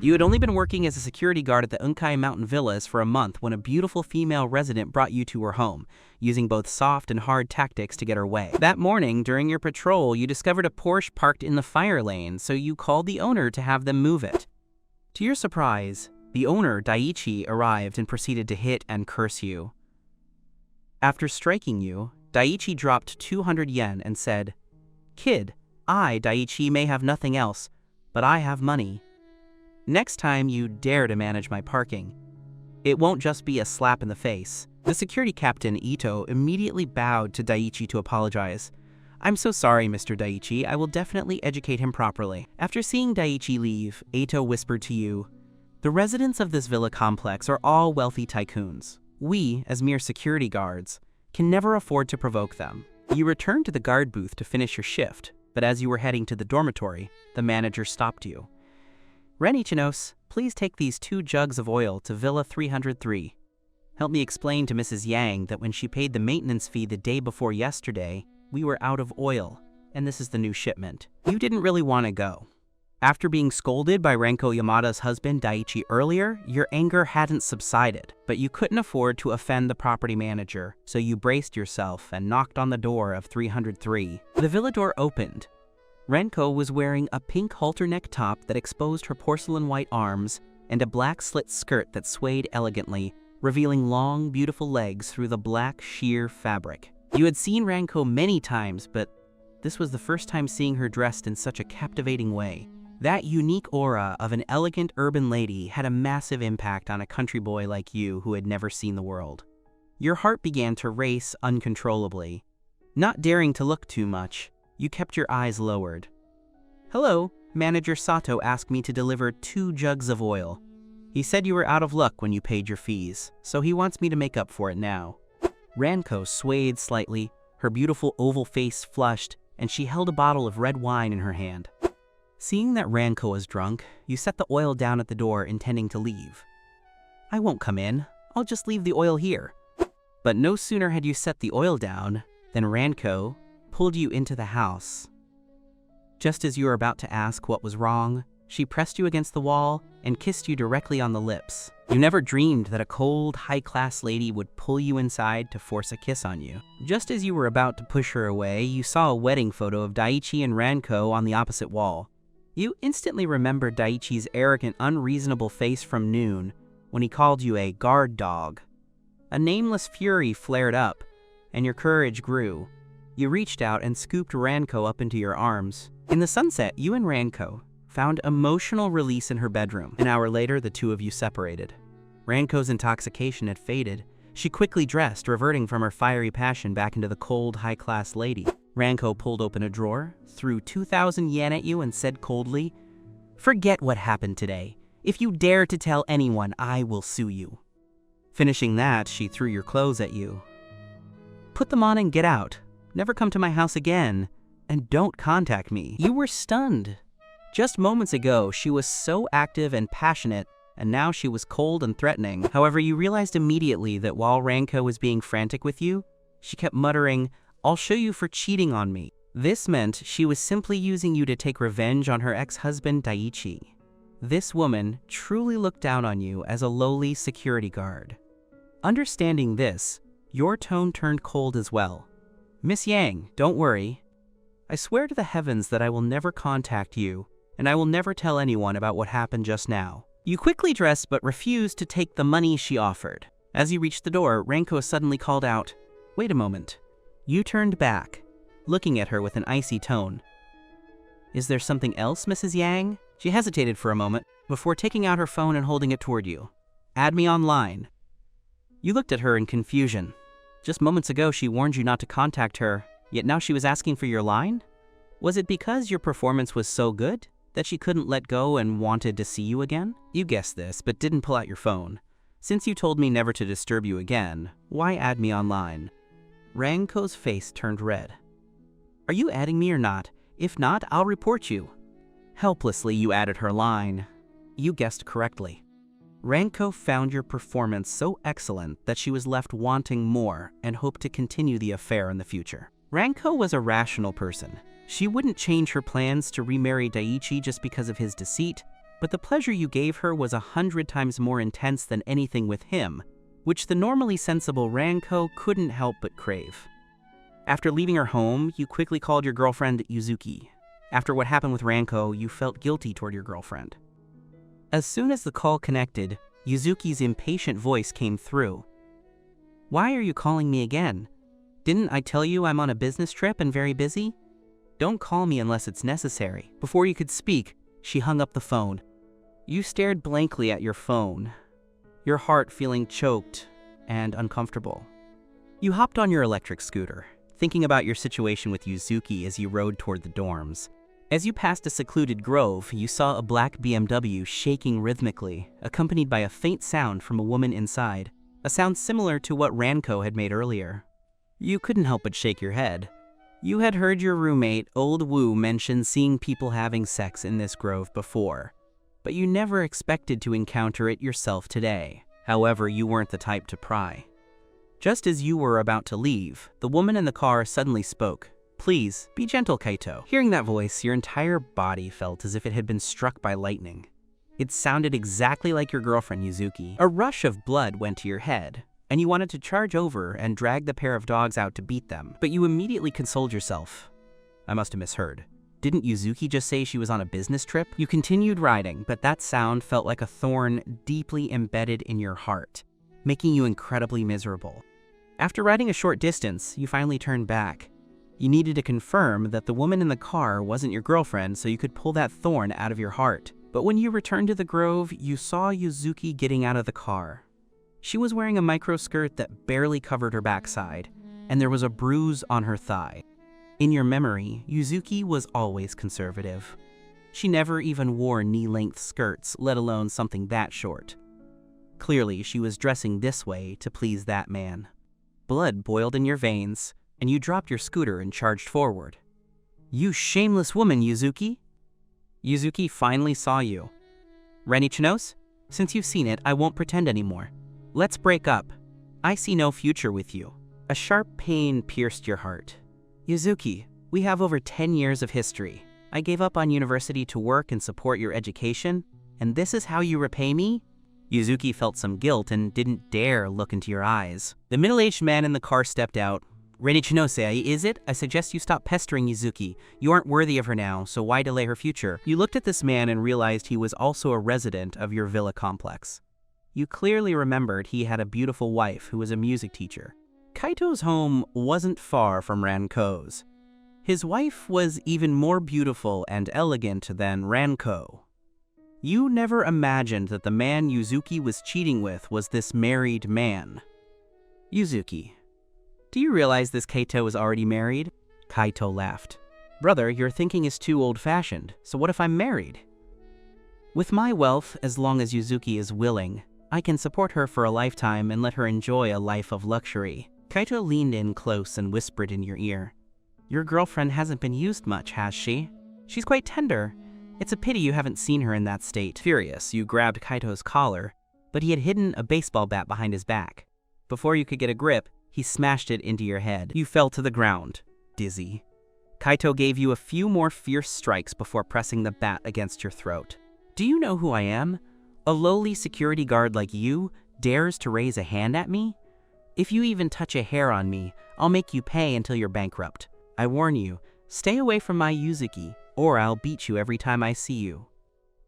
You had only been working as a security guard at the Unkai Mountain Villas for a month when a beautiful female resident brought you to her home, using both soft and hard tactics to get her way. That morning, during your patrol, you discovered a Porsche parked in the fire lane, so you called the owner to have them move it. To your surprise, the owner, Daiichi, arrived and proceeded to hit and curse you. After striking you, Daiichi dropped 200 yen and said, "Kid, I, Daiichi, may have nothing else, but I have money. Next time you dare to manage my parking, it won't just be a slap in the face." The security captain, Ito, immediately bowed to Daiichi to apologize. "I'm so sorry, Mr. Daiichi. I will definitely educate him properly." After seeing Daiichi leave, Ito whispered to you, "The residents of this villa complex are all wealthy tycoons. We, as mere security guards, can never afford to provoke them." You returned to the guard booth to finish your shift, but as you were heading to the dormitory, the manager stopped you. "Ren Ichinos, please take these 2 jugs of oil to Villa 303. Help me explain to Mrs. Yang that when she paid the maintenance fee the day before yesterday, we were out of oil, and this is the new shipment." You didn't really want to go. After being scolded by Renko Yamada's husband Daiichi earlier, your anger hadn't subsided, but you couldn't afford to offend the property manager, so you braced yourself and knocked on the door of 303. The villa door opened. Renko was wearing a pink halter neck top that exposed her porcelain white arms and a black slit skirt that swayed elegantly, revealing long, beautiful legs through the black, sheer fabric. You had seen Renko many times, but this was the first time seeing her dressed in such a captivating way. That unique aura of an elegant urban lady had a massive impact on a country boy like you who had never seen the world. Your heart began to race uncontrollably. Not daring to look too much, you kept your eyes lowered. "Hello, Manager Sato asked me to deliver 2 jugs of oil. He said you were out of luck when you paid your fees, so he wants me to make up for it now." Ranko swayed slightly, her beautiful oval face flushed, and she held a bottle of red wine in her hand. Seeing that Ranko was drunk, you set the oil down at the door intending to leave. "I won't come in, I'll just leave the oil here." But no sooner had you set the oil down than Ranko pulled you into the house. Just as you were about to ask what was wrong, she pressed you against the wall and kissed you directly on the lips. You never dreamed that a cold, high-class lady would pull you inside to force a kiss on you. Just as you were about to push her away, you saw a wedding photo of Daiichi and Ranko on the opposite wall. You instantly remembered Daiichi's arrogant, unreasonable face from noon when he called you a guard dog. A nameless fury flared up, and your courage grew. You reached out and scooped Ranko up into your arms. In the sunset, you and Ranko found emotional release in her bedroom. An hour later, the two of you separated. Ranko's intoxication had faded. She quickly dressed, reverting from her fiery passion back into the cold, high-class lady. Ranko pulled open a drawer, threw 2,000 yen at you and said coldly, "Forget what happened today. If you dare to tell anyone, I will sue you." Finishing that, she threw your clothes at you. "Put them on and get out. Never come to my house again, and don't contact me." You were stunned. Just moments ago, she was so active and passionate, and now she was cold and threatening. However, you realized immediately that while Ranko was being frantic with you, she kept muttering, "I'll show you for cheating on me." This meant she was simply using you to take revenge on her ex-husband Daiichi. This woman truly looked down on you as a lowly security guard. Understanding this, your tone turned cold as well. "Miss Yang, don't worry. I swear to the heavens that I will never contact you, and I will never tell anyone about what happened just now." You quickly dressed but refused to take the money she offered. As you reached the door, Ranko suddenly called out, "Wait a moment." You turned back, looking at her with an icy tone. "Is there something else, Mrs. Yang?" She hesitated for a moment, before taking out her phone and holding it toward you. "Add me online." You looked at her in confusion. Just moments ago she warned you not to contact her, yet now she was asking for your line? Was it because your performance was so good that she couldn't let go and wanted to see you again? You guessed this, but didn't pull out your phone. Since you told me never to disturb you again, why add me online? Ranko's face turned red. "Are you adding me or not? If not, I'll report you." Helplessly, you added her line. You guessed correctly. Ranko found your performance so excellent that she was left wanting more and hoped to continue the affair in the future. Ranko was a rational person. She wouldn't change her plans to remarry Daiichi just because of his deceit, but the pleasure you gave her was 100 times more intense than anything with him, which the normally sensible Ranko couldn't help but crave. After leaving her home, you quickly called your girlfriend Yuzuki. After what happened with Ranko, you felt guilty toward your girlfriend. As soon as the call connected, Yuzuki's impatient voice came through. "Why are you calling me again? Didn't I tell you I'm on a business trip and very busy? Don't call me unless it's necessary." Before you could speak, she hung up the phone. You stared blankly at your phone, your heart feeling choked and uncomfortable. You hopped on your electric scooter, thinking about your situation with Yuzuki as you rode toward the dorms. As you passed a secluded grove, you saw a black BMW shaking rhythmically, accompanied by a faint sound from a woman inside, a sound similar to what Ranko had made earlier. You couldn't help but shake your head. You had heard your roommate, Old Wu, mention seeing people having sex in this grove before, but you never expected to encounter it yourself today. However, you weren't the type to pry. Just as you were about to leave, the woman in the car suddenly spoke. "Please, be gentle, Kaito." Hearing that voice, your entire body felt as if it had been struck by lightning. It sounded exactly like your girlfriend, Yuzuki. A rush of blood went to your head, and you wanted to charge over and drag the pair of dogs out to beat them, but you immediately consoled yourself. I must have misheard. Didn't Yuzuki just say she was on a business trip? You continued riding, but that sound felt like a thorn deeply embedded in your heart, making you incredibly miserable. After riding a short distance, you finally turned back. You needed to confirm that the woman in the car wasn't your girlfriend so you could pull that thorn out of your heart. But when you returned to the grove, you saw Yuzuki getting out of the car. She was wearing a microskirt that barely covered her backside, and there was a bruise on her thigh. In your memory, Yuzuki was always conservative. She never even wore knee-length skirts, let alone something that short. Clearly, she was dressing this way to please that man. Blood boiled in your veins, and you dropped your scooter and charged forward. "You shameless woman, Yuzuki!" Yuzuki finally saw you. "Reni-Chinos, since you've seen it, I won't pretend anymore. Let's break up. I see no future with you." A sharp pain pierced your heart. "Yuzuki, we have over 10 years of history. I gave up on university to work and support your education, and this is how you repay me?" Yuzuki felt some guilt and didn't dare look into your eyes. The middle-aged man in the car stepped out. "Reni-Chinose, is it? I suggest you stop pestering Yuzuki. You aren't worthy of her now, so why delay her future?" You looked at this man and realized he was also a resident of your villa complex. You clearly remembered he had a beautiful wife who was a music teacher. Kaito's home wasn't far from Ranko's. His wife was even more beautiful and elegant than Ranko. You never imagined that the man Yuzuki was cheating with was this married man. "Yuzuki, do you realize this Kaito is already married?" Kaito laughed. "Brother, your thinking is too old-fashioned, so what if I'm married? With my wealth, as long as Yuzuki is willing, I can support her for a lifetime and let her enjoy a life of luxury." Kaito leaned in close and whispered in your ear. "Your girlfriend hasn't been used much, has she? She's quite tender. It's a pity you haven't seen her in that state." Furious, you grabbed Kaito's collar, but he had hidden a baseball bat behind his back. Before you could get a grip, he smashed it into your head. You fell to the ground, dizzy. Kaito gave you a few more fierce strikes before pressing the bat against your throat. "Do you know who I am? A lowly security guard like you dares to raise a hand at me? If you even touch a hair on me, I'll make you pay until you're bankrupt. I warn you, stay away from my Yuzuki, or I'll beat you every time I see you."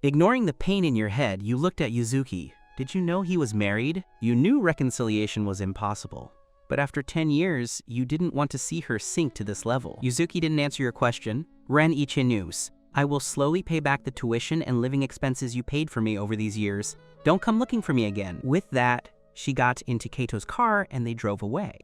Ignoring the pain in your head, you looked at Yuzuki. Did you know he was married? You knew reconciliation was impossible. But after 10 years, you didn't want to see her sink to this level. Yuzuki didn't answer your question. "Ren-Ichi-News, I will slowly pay back the tuition and living expenses you paid for me over these years. Don't come looking for me again." With that, she got into Kaito's car and they drove away.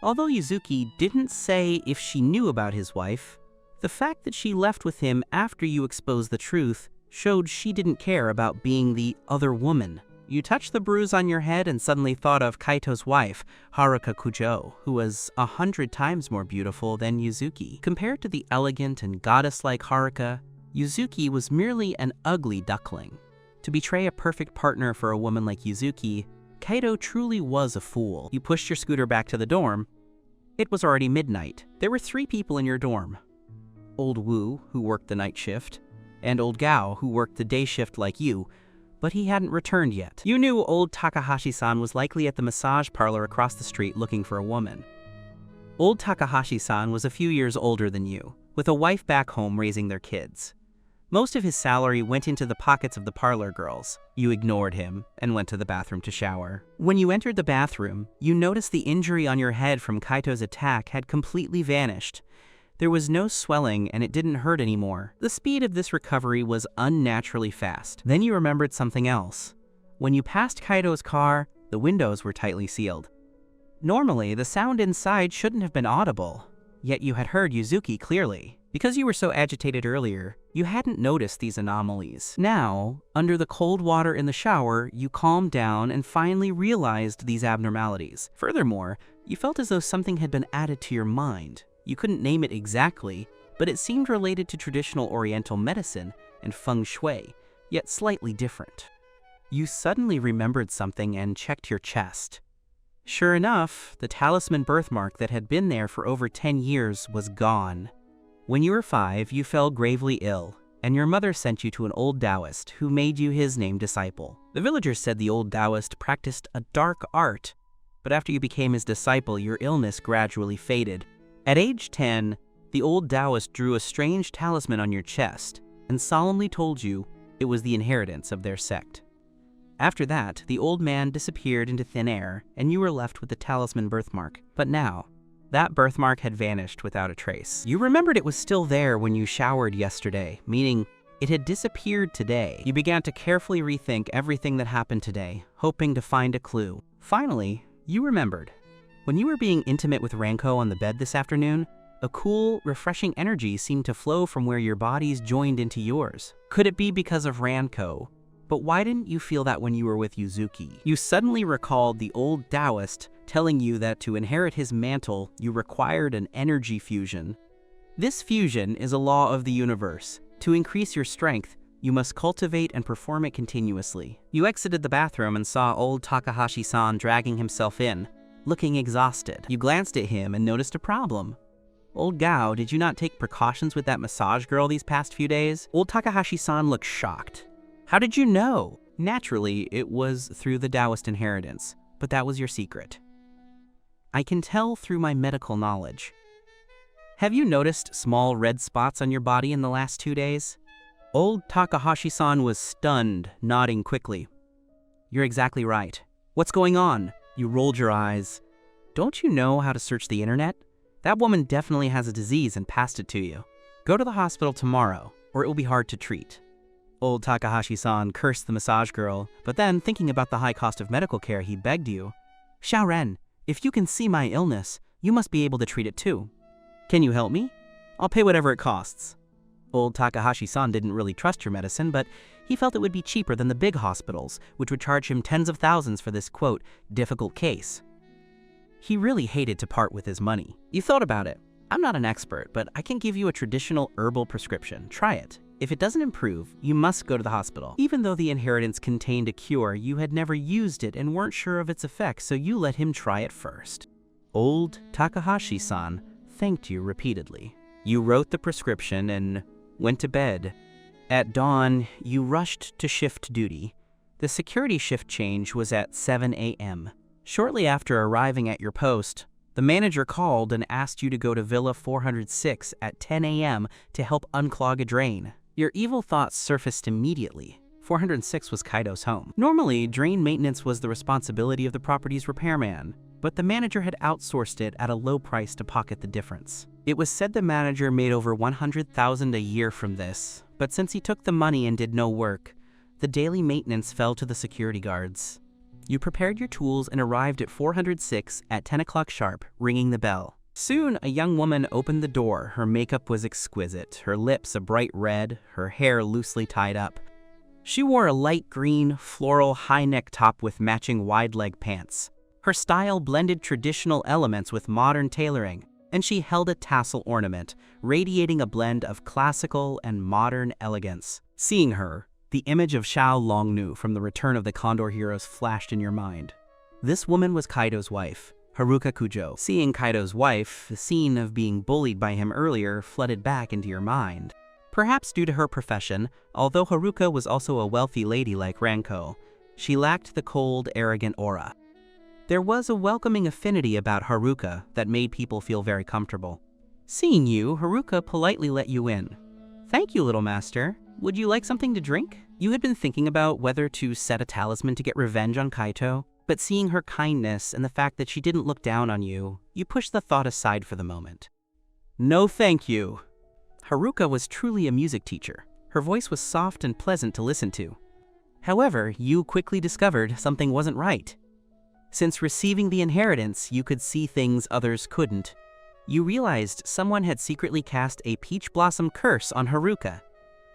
Although Yuzuki didn't say if she knew about his wife, the fact that she left with him after you exposed the truth showed she didn't care about being the other woman. You touched the bruise on your head and suddenly thought of Kaito's wife, Haruka Kujo, who was 100 times more beautiful than Yuzuki. Compared to the elegant and goddess-like Haruka, Yuzuki was merely an ugly duckling. To betray a perfect partner for a woman like Yuzuki, Kaito truly was a fool. You pushed your scooter back to the dorm. It was already midnight. There were 3 people in your dorm. Old Wu, who worked the night shift, and old Gao, who worked the day shift like you, but he hadn't returned yet. You knew old Takahashi-san was likely at the massage parlor across the street looking for a woman. Old Takahashi-san was a few years older than you, with a wife back home raising their kids. Most of his salary went into the pockets of the parlor girls. You ignored him and went to the bathroom to shower. When you entered the bathroom, you noticed the injury on your head from Kaito's attack had completely vanished. There was no swelling and it didn't hurt anymore. The speed of this recovery was unnaturally fast. Then you remembered something else. When you passed Kaito's car, the windows were tightly sealed. Normally, the sound inside shouldn't have been audible, yet you had heard Yuzuki clearly. Because you were so agitated earlier, you hadn't noticed these anomalies. Now, under the cold water in the shower, you calmed down and finally realized these abnormalities. Furthermore, you felt as though something had been added to your mind. You couldn't name it exactly, but it seemed related to traditional Oriental medicine and feng shui, yet slightly different. You suddenly remembered something and checked your chest. Sure enough, the talisman birthmark that had been there for over 10 years was gone. When you were 5, you fell gravely ill, and your mother sent you to an old Taoist who made you his named disciple. The villagers said the old Taoist practiced a dark art, but after you became his disciple, your illness gradually faded. At age 10, the old Taoist drew a strange talisman on your chest and solemnly told you it was the inheritance of their sect. After that, the old man disappeared into thin air, and you were left with the talisman birthmark. But now, that birthmark had vanished without a trace. You remembered it was still there when you showered yesterday, meaning it had disappeared today. You began to carefully rethink everything that happened today, hoping to find a clue. Finally, you remembered. When you were being intimate with Ranko on the bed this afternoon, a cool, refreshing energy seemed to flow from where your bodies joined into yours. Could it be because of Ranko? But why didn't you feel that when you were with Yuzuki? You suddenly recalled the old Taoist telling you that to inherit his mantle, you required an energy fusion. This fusion is a law of the universe. To increase your strength, you must cultivate and perform it continuously. You exited the bathroom and saw old Takahashi-san dragging himself in, looking exhausted. You glanced at him and noticed a problem. Old Gao, did you not take precautions with that massage girl these past few days? Old Takahashi-san looked shocked. How did you know? Naturally, it was through the Taoist inheritance, but that was your secret. I can tell through my medical knowledge. Have you noticed small red spots on your body in the last 2 days? Old Takahashi-san was stunned, nodding quickly. You're exactly right. What's going on? You rolled your eyes. Don't you know how to search the internet? That woman definitely has a disease and passed it to you. Go to the hospital tomorrow, or it will be hard to treat. Old Takahashi-san cursed the massage girl, but then, thinking about the high cost of medical care, he begged you. Xiaoren, if you can see my illness, you must be able to treat it too. Can you help me? I'll pay whatever it costs. Old Takahashi-san didn't really trust your medicine, but he felt it would be cheaper than the big hospitals, which would charge him tens of thousands for this, quote, difficult case. He really hated to part with his money. You thought about it. I'm not an expert, but I can give you a traditional herbal prescription. Try it. If it doesn't improve, you must go to the hospital. Even though the inheritance contained a cure, you had never used it and weren't sure of its effects, so you let him try it first. Old Takahashi-san thanked you repeatedly. You wrote the prescription and went to bed. At dawn, you rushed to shift duty. The security shift change was at 7 a.m. Shortly after arriving at your post, the manager called and asked you to go to Villa 406 at 10 a.m. to help unclog a drain. Your evil thoughts surfaced immediately. 406 was Kaito's home. Normally, drain maintenance was the responsibility of the property's repairman, but the manager had outsourced it at a low price to pocket the difference. It was said the manager made over $100,000 a year from this, but since he took the money and did no work, the daily maintenance fell to the security guards. You prepared your tools and arrived at 406 at 10 o'clock sharp, ringing the bell. Soon, a young woman opened the door. Her makeup was exquisite, her lips a bright red, her hair loosely tied up. She wore a light green, floral high-neck top with matching wide-leg pants. Her style blended traditional elements with modern tailoring, and she held a tassel ornament, radiating a blend of classical and modern elegance. Seeing her, the image of Xiao Longnu from the Return of the Condor Heroes flashed in your mind. This woman was Kaito's wife, Haruka Kujo. Seeing Kaito's wife, the scene of being bullied by him earlier flooded back into your mind. Perhaps due to her profession, although Haruka was also a wealthy lady like Ranko, she lacked the cold, arrogant aura. There was a welcoming affinity about Haruka that made people feel very comfortable. Seeing you, Haruka politely let you in. "Thank you, little master. Would you like something to drink?" You had been thinking about whether to set a talisman to get revenge on Kaito, but seeing her kindness and the fact that she didn't look down on you, you pushed the thought aside for the moment. "No thank you." Haruka was truly a music teacher. Her voice was soft and pleasant to listen to. However, you quickly discovered something wasn't right. Since receiving the inheritance, you could see things others couldn't. You realized someone had secretly cast a peach blossom curse on Haruka.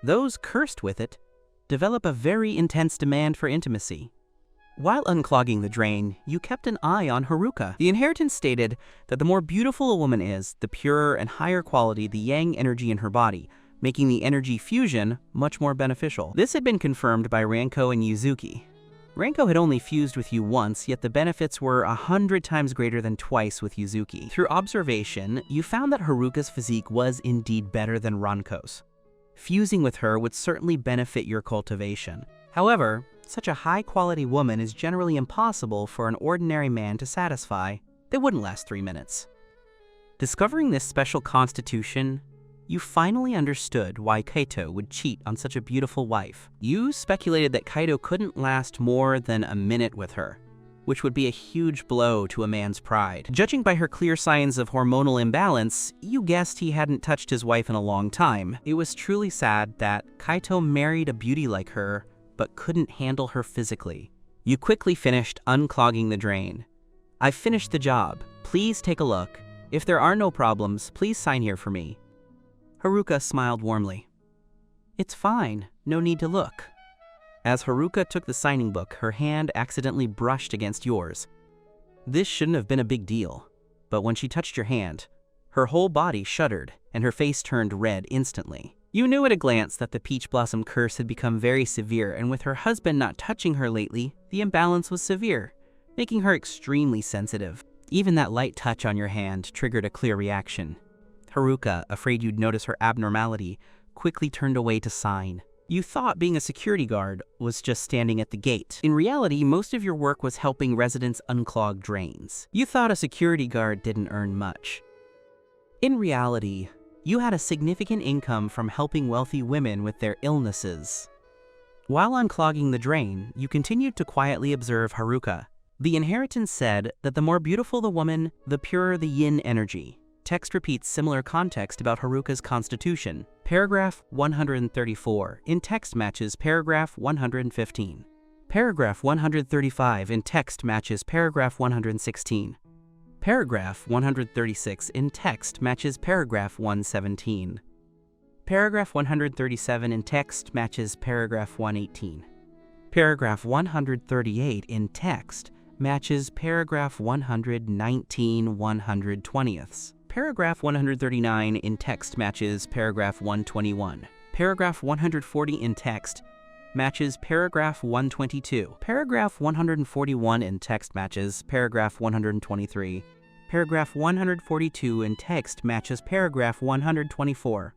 Those cursed with it develop a very intense demand for intimacy. While unclogging the drain, you kept an eye on Haruka. The inheritance stated that the more beautiful a woman is, the purer and higher quality the yang energy in her body, making the energy fusion much more beneficial. This had been confirmed by Ranko and Yuzuki. Ranko had only fused with you once, yet the benefits were 100 times greater than twice with Yuzuki. Through observation, you found that Haruka's physique was indeed better than Ranko's. Fusing with her would certainly benefit your cultivation. However, such a high-quality woman is generally impossible for an ordinary man to satisfy. They wouldn't last 3 minutes. Discovering this special constitution, you finally understood why Kaito would cheat on such a beautiful wife. You speculated that Kaito couldn't last more than a minute with her, which would be a huge blow to a man's pride. Judging by her clear signs of hormonal imbalance, you guessed he hadn't touched his wife in a long time. It was truly sad that Kaito married a beauty like her, but couldn't handle her physically. You quickly finished unclogging the drain. "I've finished the job. Please take a look. If there are no problems, please sign here for me." Haruka smiled warmly. "It's fine. No need to look." As Haruka took the signing book, her hand accidentally brushed against yours. This shouldn't have been a big deal, but when she touched your hand, her whole body shuddered and her face turned red instantly. You knew at a glance that the peach blossom curse had become very severe, and with her husband not touching her lately, the imbalance was severe, making her extremely sensitive. Even that light touch on your hand triggered a clear reaction. Haruka, afraid you'd notice her abnormality, quickly turned away to sign. You thought being a security guard was just standing at the gate. In reality, most of your work was helping residents unclog drains. You thought a security guard didn't earn much. In reality, you had a significant income from helping wealthy women with their illnesses. While unclogging the drain, you continued to quietly observe Haruka. The inheritance said that the more beautiful the woman, the purer the yin energy. Text repeats similar context about Haruka's constitution. Paragraph 134 in text matches paragraph 115. Paragraph 135 in text matches paragraph 116. Paragraph 136 in text matches paragraph 117. Paragraph 137 in text matches paragraph 118. Paragraph 138 in text matches paragraph 119 120ths. Paragraph 139 in text matches paragraph 121. Paragraph 140 in text matches paragraph 122. Paragraph 141 in text matches paragraph 123. Paragraph 142 in text matches paragraph 124.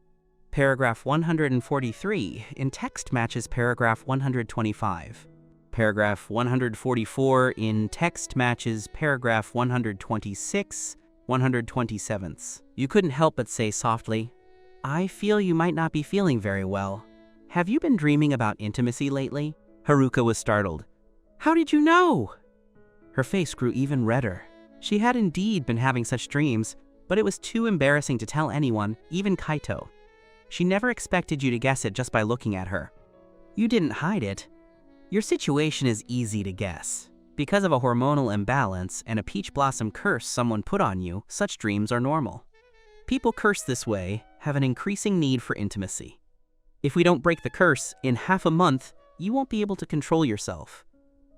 Paragraph 143 in text matches paragraph 125. Paragraph 144 in text matches paragraph 126, 127ths. You couldn't help but say softly, "I feel you might not be feeling very well. Have you been dreaming about intimacy lately?" Haruka was startled. "How did you know?" Her face grew even redder. She had indeed been having such dreams, but it was too embarrassing to tell anyone, even Kaito. She never expected you to guess it just by looking at her. You didn't hide it. Your situation is easy to guess. Because of a hormonal imbalance and a peach blossom curse someone put on you, such dreams are normal. People cursed this way have an increasing need for intimacy. If we don't break the curse, in half a month, you won't be able to control yourself.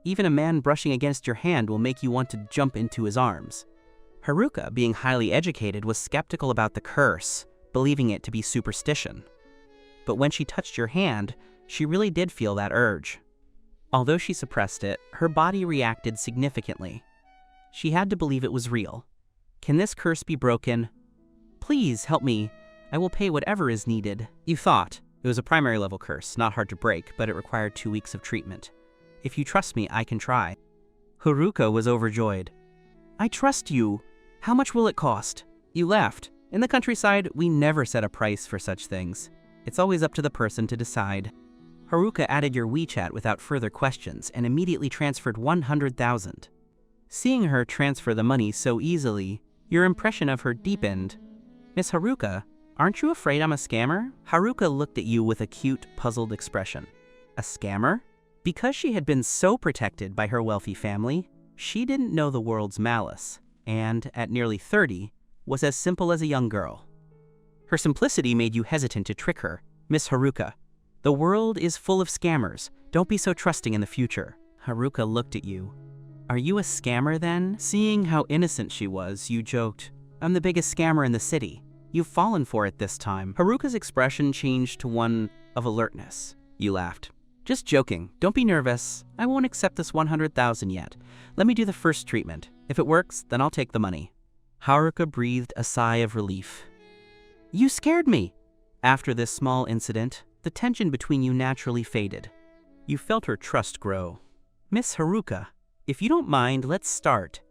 Even a man brushing against your hand will make you want to jump into his arms. Haruka, being highly educated, was skeptical about the curse, believing it to be superstition. But when she touched your hand, she really did feel that urge. Although she suppressed it, her body reacted significantly. She had to believe it was real. "Can this curse be broken? Please help me. I will pay whatever is needed. You thought. It was a primary level curse, not hard to break, but it required 2 weeks of treatment. If you trust me, I can try. Haruka was overjoyed. I trust you. How much will it cost? You laughed. In the countryside, we never set a price for such things. It's always up to the person to decide. Haruka added your WeChat without further questions and immediately transferred 100,000. Seeing her transfer the money so easily, your impression of her deepened. Miss Haruka, aren't you afraid I'm a scammer? Haruka looked at you with a cute, puzzled expression. A scammer? Because she had been so protected by her wealthy family, she didn't know the world's malice, and, at nearly 30, was as simple as a young girl. Her simplicity made you hesitant to trick her. Miss Haruka, the world is full of scammers. Don't be so trusting in the future. Haruka looked at you. Are you a scammer then? Seeing how innocent she was, you joked. I'm the biggest scammer in the city. You've fallen for it this time. Haruka's expression changed to one of alertness. You laughed. Just joking. Don't be nervous. I won't accept this 100,000 yet. Let me do the first treatment. If it works, then I'll take the money. Haruka breathed a sigh of relief. You scared me. After this small incident, the tension between you naturally faded. You felt her trust grow. Miss Haruka, if you don't mind, let's start.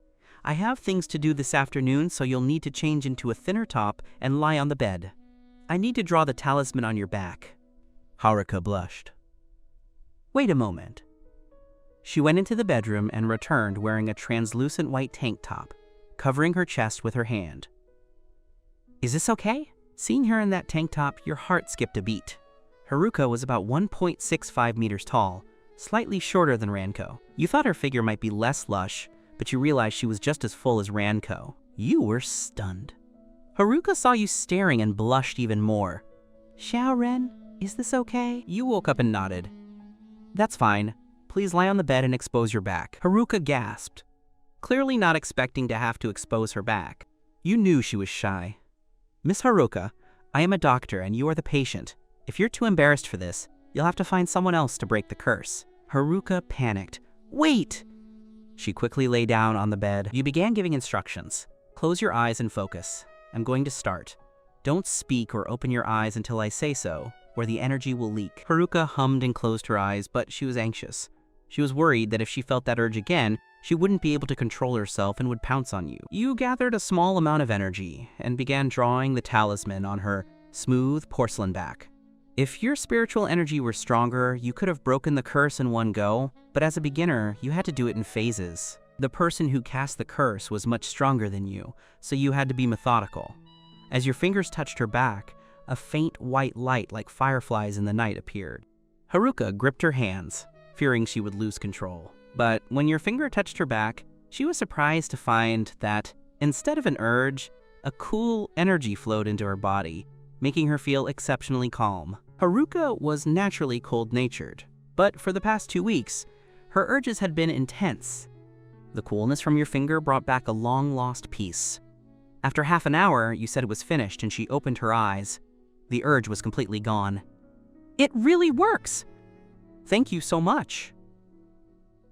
I have things to do this afternoon, so you'll need to change into a thinner top and lie on the bed. I need to draw the talisman on your back. Haruka blushed. Wait a moment. She went into the bedroom and returned wearing a translucent white tank top, covering her chest with her hand. Is this okay? Seeing her in that tank top, your heart skipped a beat. Haruka was about 1.65 meters tall, slightly shorter than Ranko. You thought her figure might be less lush, but you realized she was just as full as Ranko. You were stunned. Haruka saw you staring and blushed even more. Xiaoren, is this okay? You woke up and nodded. That's fine. Please lie on the bed and expose your back. Haruka gasped, clearly not expecting to have to expose her back. You knew she was shy. Miss Haruka, I am a doctor and you are the patient. If you're too embarrassed for this, you'll have to find someone else to break the curse. Haruka panicked. Wait! She quickly lay down on the bed. You began giving instructions. Close your eyes and focus. I'm going to start. Don't speak or open your eyes until I say so, or the energy will leak. Haruka hummed and closed her eyes, but she was anxious. She was worried that if she felt that urge again, she wouldn't be able to control herself and would pounce on you. You gathered a small amount of energy and began drawing the talisman on her smooth porcelain back. If your spiritual energy were stronger, you could have broken the curse in one go, but as a beginner, you had to do it in phases. The person who cast the curse was much stronger than you, so you had to be methodical. As your fingers touched her back, a faint white light like fireflies in the night appeared. Haruka gripped her hands, fearing she would lose control. But when your finger touched her back, she was surprised to find that, instead of an urge, a cool energy flowed into her body, making her feel exceptionally calm. Haruka was naturally cold-natured, but for the past 2 weeks, her urges had been intense. The coolness from your finger brought back a long-lost peace. After half an hour, you said it was finished and she opened her eyes. The urge was completely gone. It really works! Thank you so much.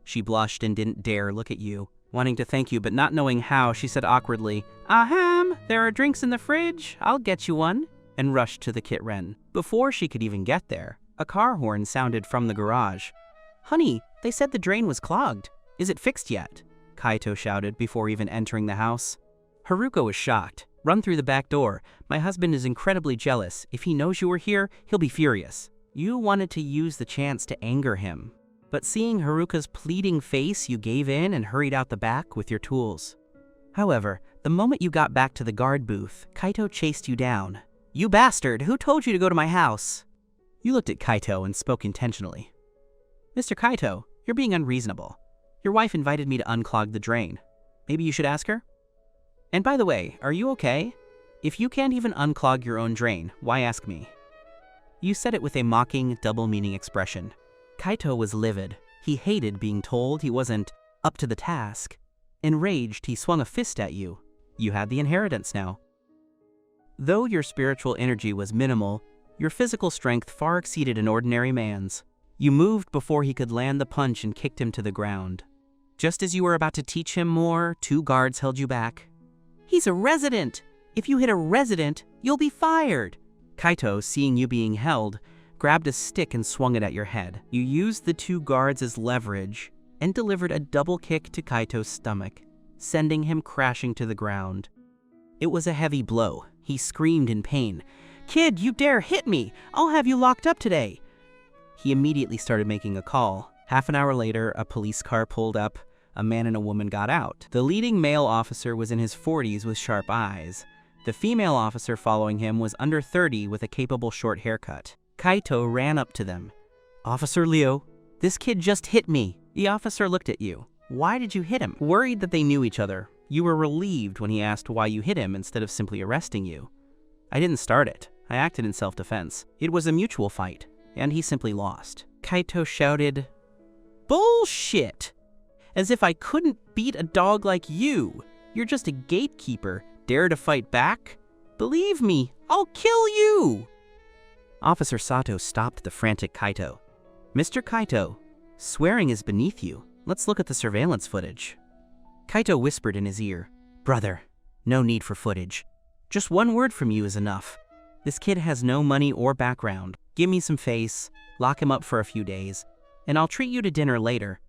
She blushed and didn't dare look at you. Wanting to thank you but not knowing how, she said awkwardly, Ahem, there are drinks in the fridge, I'll get you one, and rushed to the kit-ren. Before she could even get there, a car horn sounded from the garage. Honey, they said the drain was clogged. Is it fixed yet? Kaito shouted before even entering the house. Haruka was shocked. Run through the back door. My husband is incredibly jealous. If he knows you were here, he'll be furious. You wanted to use the chance to anger him. But seeing Haruka's pleading face, you gave in and hurried out the back with your tools. However, the moment you got back to the guard booth, Kaito chased you down. You bastard, who told you to go to my house? You looked at Kaito and spoke intentionally. Mr. Kaito, you're being unreasonable. Your wife invited me to unclog the drain. Maybe you should ask her? And by the way, are you okay? If you can't even unclog your own drain, why ask me? You said it with a mocking, double-meaning expression. Kaito was livid. He hated being told he wasn't up to the task. Enraged, he swung a fist at you. You had the inheritance now. Though your spiritual energy was minimal, your physical strength far exceeded an ordinary man's. You moved before he could land the punch and kicked him to the ground. Just as you were about to teach him more, 2 guards held you back. He's a resident! If you hit a resident, you'll be fired. Kaito, seeing you being held, grabbed a stick and swung it at your head. You used the two guards as leverage and delivered a double kick to Kaito's stomach, sending him crashing to the ground. It was a heavy blow. He screamed in pain. "Kid, you dare hit me! I'll have you locked up today!" He immediately started making a call. Half an hour later, a police car pulled up. A man and a woman got out. The leading male officer was in his 40s with sharp eyes. The female officer following him was under 30 with a capable short haircut. Kaito ran up to them. "Officer Liu, this kid just hit me." The officer looked at you. "Why did you hit him?" Worried that they knew each other, you were relieved when he asked why you hit him instead of simply arresting you. "I didn't start it. I acted in self-defense. It was a mutual fight, and he simply lost." Kaito shouted, "Bullshit! As if I couldn't beat a dog like you. You're just a gatekeeper. Dare to fight back? Believe me, I'll kill you!" Officer Sato stopped the frantic Kaito. "Mr. Kaito, swearing is beneath you. Let's look at the surveillance footage." Kaito whispered in his ear, "Brother, no need for footage. Just one word from you is enough. This kid has no money or background. Give me some face, lock him up for a few days, and I'll treat you to dinner later.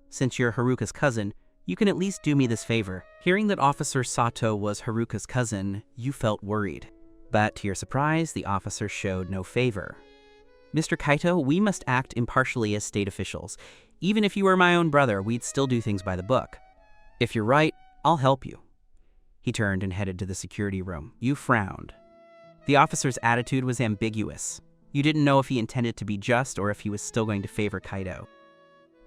Since you're Haruka's cousin, you can at least do me this favor." Hearing that Officer Sato was Haruka's cousin, you felt worried. But to your surprise, the officer showed no favor. "Mr. Kaito, we must act impartially as state officials. Even if you were my own brother, we'd still do things by the book. If you're right, I'll help you." He turned and headed to the security room. You frowned. The officer's attitude was ambiguous. You didn't know if he intended to be just or if he was still going to favor Kaito.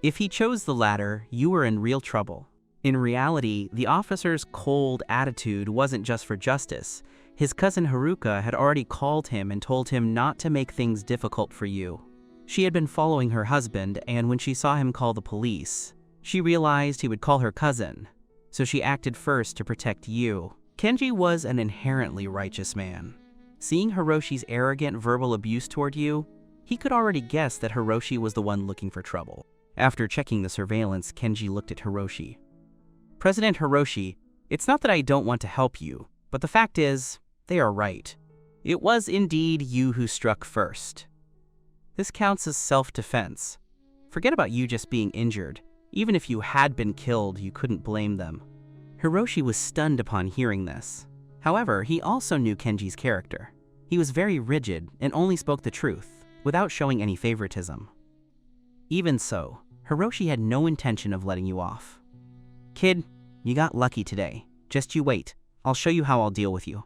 If he chose the latter, you were in real trouble. In reality, the officer's cold attitude wasn't just for justice. His cousin Haruka had already called him and told him not to make things difficult for you. She had been following her husband, and when she saw him call the police, she realized he would call her cousin, so she acted first to protect you. Kenji was an inherently righteous man. Seeing Hiroshi's arrogant verbal abuse toward you, he could already guess that Hiroshi was the one looking for trouble. After checking the surveillance, Kenji looked at Hiroshi. "President Hiroshi, it's not that I don't want to help you, but the fact is, they are right. It was indeed you who struck first. This counts as self-defense. Forget about you just being injured. Even if you had been killed, you couldn't blame them." Hiroshi was stunned upon hearing this. However, he also knew Kenji's character. He was very rigid and only spoke the truth, without showing any favoritism. Even so, Hiroshi had no intention of letting you off. "Kid, you got lucky today. Just you wait. I'll show you how I'll deal with you."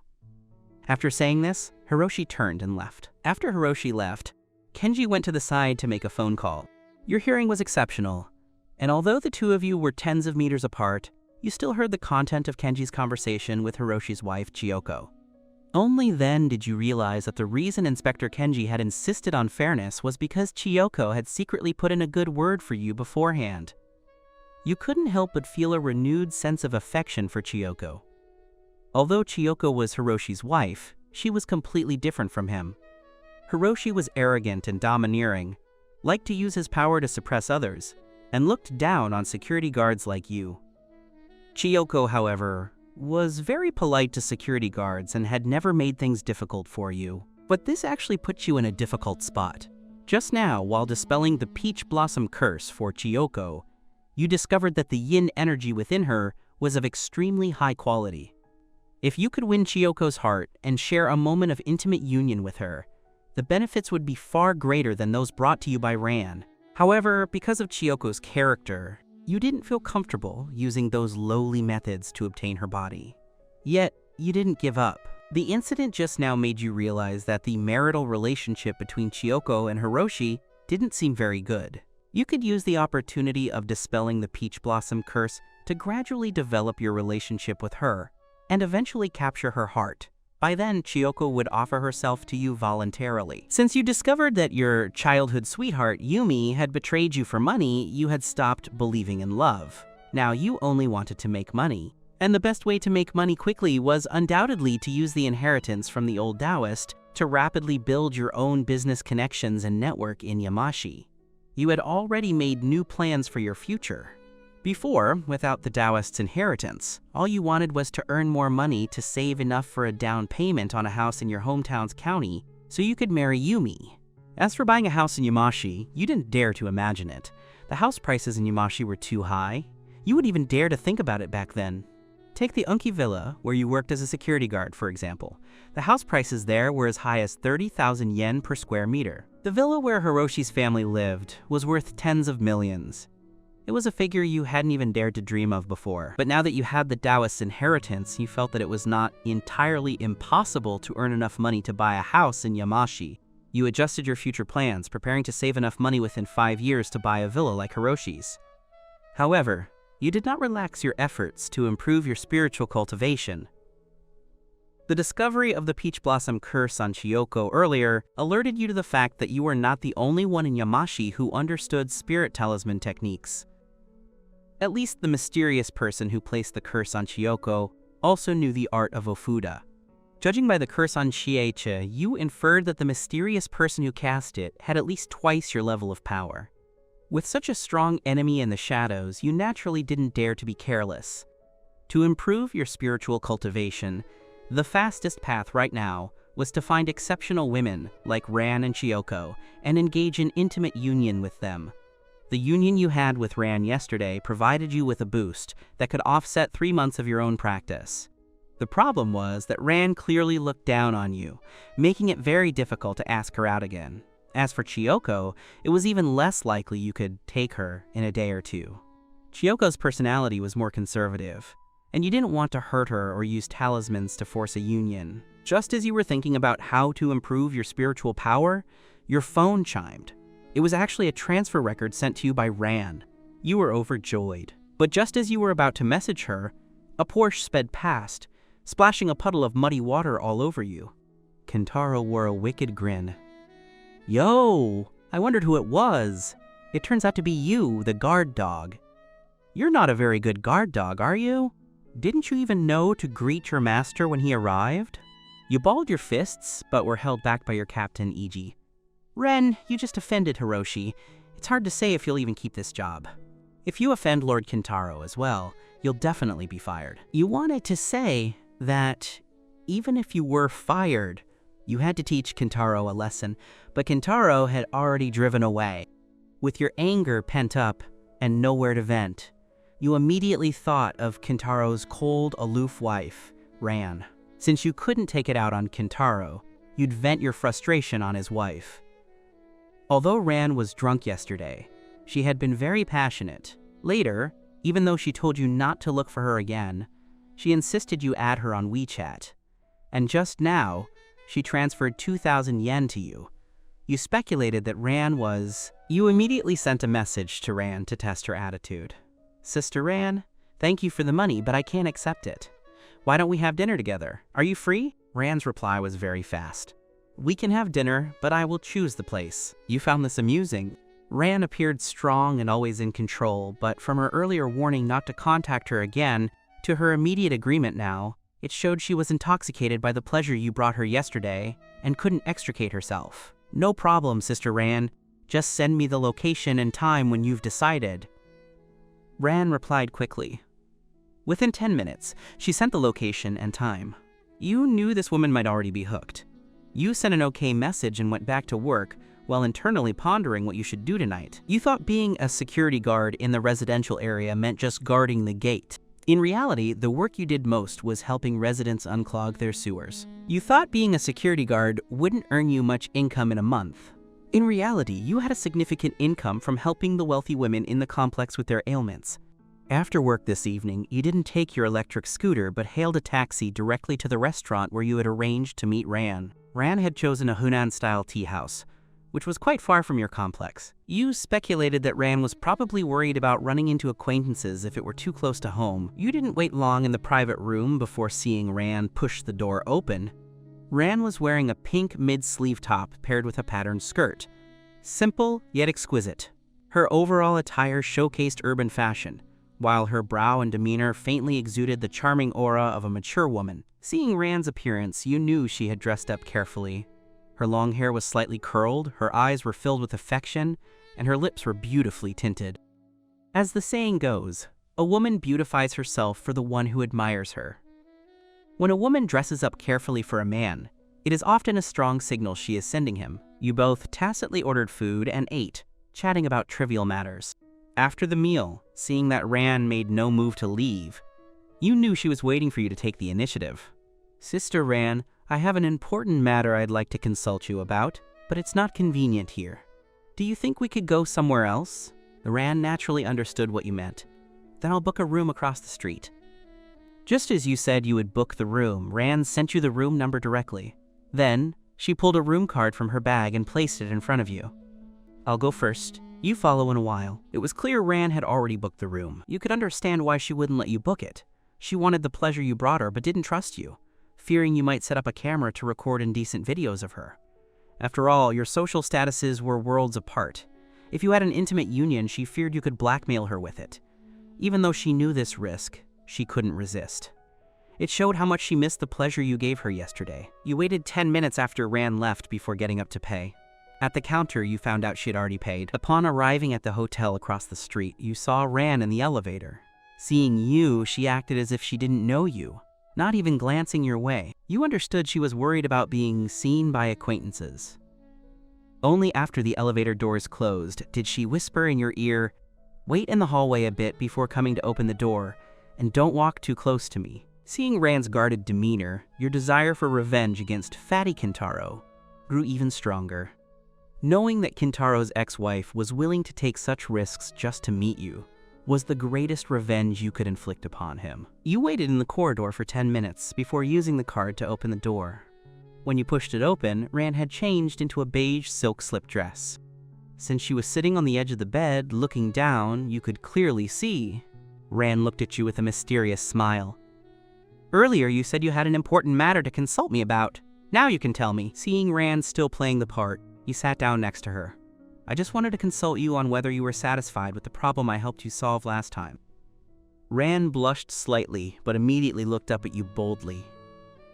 After saying this, Hiroshi turned and left. After Hiroshi left, Kenji went to the side to make a phone call. Your hearing was exceptional, and although the two of you were tens of meters apart, you still heard the content of Kenji's conversation with Hiroshi's wife, Chiyoko. Only then did you realize that the reason Inspector Kenji had insisted on fairness was because Chiyoko had secretly put in a good word for you beforehand. You couldn't help but feel a renewed sense of affection for Chiyoko. Although Chiyoko was Hiroshi's wife, she was completely different from him. Hiroshi was arrogant and domineering, liked to use his power to suppress others, and looked down on security guards like you. Chiyoko, however, was very polite to security guards and had never made things difficult for you. But this actually puts you in a difficult spot. Just now, while dispelling the peach blossom curse for Chiyoko, you discovered that the yin energy within her was of extremely high quality. If you could win Chiyoko's heart and share a moment of intimate union with her, the benefits would be far greater than those brought to you by Ran. However, because of Chiyoko's character, you didn't feel comfortable using those lowly methods to obtain her body. Yet, you didn't give up. The incident just now made you realize that the marital relationship between Chiyoko and Hiroshi didn't seem very good. You could use the opportunity of dispelling the peach blossom curse to gradually develop your relationship with her, and eventually capture her heart. By then, Chiyoko would offer herself to you voluntarily. Since you discovered that your childhood sweetheart, Yumi, had betrayed you for money, you had stopped believing in love. Now you only wanted to make money. And the best way to make money quickly was undoubtedly to use the inheritance from the old Taoist to rapidly build your own business connections and network in Yamashi. You had already made new plans for your future. Before, without the Taoist's inheritance, all you wanted was to earn more money to save enough for a down payment on a house in your hometown's county so you could marry Yumi. As for buying a house in Yamashi, you didn't dare to imagine it. The house prices in Yamashi were too high. You wouldn't even dare to think about it back then. Take the Unki Villa, where you worked as a security guard, for example. The house prices there were as high as 30,000 yen per square meter. The villa where Hiroshi's family lived was worth tens of millions. It was a figure you hadn't even dared to dream of before. But now that you had the Taoist's inheritance, you felt that it was not entirely impossible to earn enough money to buy a house in Yamashi. You adjusted your future plans, preparing to save enough money within 5 years to buy a villa like Hiroshi's. However, you did not relax your efforts to improve your spiritual cultivation. The discovery of the Peach Blossom curse on Chiyoko earlier alerted you to the fact that you were not the only one in Yamashi who understood spirit talisman techniques. At least the mysterious person who placed the curse on Chiyoko also knew the art of Ofuda. Judging by the curse on Chiecha, you inferred that the mysterious person who cast it had at least twice your level of power. With such a strong enemy in the shadows, you naturally didn't dare to be careless. To improve your spiritual cultivation, the fastest path right now was to find exceptional women like Ran and Chiyoko and engage in intimate union with them. The union you had with Ran yesterday provided you with a boost that could offset 3 months of your own practice. The problem was that Ran clearly looked down on you, making it very difficult to ask her out again. As for Chiyoko, it was even less likely you could take her in a day or two. Chiyoko's personality was more conservative, and you didn't want to hurt her or use talismans to force a union. Just as you were thinking about how to improve your spiritual power, your phone chimed. It was actually a transfer record sent to you by Ran. You were overjoyed. But just as you were about to message her, a Porsche sped past, splashing a puddle of muddy water all over you. Kentaro wore a wicked grin. Yo, I wondered who it was. It turns out to be you, the guard dog. You're not a very good guard dog, are you? Didn't you even know to greet your master when he arrived? You balled your fists, but were held back by your captain, Iji. Ren, you just offended Hiroshi. It's hard to say if you'll even keep this job. If you offend Lord Kentaro as well, you'll definitely be fired. You wanted to say that even if you were fired, you had to teach Kentaro a lesson, but Kentaro had already driven away. With your anger pent up and nowhere to vent, you immediately thought of Kentaro's cold, aloof wife, Ran. Since you couldn't take it out on Kentaro, you'd vent your frustration on his wife. Although Ran was drunk yesterday, she had been very passionate. Later, even though she told you not to look for her again, she insisted you add her on WeChat. And just now, she transferred 2,000 yen to you. You speculated that Ran was... You immediately sent a message to Ran to test her attitude. Sister Ran, thank you for the money, but I can't accept it. Why don't we have dinner together? Are you free? Ran's reply was very fast. We can have dinner, but I will choose the place. You found this amusing. Ran appeared strong and always in control, but from her earlier warning not to contact her again to her immediate agreement now, it showed she was intoxicated by the pleasure you brought her yesterday and couldn't extricate herself. No problem, Sister Ran. Just send me the location and time when you've decided. Ran replied quickly. Within 10 minutes, she sent the location and time. You knew this woman might already be hooked. You sent an okay message and went back to work while internally pondering what you should do tonight. You thought being a security guard in the residential area meant just guarding the gate. In reality, the work you did most was helping residents unclog their sewers. You thought being a security guard wouldn't earn you much income in a month. In reality, you had a significant income from helping the wealthy women in the complex with their ailments. After work this evening, you didn't take your electric scooter but hailed a taxi directly to the restaurant where you had arranged to meet Ran. Ran had chosen a Hunan-style tea house, which was quite far from your complex. You speculated that Ran was probably worried about running into acquaintances if it were too close to home. You didn't wait long in the private room before seeing Ran push the door open. Ran was wearing a pink mid-sleeve top paired with a patterned skirt. Simple, yet exquisite. Her overall attire showcased urban fashion, while her brow and demeanor faintly exuded the charming aura of a mature woman. Seeing Ran's appearance, you knew she had dressed up carefully. Her long hair was slightly curled, her eyes were filled with affection, and her lips were beautifully tinted. As the saying goes, a woman beautifies herself for the one who admires her. When a woman dresses up carefully for a man, it is often a strong signal she is sending him. You both tacitly ordered food and ate, chatting about trivial matters. After the meal, seeing that Ran made no move to leave, you knew she was waiting for you to take the initiative. Sister Ran, I have an important matter I'd like to consult you about, but it's not convenient here. Do you think we could go somewhere else? Ran naturally understood what you meant. Then I'll book a room across the street. Just as you said you would book the room, Ran sent you the room number directly. Then, she pulled a room card from her bag and placed it in front of you. I'll go first. You follow in a while. It was clear Ran had already booked the room. You could understand why she wouldn't let you book it. She wanted the pleasure you brought her but didn't trust you, fearing you might set up a camera to record indecent videos of her. After all, your social statuses were worlds apart. If you had an intimate union, she feared you could blackmail her with it. Even though she knew this risk, she couldn't resist. It showed how much she missed the pleasure you gave her yesterday. You waited 10 minutes after Ran left before getting up to pay. At the counter, you found out she had already paid. Upon arriving at the hotel across the street, you saw Ran in the elevator. Seeing you, she acted as if she didn't know you, not even glancing your way. You understood she was worried about being seen by acquaintances. Only after the elevator doors closed did she whisper in your ear, "Wait in the hallway a bit before coming to open the door, and don't walk too close to me." Seeing Ran's guarded demeanor, your desire for revenge against Fatty Kintaro grew even stronger. Knowing that Kintaro's ex-wife was willing to take such risks just to meet you was the greatest revenge you could inflict upon him. You waited in the corridor for 10 minutes before using the card to open the door. When you pushed it open, Ran had changed into a beige silk slip dress. Since she was sitting on the edge of the bed, looking down, you could clearly see. Ran looked at you with a mysterious smile. Earlier, you said you had an important matter to consult me about. Now you can tell me. Seeing Ran still playing the part, you sat down next to her. I just wanted to consult you on whether you were satisfied with the problem I helped you solve last time. Ran blushed slightly, but immediately looked up at you boldly.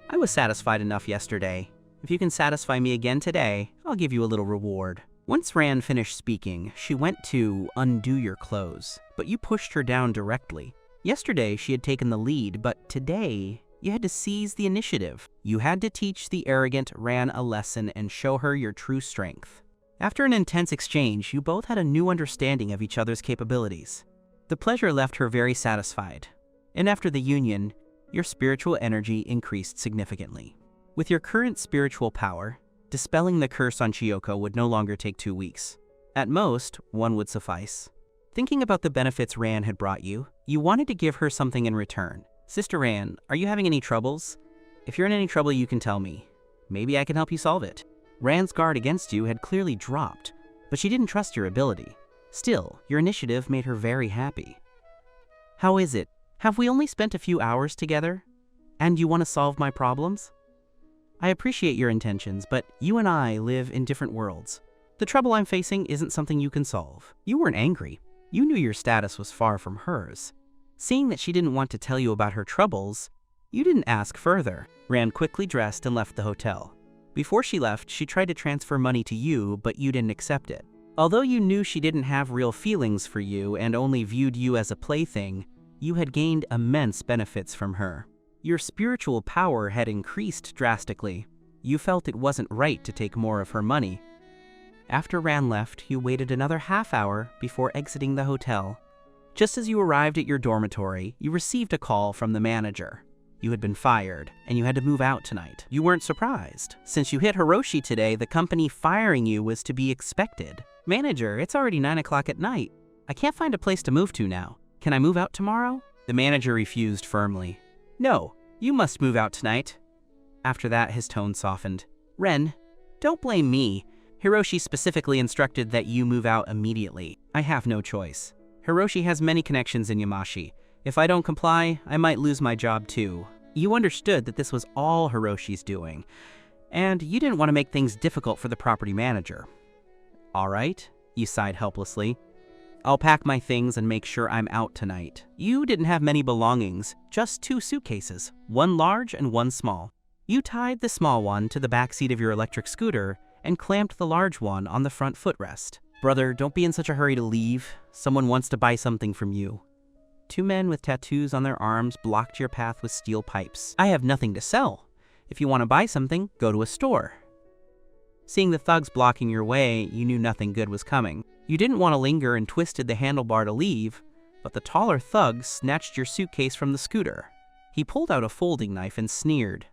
I was satisfied enough yesterday. If you can satisfy me again today, I'll give you a little reward. Once Ran finished speaking, she went to undo your clothes, but you pushed her down directly. Yesterday, she had taken the lead, but today, you had to seize the initiative. You had to teach the arrogant Ran a lesson and show her your true strength. After an intense exchange, you both had a new understanding of each other's capabilities. The pleasure left her very satisfied, and after the union, your spiritual energy increased significantly. With your current spiritual power, dispelling the curse on Chiyoko would no longer take 2 weeks. At most, 1 would suffice. Thinking about the benefits Ran had brought you, you wanted to give her something in return. Sister Ran, are you having any troubles? If you're in any trouble, you can tell me. Maybe I can help you solve it. Ran's guard against you had clearly dropped, but she didn't trust your ability. Still, your initiative made her very happy. How is it? Have we only spent a few hours together? And you want to solve my problems? I appreciate your intentions, but you and I live in different worlds. The trouble I'm facing isn't something you can solve. You weren't angry. You knew your status was far from hers. Seeing that she didn't want to tell you about her troubles, you didn't ask further. Ran quickly dressed and left the hotel. Before she left, she tried to transfer money to you, but you didn't accept it. Although you knew she didn't have real feelings for you and only viewed you as a plaything, you had gained immense benefits from her. Your spiritual power had increased drastically. You felt it wasn't right to take more of her money. After Ran left, you waited another half hour before exiting the hotel. Just as you arrived at your dormitory, you received a call from the manager. You had been fired, and you had to move out tonight. You weren't surprised. Since you hit Hiroshi today, the company firing you was to be expected. Manager, it's already 9 o'clock at night. I can't find a place to move to now. Can I move out tomorrow? The manager refused firmly. No, you must move out tonight. After that, his tone softened. Ren, don't blame me. Hiroshi specifically instructed that you move out immediately. I have no choice. Hiroshi has many connections in Yamashi. If I don't comply, I might lose my job too. You understood that this was all Hiroshi's doing, and you didn't want to make things difficult for the property manager. All right, you sighed helplessly. I'll pack my things and make sure I'm out tonight. You didn't have many belongings, just 2 suitcases, one large and one small. You tied the small one to the back seat of your electric scooter and clamped the large one on the front footrest. Brother, don't be in such a hurry to leave. Someone wants to buy something from you. Two men with tattoos on their arms blocked your path with steel pipes. I have nothing to sell. If you want to buy something, go to a store. Seeing the thugs blocking your way, you knew nothing good was coming. You didn't want to linger and twisted the handlebar to leave, but the taller thug snatched your suitcase from the scooter. He pulled out a folding knife and sneered.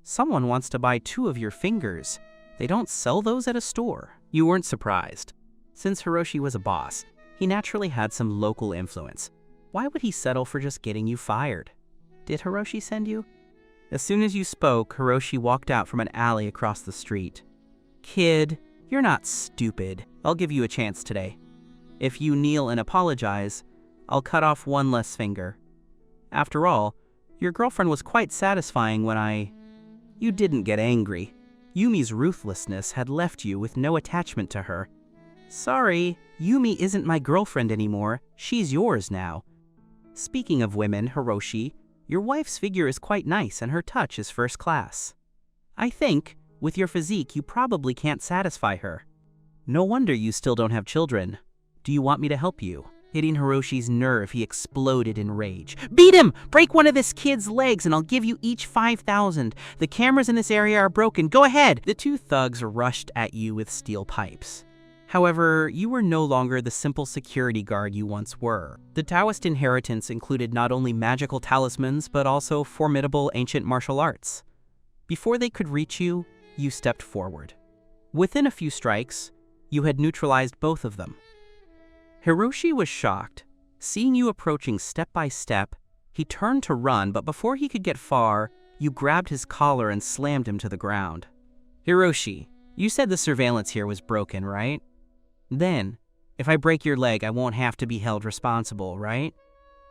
Someone wants to buy 2 of your fingers. They don't sell those at a store. You weren't surprised. Since Hiroshi was a boss, he naturally had some local influence. Why would he settle for just getting you fired? Did Hiroshi send you? As soon as you spoke, Hiroshi walked out from an alley across the street. Kid, you're not stupid. I'll give you a chance today. If you kneel and apologize, I'll cut off 1 less finger. After all, your girlfriend was quite satisfying when You didn't get angry. Yumi's ruthlessness had left you with no attachment to her. Sorry, Yumi isn't my girlfriend anymore. She's yours now. Speaking of women, Hiroshi, your wife's figure is quite nice and her touch is first class. I think, with your physique, you probably can't satisfy her. No wonder you still don't have children. Do you want me to help you? Hitting Hiroshi's nerve, he exploded in rage. Beat him! Break one of this kid's legs and I'll give you each 5,000. The cameras in this area are broken. Go ahead! The 2 thugs rushed at you with steel pipes. However, you were no longer the simple security guard you once were. The Taoist inheritance included not only magical talismans, but also formidable ancient martial arts. Before they could reach you, you stepped forward. Within a few strikes, you had neutralized both of them. Hiroshi was shocked. Seeing you approaching step by step, he turned to run, but before he could get far, you grabbed his collar and slammed him to the ground. Hiroshi, you said the surveillance here was broken, right? Then, if I break your leg, I won't have to be held responsible, right?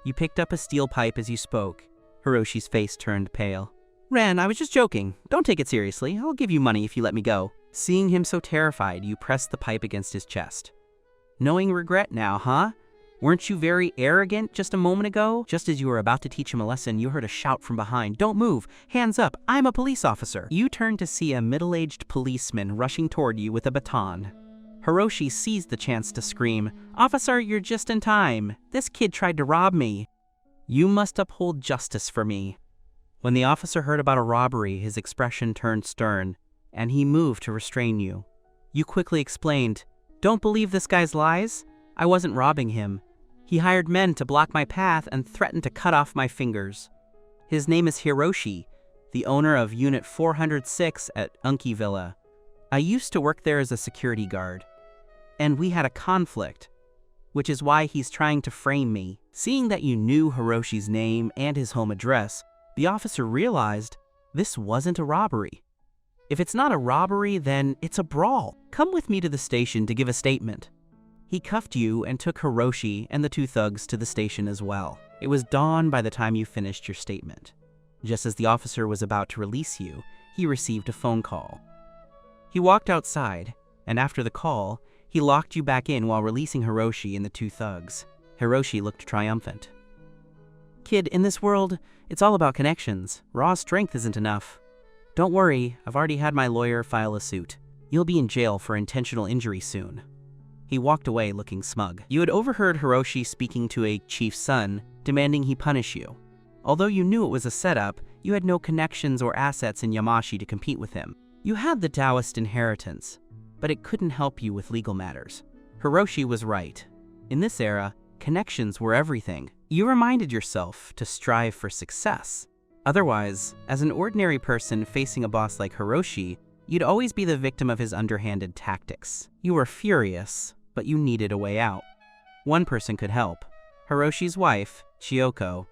You picked up a steel pipe as you spoke. Hiroshi's face turned pale. Ren, I was just joking. Don't take it seriously. I'll give you money if you let me go. Seeing him so terrified, you pressed the pipe against his chest. Knowing regret now, huh? Weren't you very arrogant just a moment ago? Just as you were about to teach him a lesson, you heard a shout from behind. Don't move! Hands up! I'm a police officer! You turned to see a middle-aged policeman rushing toward you with a baton. Hiroshi seized the chance to scream, Officer, you're just in time. This kid tried to rob me. You must uphold justice for me. When the officer heard about a robbery, his expression turned stern, and he moved to restrain you. You quickly explained, Don't believe this guy's lies. I wasn't robbing him. He hired men to block my path and threatened to cut off my fingers. His name is Hiroshi, the owner of Unit 406 at Unki Villa. I used to work there as a security guard, and we had a conflict, which is why he's trying to frame me. Seeing that you knew Hiroshi's name and his home address, the officer realized this wasn't a robbery. If it's not a robbery, then it's a brawl. Come with me to the station to give a statement. He cuffed you and took Hiroshi and the two thugs to the station as well. It was dawn by the time you finished your statement. Just as the officer was about to release you, he received a phone call. He walked outside, and after the call, he locked you back in while releasing Hiroshi and the two thugs. Hiroshi looked triumphant. Kid, in this world, it's all about connections. Raw strength isn't enough. Don't worry, I've already had my lawyer file a suit. You'll be in jail for intentional injury soon. He walked away looking smug. You had overheard Hiroshi speaking to a chief's son, demanding he punish you. Although you knew it was a setup, you had no connections or assets in Yamashi to compete with him. You had the Taoist inheritance, but it couldn't help you with legal matters. Hiroshi was right. In this era, connections were everything. You reminded yourself to strive for success. Otherwise, as an ordinary person facing a boss like Hiroshi, you'd always be the victim of his underhanded tactics. You were furious, but you needed a way out. One person could help. Hiroshi's wife, Chiyoko.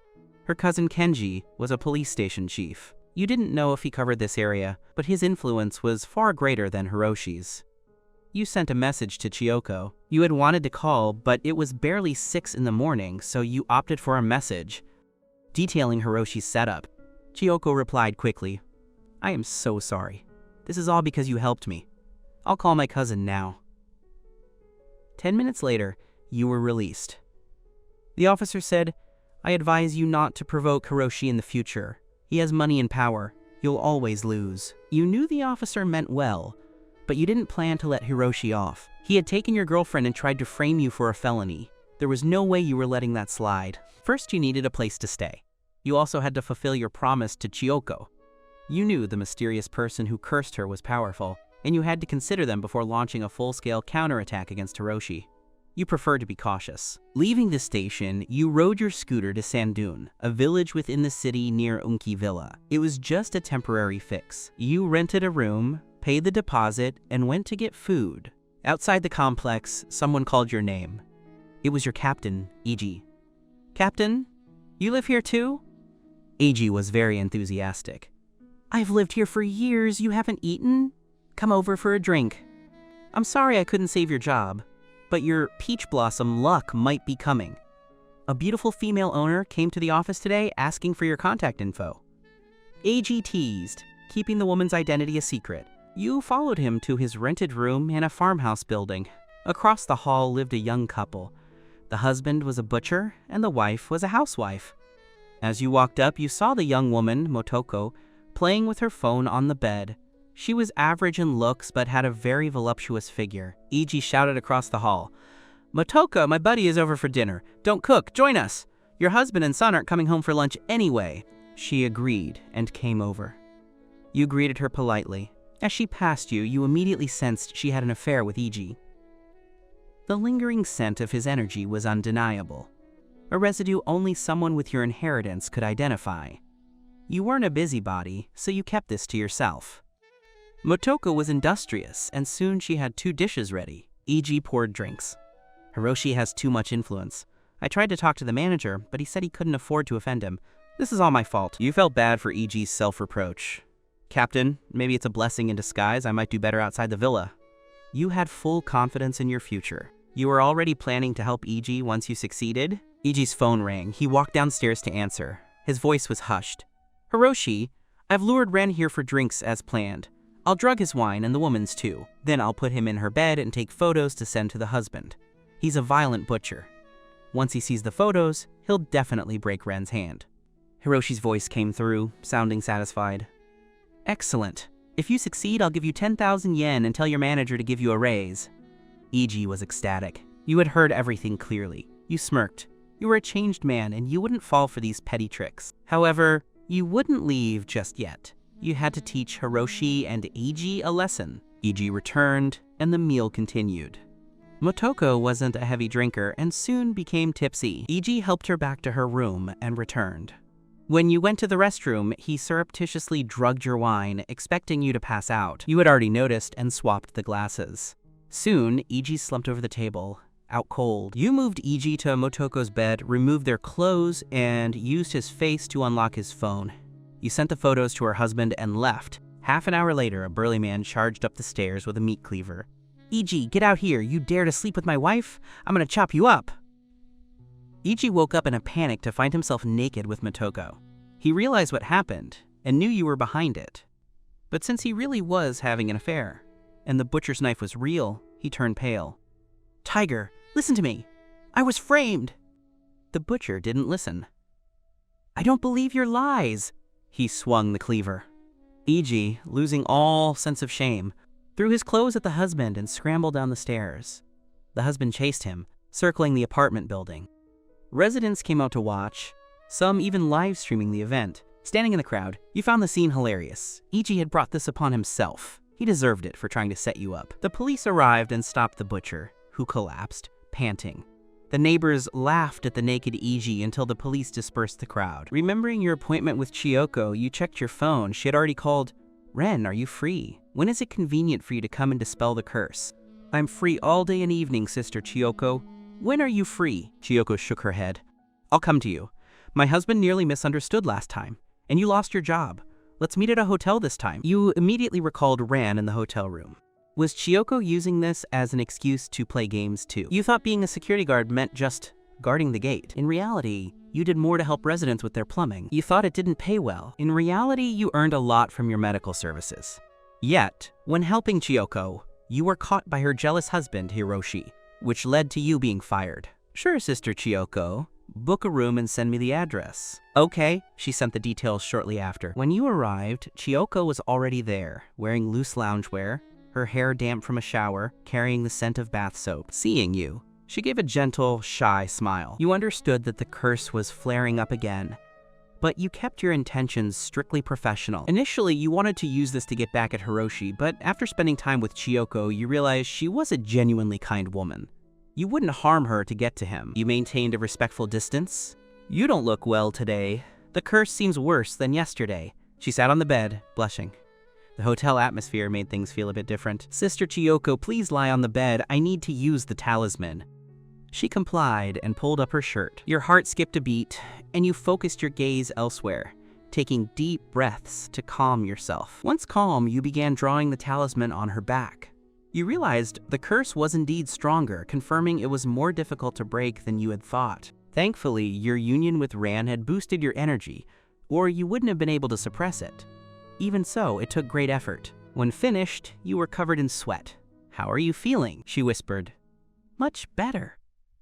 Her cousin Kenji was a police station chief. You didn't know if he covered this area, but his influence was far greater than Hiroshi's. You sent a message to Chiyoko. You had wanted to call, but it was barely 6 in the morning, so you opted for a message detailing Hiroshi's setup. Chiyoko replied quickly, I am so sorry. This is all because you helped me. I'll call my cousin now. 10 minutes later, you were released. The officer said, I advise you not to provoke Hiroshi in the future. He has money and power. You'll always lose. You knew the officer meant well, but you didn't plan to let Hiroshi off. He had taken your girlfriend and tried to frame you for a felony. There was no way you were letting that slide. First, you needed a place to stay. You also had to fulfill your promise to Chiyoko. You knew the mysterious person who cursed her was powerful, and you had to consider them before launching a full-scale counterattack against Hiroshi. You preferred to be cautious. Leaving the station, you rode your scooter to Sandun, a village within the city near Unki Villa. It was just a temporary fix. You rented a room, paid the deposit, and went to get food. Outside the complex, someone called your name. It was your captain, Eiji. "Captain, you live here too?" Eiji was very enthusiastic. "I've lived here for years. You haven't eaten? Come over for a drink. I'm sorry I couldn't save your job, but your peach blossom luck might be coming. A beautiful female owner came to the office today asking for your contact info." Eiji teased, keeping the woman's identity a secret. You followed him to his rented room in a farmhouse building. Across the hall lived a young couple. The husband was a butcher and the wife was a housewife. As you walked up, you saw the young woman, Motoko, playing with her phone on the bed. She was average in looks but had a very voluptuous figure. Eiji shouted across the hall, "Motoko, my buddy is over for dinner. Don't cook, join us. Your husband and son aren't coming home for lunch anyway." She agreed and came over. You greeted her politely. As she passed you, you immediately sensed she had an affair with Eiji. The lingering scent of his energy was undeniable, a residue only someone with your inheritance could identify. You weren't a busybody, so you kept this to yourself. Motoko was industrious, and soon she had 2 dishes ready. Eiji poured drinks. "Hiroshi has too much influence. I tried to talk to the manager, but he said he couldn't afford to offend him. This is all my fault." You felt bad for Eiji's self-reproach. "Captain, maybe it's a blessing in disguise. I might do better outside the villa." You had full confidence in your future. You were already planning to help Eiji once you succeeded. Eiji's phone rang. He walked downstairs to answer. His voice was hushed. "Hiroshi, I've lured Ren here for drinks as planned. I'll drug his wine and the woman's too. Then I'll put him in her bed and take photos to send to the husband. He's a violent butcher. Once he sees the photos, he'll definitely break Ren's hand." Hiroshi's voice came through, sounding satisfied. "Excellent. If you succeed, I'll give you 10,000 yen and tell your manager to give you a raise." Eiji was ecstatic. You had heard everything clearly. You smirked. You were a changed man and you wouldn't fall for these petty tricks. However, you wouldn't leave just yet. You had to teach Hiroshi and Eiji a lesson. Eiji returned, and the meal continued. Motoko wasn't a heavy drinker and soon became tipsy. Eiji helped her back to her room and returned. When you went to the restroom, he surreptitiously drugged your wine, expecting you to pass out. You had already noticed and swapped the glasses. Soon, Eiji slumped over the table, out cold. You moved Eiji to Motoko's bed, removed their clothes, and used his face to unlock his phone. You sent the photos to her husband and left. Half an hour later, a burly man charged up the stairs with a meat cleaver. "Eiji, get out here. You dare to sleep with my wife? I'm gonna chop you up." Eiji woke up in a panic to find himself naked with Motoko. He realized what happened and knew you were behind it. But since he really was having an affair, and the butcher's knife was real, he turned pale. "Tiger, listen to me. I was framed." The butcher didn't listen. "I don't believe your lies." He swung the cleaver. Eiji, losing all sense of shame, threw his clothes at the husband and scrambled down the stairs. The husband chased him, circling the apartment building. Residents came out to watch, some even live streaming the event. Standing in the crowd, you found the scene hilarious. Eiji had brought this upon himself. He deserved it for trying to set you up. The police arrived and stopped the butcher, who collapsed, panting. The neighbors laughed at the naked Eiji until the police dispersed the crowd. Remembering your appointment with Chiyoko, you checked your phone. She had already called. "Ren, are you free? When is it convenient for you to come and dispel the curse?" "I'm free all day and evening, Sister Chiyoko." "When are you free?" Chiyoko shook her head. "I'll come to you. My husband nearly misunderstood last time, and you lost your job. Let's meet at a hotel this time." You immediately recalled Ran in the hotel room. Was Chiyoko using this as an excuse to play games too? You thought being a security guard meant just guarding the gate. In reality, you did more to help residents with their plumbing. You thought it didn't pay well. In reality, you earned a lot from your medical services. Yet, when helping Chiyoko, you were caught by her jealous husband, Hiroshi, which led to you being fired. "Sure, Sister Chiyoko. Book a room and send me the address." "Okay," she sent the details shortly after. When you arrived, Chiyoko was already there, wearing loose loungewear. her hair damp from a shower, carrying the scent of bath soap. Seeing you, she gave a gentle, shy smile. You understood that the curse was flaring up again, but you kept your intentions strictly professional. Initially, you wanted to use this to get back at Hiroshi, but after spending time with Chiyoko, you realized she was a genuinely kind woman. You wouldn't harm her to get to him. You maintained a respectful distance. You don't look well today. The curse seems worse than yesterday. She sat on the bed, blushing. The hotel atmosphere made things feel a bit different. Sister Chiyoko, please lie on the bed. I need to use the talisman. She complied and pulled up her shirt. Your heart skipped a beat, and you focused your gaze elsewhere, taking deep breaths to calm yourself. Once calm, you began drawing the talisman on her back. You realized the curse was indeed stronger, confirming it was more difficult to break than you had thought. Thankfully, your union with Ran had boosted your energy, or you wouldn't have been able to suppress it. Even so, it took great effort. When finished, you were covered in sweat. How are you feeling? She whispered. Much better.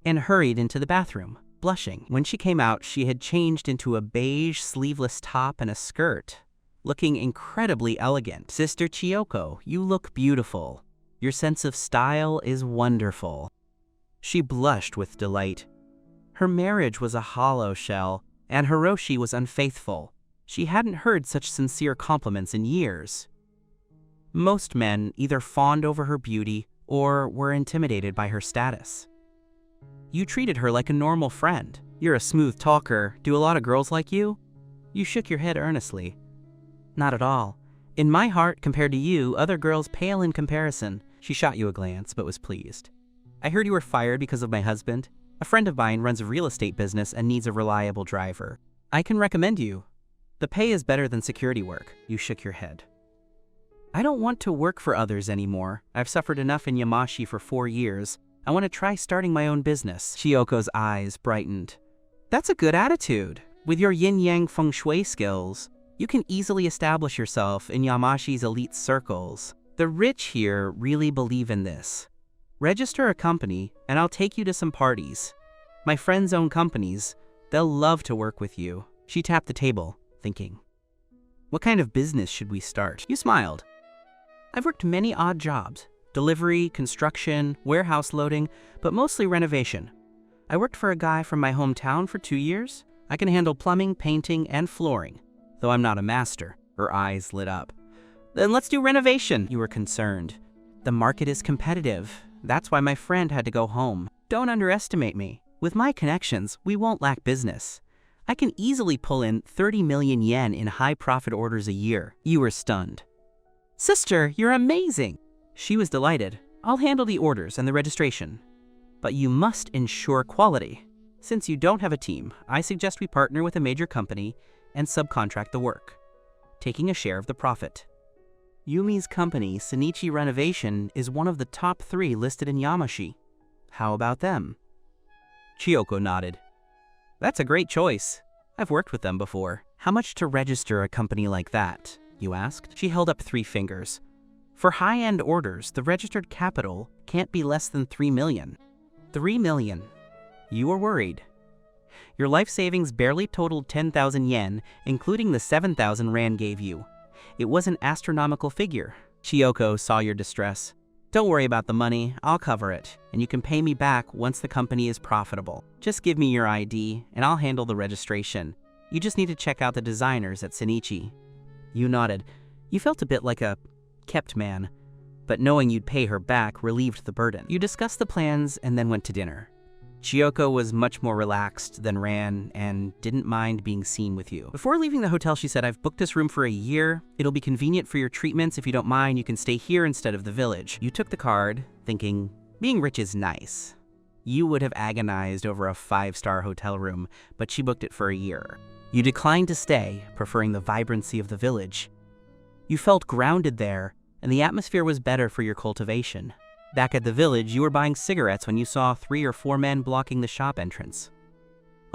And hurried into the bathroom, blushing. When she came out, she had changed into a beige sleeveless top and a skirt, looking incredibly elegant. Sister Chiyoko, you look beautiful. Your sense of style is wonderful. She blushed with delight. Her marriage was a hollow shell, and Hiroshi was unfaithful. She hadn't heard such sincere compliments in years. Most men either fawned over her beauty or were intimidated by her status. You treated her like a normal friend. You're a smooth talker. Do a lot of girls like you? You shook your head earnestly. Not at all. In my heart, compared to you, other girls pale in comparison. She shot you a glance, but was pleased. I heard you were fired because of my husband. A friend of mine runs a real estate business and needs a reliable driver. I can recommend you. The pay is better than security work. You shook your head. I don't want to work for others anymore. I've suffered enough in Yamashi for 4 years. I want to try starting my own business. Chiyoko's eyes brightened. That's a good attitude. With your yin-yang feng shui skills, you can easily establish yourself in Yamashi's elite circles. The rich here really believe in this. Register a company, and I'll take you to some parties. My friends own companies. They'll love to work with you. She tapped the table, thinking. What kind of business should we start? You smiled. I've worked many odd jobs. Delivery, construction, warehouse loading, but mostly renovation. I worked for a guy from my hometown for 2 years. I can handle plumbing, painting, and flooring. Though I'm not a master. Her eyes lit up. Then let's do renovation. You were concerned. The market is competitive. That's why my friend had to go home. Don't underestimate me. With my connections, we won't lack business. I can easily pull in 30 million yen in high-profit orders a year. You were stunned. Sister, you're amazing! She was delighted. I'll handle the orders and the registration. But you must ensure quality. Since you don't have a team, I suggest we partner with a major company and subcontract the work, taking a share of the profit. Yumi's company, Shinichi Renovation, is one of the top 3 listed in Yamashi. How about them? Chiyoko nodded. That's a great choice. I've worked with them before. How much to register a company like that? You asked. She held up 3 fingers. For high-end orders, the registered capital can't be less than 3 million. 3 million. You were worried. Your life savings barely totaled 10,000 yen, including the 7,000 Rand gave you. It was an astronomical figure. Chiyoko saw your distress. Don't worry about the money, I'll cover it, and you can pay me back once the company is profitable. Just give me your ID, and I'll handle the registration. You just need to check out the designers at Shinichi. You nodded. You felt a bit like a kept man, but knowing you'd pay her back relieved the burden. You discussed the plans and then went to dinner. Chiyoko was much more relaxed than Ran and didn't mind being seen with you. Before leaving the hotel, she said, I've booked this room for a year. It'll be convenient for your treatments. If you don't mind, you can stay here instead of the village. You took the card, thinking, being rich is nice. You would have agonized over a 5-star hotel room, but she booked it for a year. You declined to stay, preferring the vibrancy of the village. You felt grounded there, and the atmosphere was better for your cultivation. Back at the village, you were buying cigarettes when you saw 3 or 4 men blocking the shop entrance.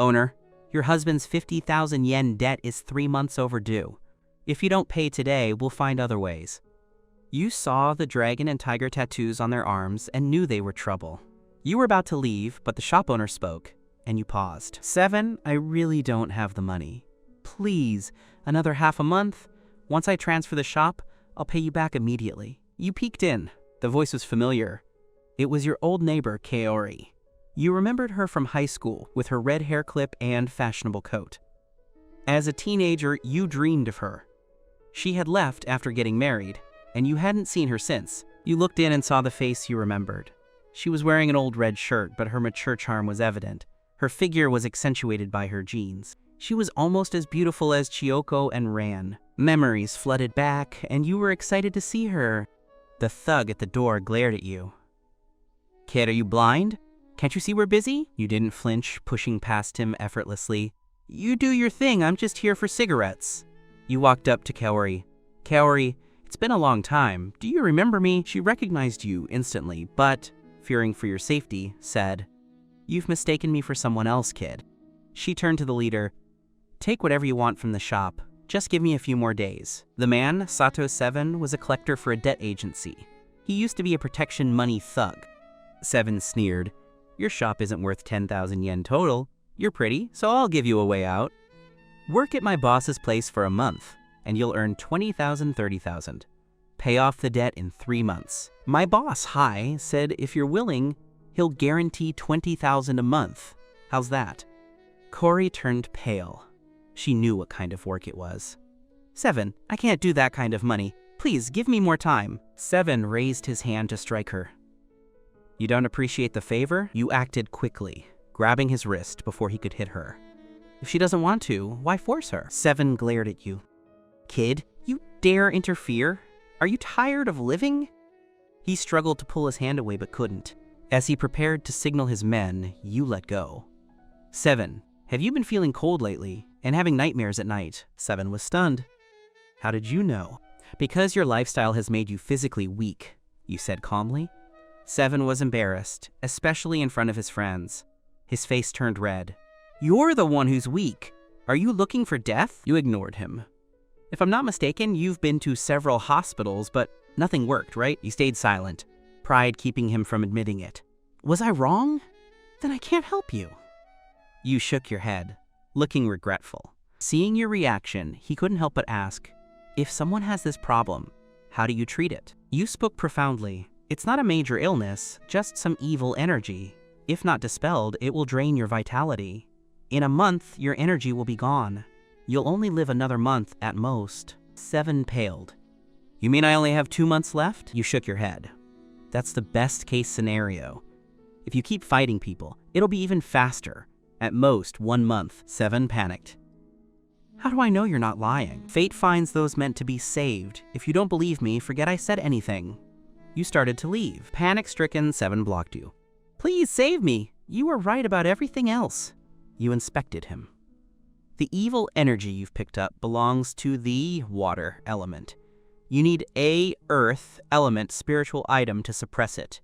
Owner, your husband's 50,000 yen debt is 3 months overdue. If you don't pay today, we'll find other ways. You saw the dragon and tiger tattoos on their arms and knew they were trouble. You were about to leave, but the shop owner spoke, and you paused. 7, I really don't have the money. Please, another half a month? Once I transfer the shop, I'll pay you back immediately. You peeked in. The voice was familiar. It was your old neighbor, Kaori. You remembered her from high school with her red hair clip and fashionable coat. As a teenager, you dreamed of her. She had left after getting married, and you hadn't seen her since. You looked in and saw the face you remembered. She was wearing an old red shirt, but her mature charm was evident. Her figure was accentuated by her jeans. She was almost as beautiful as Chiyoko and Ran. Memories flooded back, and you were excited to see her. The thug at the door glared at you. Kid, are you blind? Can't you see we're busy? You didn't flinch, pushing past him effortlessly. You do your thing, I'm just here for cigarettes. You walked up to Kaori. Kaori, it's been a long time. Do you remember me? She recognized you instantly, but, fearing for your safety, said, You've mistaken me for someone else, kid. She turned to the leader. Take whatever you want from the shop. Just give me a few more days. The man, Sato 7, was a collector for a debt agency. He used to be a protection money thug. 7 sneered. Your shop isn't worth 10,000 yen total. You're pretty, so I'll give you a way out. Work at my boss's place for a month, and you'll earn 20,000, 30,000. Pay off the debt in 3 months. My boss, Hai, said if you're willing, he'll guarantee 20,000 a month. How's that? Kaori turned pale. She knew what kind of work it was. 7, I can't do that kind of money. Please, give me more time. 7 raised his hand to strike her. You don't appreciate the favor? You acted quickly, grabbing his wrist before he could hit her. If she doesn't want to, why force her? 7 glared at you. Kid, you dare interfere? Are you tired of living? He struggled to pull his hand away but couldn't. As he prepared to signal his men, you let go. 7, have you been feeling cold lately and having nightmares at night? 7 was stunned. How did you know? Because your lifestyle has made you physically weak, you said calmly. 7 was embarrassed, especially in front of his friends. His face turned red. You're the one who's weak. Are you looking for death? You ignored him. If I'm not mistaken, you've been to several hospitals, but nothing worked, right? You stayed silent, pride keeping him from admitting it. Was I wrong? Then I can't help you. You shook your head, looking regretful. Seeing your reaction, he couldn't help but ask, if someone has this problem, how do you treat it? You spoke profoundly. It's not a major illness, just some evil energy. If not dispelled, it will drain your vitality. In a month, your energy will be gone. You'll only live another month at most. 7 paled. You mean I only have 2 months left? You shook your head. That's the best case scenario. If you keep fighting people, it'll be even faster. At most 1 month. 7 panicked. How do I know you're not lying? Fate finds those meant to be saved. If you don't believe me, forget I said anything. You started to leave. Panic-stricken, 7 blocked you. Please save me. You were right about everything else. You inspected him. The evil energy you've picked up belongs to the water element. You need a earth element spiritual item to suppress it.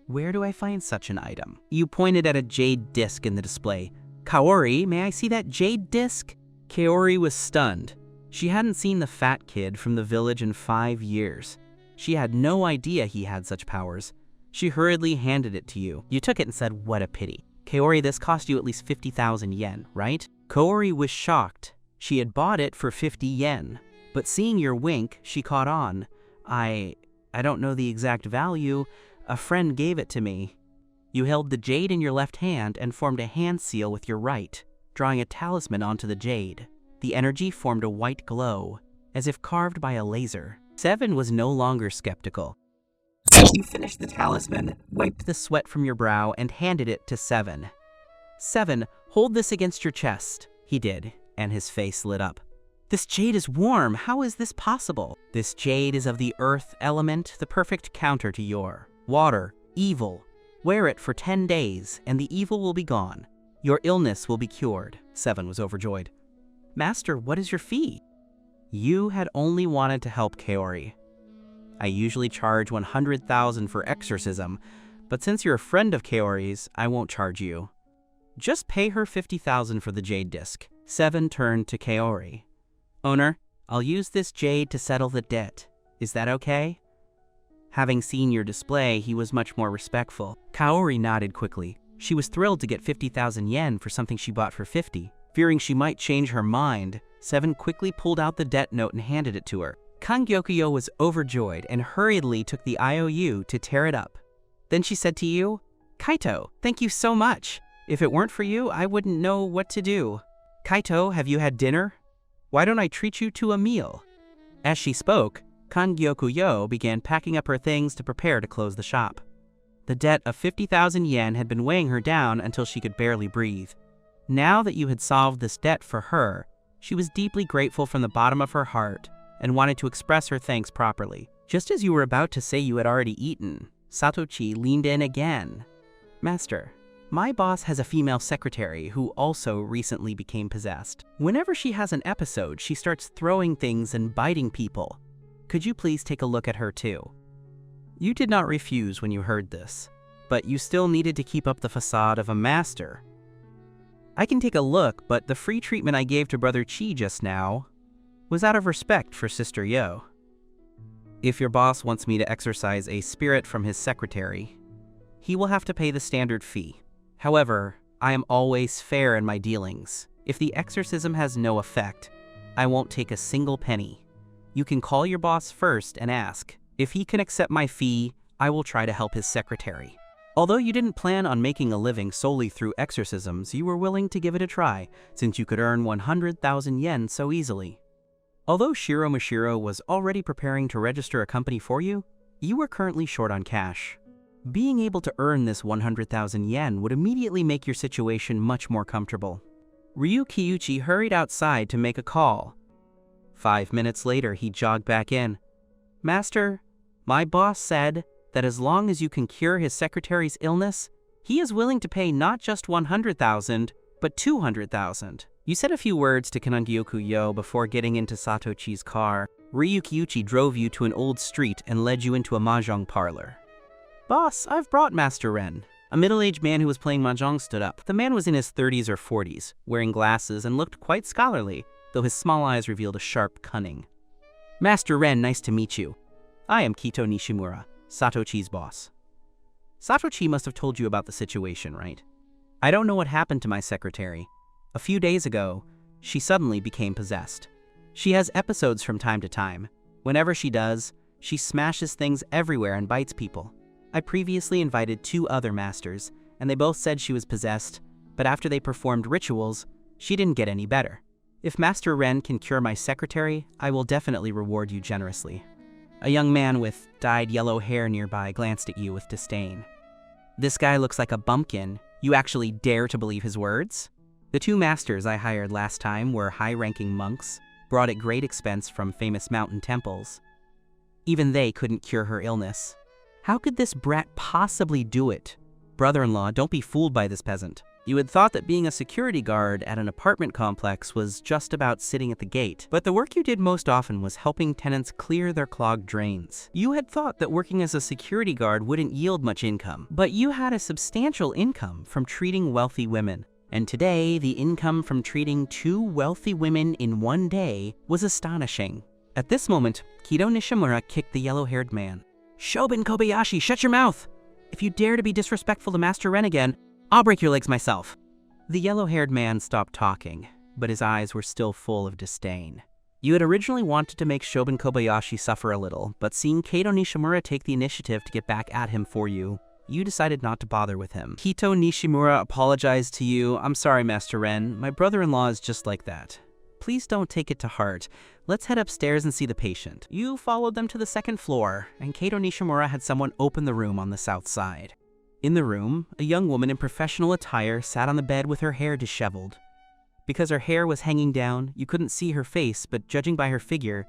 Where do I find such an item? You pointed at a jade disc in the display. Kaori, may I see that jade disc? Kaori was stunned. She hadn't seen the fat kid from the village in 5 years. She had no idea he had such powers. She hurriedly handed it to you. You took it and said, what a pity. Kaori, this cost you at least 50,000 yen, right? Kaori was shocked. She had bought it for 50 yen. But seeing your wink, she caught on. I don't know the exact value. A friend gave it to me. You held the jade in your left hand and formed a hand seal with your right, drawing a talisman onto the jade. The energy formed a white glow, as if carved by a laser. 7 was no longer skeptical. You finished the talisman, wiped the sweat from your brow, and handed it to 7. 7, hold this against your chest. He did, and his face lit up. This jade is warm. How is this possible? This jade is of the earth element, the perfect counter to your water, evil. Wear it for 10 days, and the evil will be gone. Your illness will be cured. 7 was overjoyed. Master, what is your fee? You had only wanted to help Kaori. I usually charge 100,000 for exorcism, but since you're a friend of Kaori's, I won't charge you. Just pay her 50,000 for the jade disc. 7 turned to Kaori. Owner, I'll use this jade to settle the debt. Is that okay? Having seen your display, he was much more respectful. Kaori nodded quickly. She was thrilled to get 50,000 yen for something she bought for 50. Fearing she might change her mind, 7 quickly pulled out the debt note and handed it to her. Kangyokuyo was overjoyed and hurriedly took the IOU to tear it up. Then she said to you, "Kaito, thank you so much. If it weren't for you, I wouldn't know what to do. Kaito, have you had dinner? Why don't I treat you to a meal?" As she spoke, Kangyokuyo began packing up her things to prepare to close the shop. The debt of 50,000 yen had been weighing her down until she could barely breathe. Now that you had solved this debt for her, she was deeply grateful from the bottom of her heart and wanted to express her thanks properly. Just as you were about to say you had already eaten, Satoshi leaned in again. "Master, my boss has a female secretary who also recently became possessed. Whenever she has an episode, she starts throwing things and biting people. Could you please take a look at her too?" You did not refuse when you heard this, but you still needed to keep up the facade of a master. "I can take a look, but the free treatment I gave to Brother Chi just now was out of respect for Sister Yo. If your boss wants me to exorcise a spirit from his secretary, he will have to pay the standard fee. However, I am always fair in my dealings. If the exorcism has no effect, I won't take a single penny. You can call your boss first and ask. If he can accept my fee, I will try to help his secretary." Although you didn't plan on making a living solely through exorcisms, you were willing to give it a try, since you could earn 100,000 yen so easily. Although Shiro Mashiro was already preparing to register a company for you, you were currently short on cash. Being able to earn this 100,000 yen would immediately make your situation much more comfortable. Ryu Kiyuchi hurried outside to make a call. 5 minutes later, he jogged back in. "Master, my boss said that as long as you can cure his secretary's illness, he is willing to pay not just 100,000, but 200,000. You said a few words to Kangyokuyo before getting into Satoshi's car. Ryu Kiyuchi drove you to an old street and led you into a mahjong parlor. "Boss, I've brought Master Ren." A middle-aged man who was playing mahjong stood up. The man was in his 30s or 40s, wearing glasses and looked quite scholarly, though his small eyes revealed a sharp cunning. "Master Ren, nice to meet you. I am Kito Nishimura, Satoshi's boss. Satoshi must have told you about the situation, right? I don't know what happened to my secretary. A few days ago, she suddenly became possessed. She has episodes from time to time. Whenever she does, she smashes things everywhere and bites people. I previously invited 2 other masters, and they both said she was possessed, but after they performed rituals, she didn't get any better. If Master Ren can cure my secretary, I will definitely reward you generously." A young man with dyed yellow hair nearby glanced at you with disdain. "This guy looks like a bumpkin. You actually dare to believe his words?" The 2 masters I hired last time were high-ranking monks, brought at great expense from famous mountain temples. Even they couldn't cure her illness. How could this brat possibly do it? Brother-in-law, don't be fooled by this peasant. You had thought that being a security guard at an apartment complex was just about sitting at the gate, but the work you did most often was helping tenants clear their clogged drains. You had thought that working as a security guard wouldn't yield much income, but you had a substantial income from treating wealthy women. And today, the income from treating 2 wealthy women in one day was astonishing. At this moment, Kito Nishimura kicked the yellow-haired man. "Shobin Kobayashi, shut your mouth! If you dare to be disrespectful to Master Ren again, I'll break your legs myself." The yellow-haired man stopped talking, but his eyes were still full of disdain. You had originally wanted to make Shobin Kobayashi suffer a little, but seeing Kito Nishimura take the initiative to get back at him for you, you decided not to bother with him. Kito Nishimura apologized to you. "I'm sorry, Master Ren. My brother-in-law is just like that. Please don't take it to heart. Let's head upstairs and see the patient." You followed them to the 2nd floor, and Kito Nishimura had someone open the room on the south side. In the room, a young woman in professional attire sat on the bed with her hair disheveled. Because her hair was hanging down, you couldn't see her face, but judging by her figure,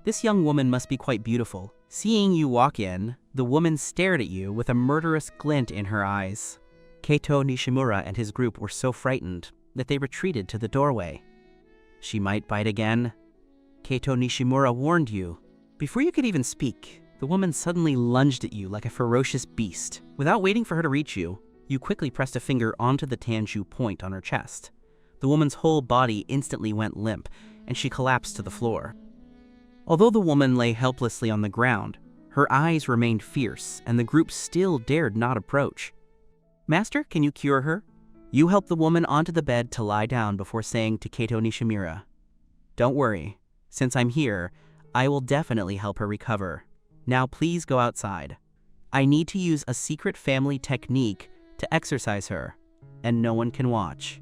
this young woman must be quite beautiful. Seeing you walk in, the woman stared at you with a murderous glint in her eyes. Kito Nishimura and his group were so frightened that they retreated to the doorway. She might bite again. Kito Nishimura warned you. Before you could even speak, the woman suddenly lunged at you like a ferocious beast. Without waiting for her to reach you, you quickly pressed a finger onto the Tanshu point on her chest. The woman's whole body instantly went limp, and she collapsed to the floor. Although the woman lay helplessly on the ground, her eyes remained fierce, and the group still dared not approach. "Master, can you cure her?" You helped the woman onto the bed to lie down before saying to Kito Nishimura, "Don't worry. Since I'm here, I will definitely help her recover. Now please go outside. I need to use a secret family technique to exercise her, and no one can watch.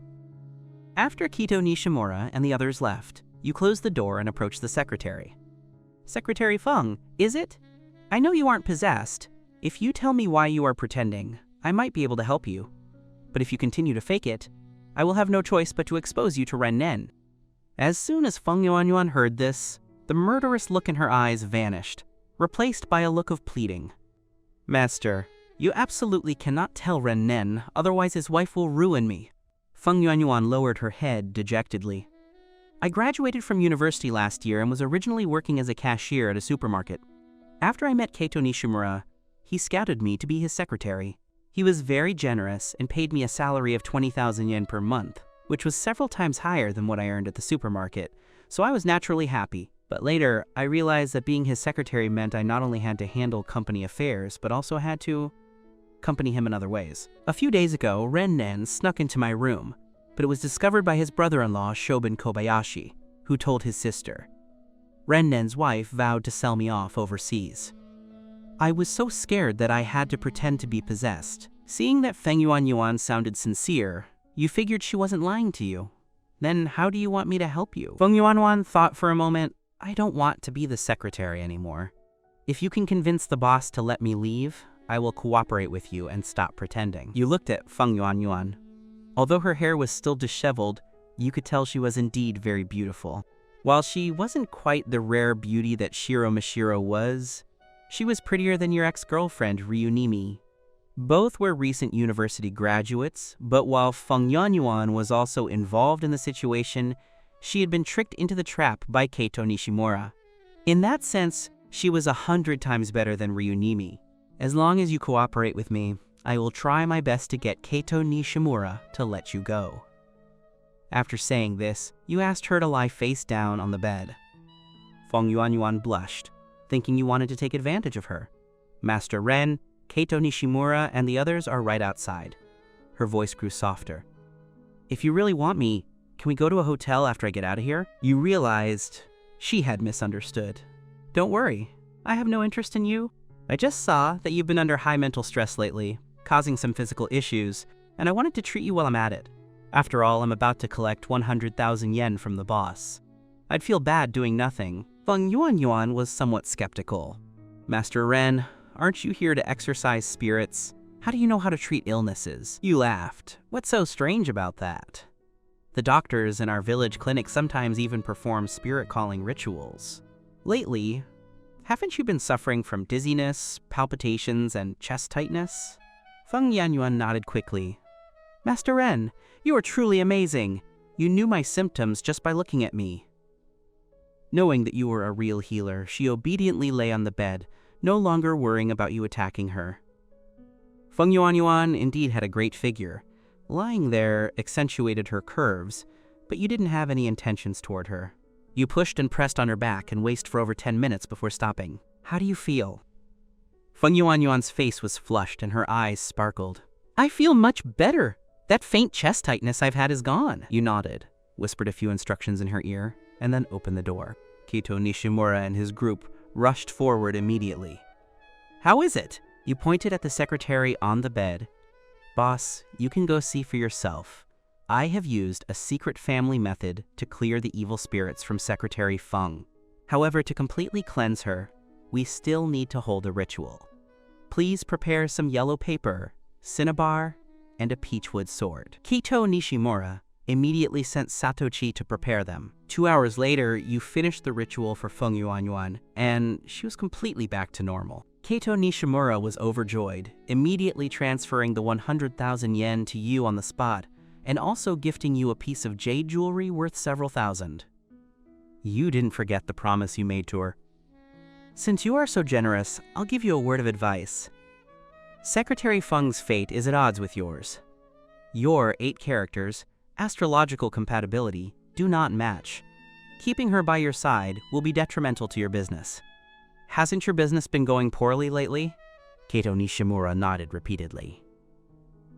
After Kito Nishimura and the others left, you close the door and approach the secretary. Secretary Feng, is it? I know you aren't possessed. If you tell me why you are pretending, I might be able to help you. But if you continue to fake it, I will have no choice but to expose you to Ren Nen. As soon as Feng Yuanyuan heard this, the murderous look in her eyes vanished, replaced by a look of pleading. Master, you absolutely cannot tell Ren Nen, otherwise his wife will ruin me. Feng Yuanyuan lowered her head dejectedly. I graduated from university last year and was originally working as a cashier at a supermarket. After I met Keito Nishimura, he scouted me to be his secretary. He was very generous and paid me a salary of 20,000 yen per month, which was several times higher than what I earned at the supermarket, so I was naturally happy. But later, I realized that being his secretary meant I not only had to handle company affairs, but also had to accompany him in other ways. A few days ago, Ren Nen snuck into my room, but it was discovered by his brother-in-law, Shobin Kobayashi, who told his sister. Ren Nen's wife vowed to sell me off overseas. I was so scared that I had to pretend to be possessed. Seeing that Feng Yuanyuan sounded sincere, you figured she wasn't lying to you. Then how do you want me to help you? Feng Yuanyuan thought for a moment. I don't want to be the secretary anymore. If you can convince the boss to let me leave, I will cooperate with you and stop pretending. You looked at Feng Yuanyuan. Although her hair was still disheveled, you could tell she was indeed very beautiful. While she wasn't quite the rare beauty that Shiro Mashiro was, she was prettier than your ex-girlfriend, Ryunimi. Both were recent university graduates, but while Feng Yuanyuan was also involved in the situation, she had been tricked into the trap by Keito Nishimura. In that sense, she was 100 times better than Ryunimi. As long as you cooperate with me, I will try my best to get Keito Nishimura to let you go. After saying this, you asked her to lie face down on the bed. Feng Yuanyuan blushed, thinking you wanted to take advantage of her. Master Ren, Keito Nishimura, and the others are right outside. Her voice grew softer. If you really want me, can we go to a hotel after I get out of here? You realized she had misunderstood. Don't worry, I have no interest in you. I just saw that you've been under high mental stress lately, causing some physical issues, and I wanted to treat you while I'm at it. After all, I'm about to collect 100,000 yen from the boss. I'd feel bad doing nothing. Feng Yuanyuan was somewhat skeptical. Master Ren, aren't you here to exorcise spirits? How do you know how to treat illnesses? You laughed. What's so strange about that? The doctors in our village clinic sometimes even perform spirit-calling rituals. Lately, haven't you been suffering from dizziness, palpitations, and chest tightness? Feng Yuanyuan nodded quickly. Master Ren, you are truly amazing. You knew my symptoms just by looking at me. Knowing that you were a real healer, she obediently lay on the bed, no longer worrying about you attacking her. Feng Yuanyuan indeed had a great figure. Lying there accentuated her curves, but you didn't have any intentions toward her. You pushed and pressed on her back and waited for over 10 minutes before stopping. How do you feel? Feng Yuanyuan's face was flushed and her eyes sparkled. I feel much better. That faint chest tightness I've had is gone. You nodded, whispered a few instructions in her ear, and then opened the door. Keito Nishimura and his group rushed forward immediately. How is it? You pointed at the secretary on the bed. Boss, you can go see for yourself. I have used a secret family method to clear the evil spirits from Secretary Feng. However, to completely cleanse her, we still need to hold a ritual. Please prepare some yellow paper, cinnabar, and a peachwood sword. Keito Nishimura immediately sent Satoshi to prepare them. 2 hours later, you finished the ritual for Feng Yuanyuan, and she was completely back to normal. Keito Nishimura was overjoyed, immediately transferring the 100,000 yen to you on the spot, and also gifting you a piece of jade jewelry worth several thousand. You didn't forget the promise you made to her. Since you are so generous, I'll give you a word of advice. Secretary Feng's fate is at odds with yours. Your 8 characters, astrological compatibility, do not match. Keeping her by your side will be detrimental to your business. Hasn't your business been going poorly lately? Keito Nishimura nodded repeatedly.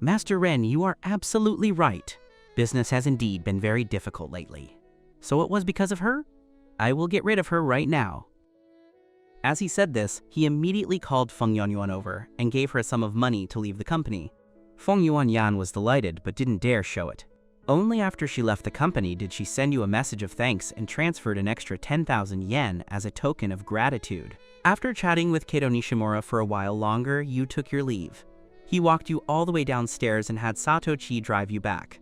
Master Ren, you are absolutely right. Business has indeed been very difficult lately. So it was because of her? I will get rid of her right now. As he said this, he immediately called Feng Yuanyuan over and gave her a sum of money to leave the company. Feng Yuanyuan was delighted but didn't dare show it. Only after she left the company did she send you a message of thanks and transferred an extra 10,000 yen as a token of gratitude. After chatting with Kato Nishimura for a while longer, you took your leave. He walked you all the way downstairs and had Satochi drive you back.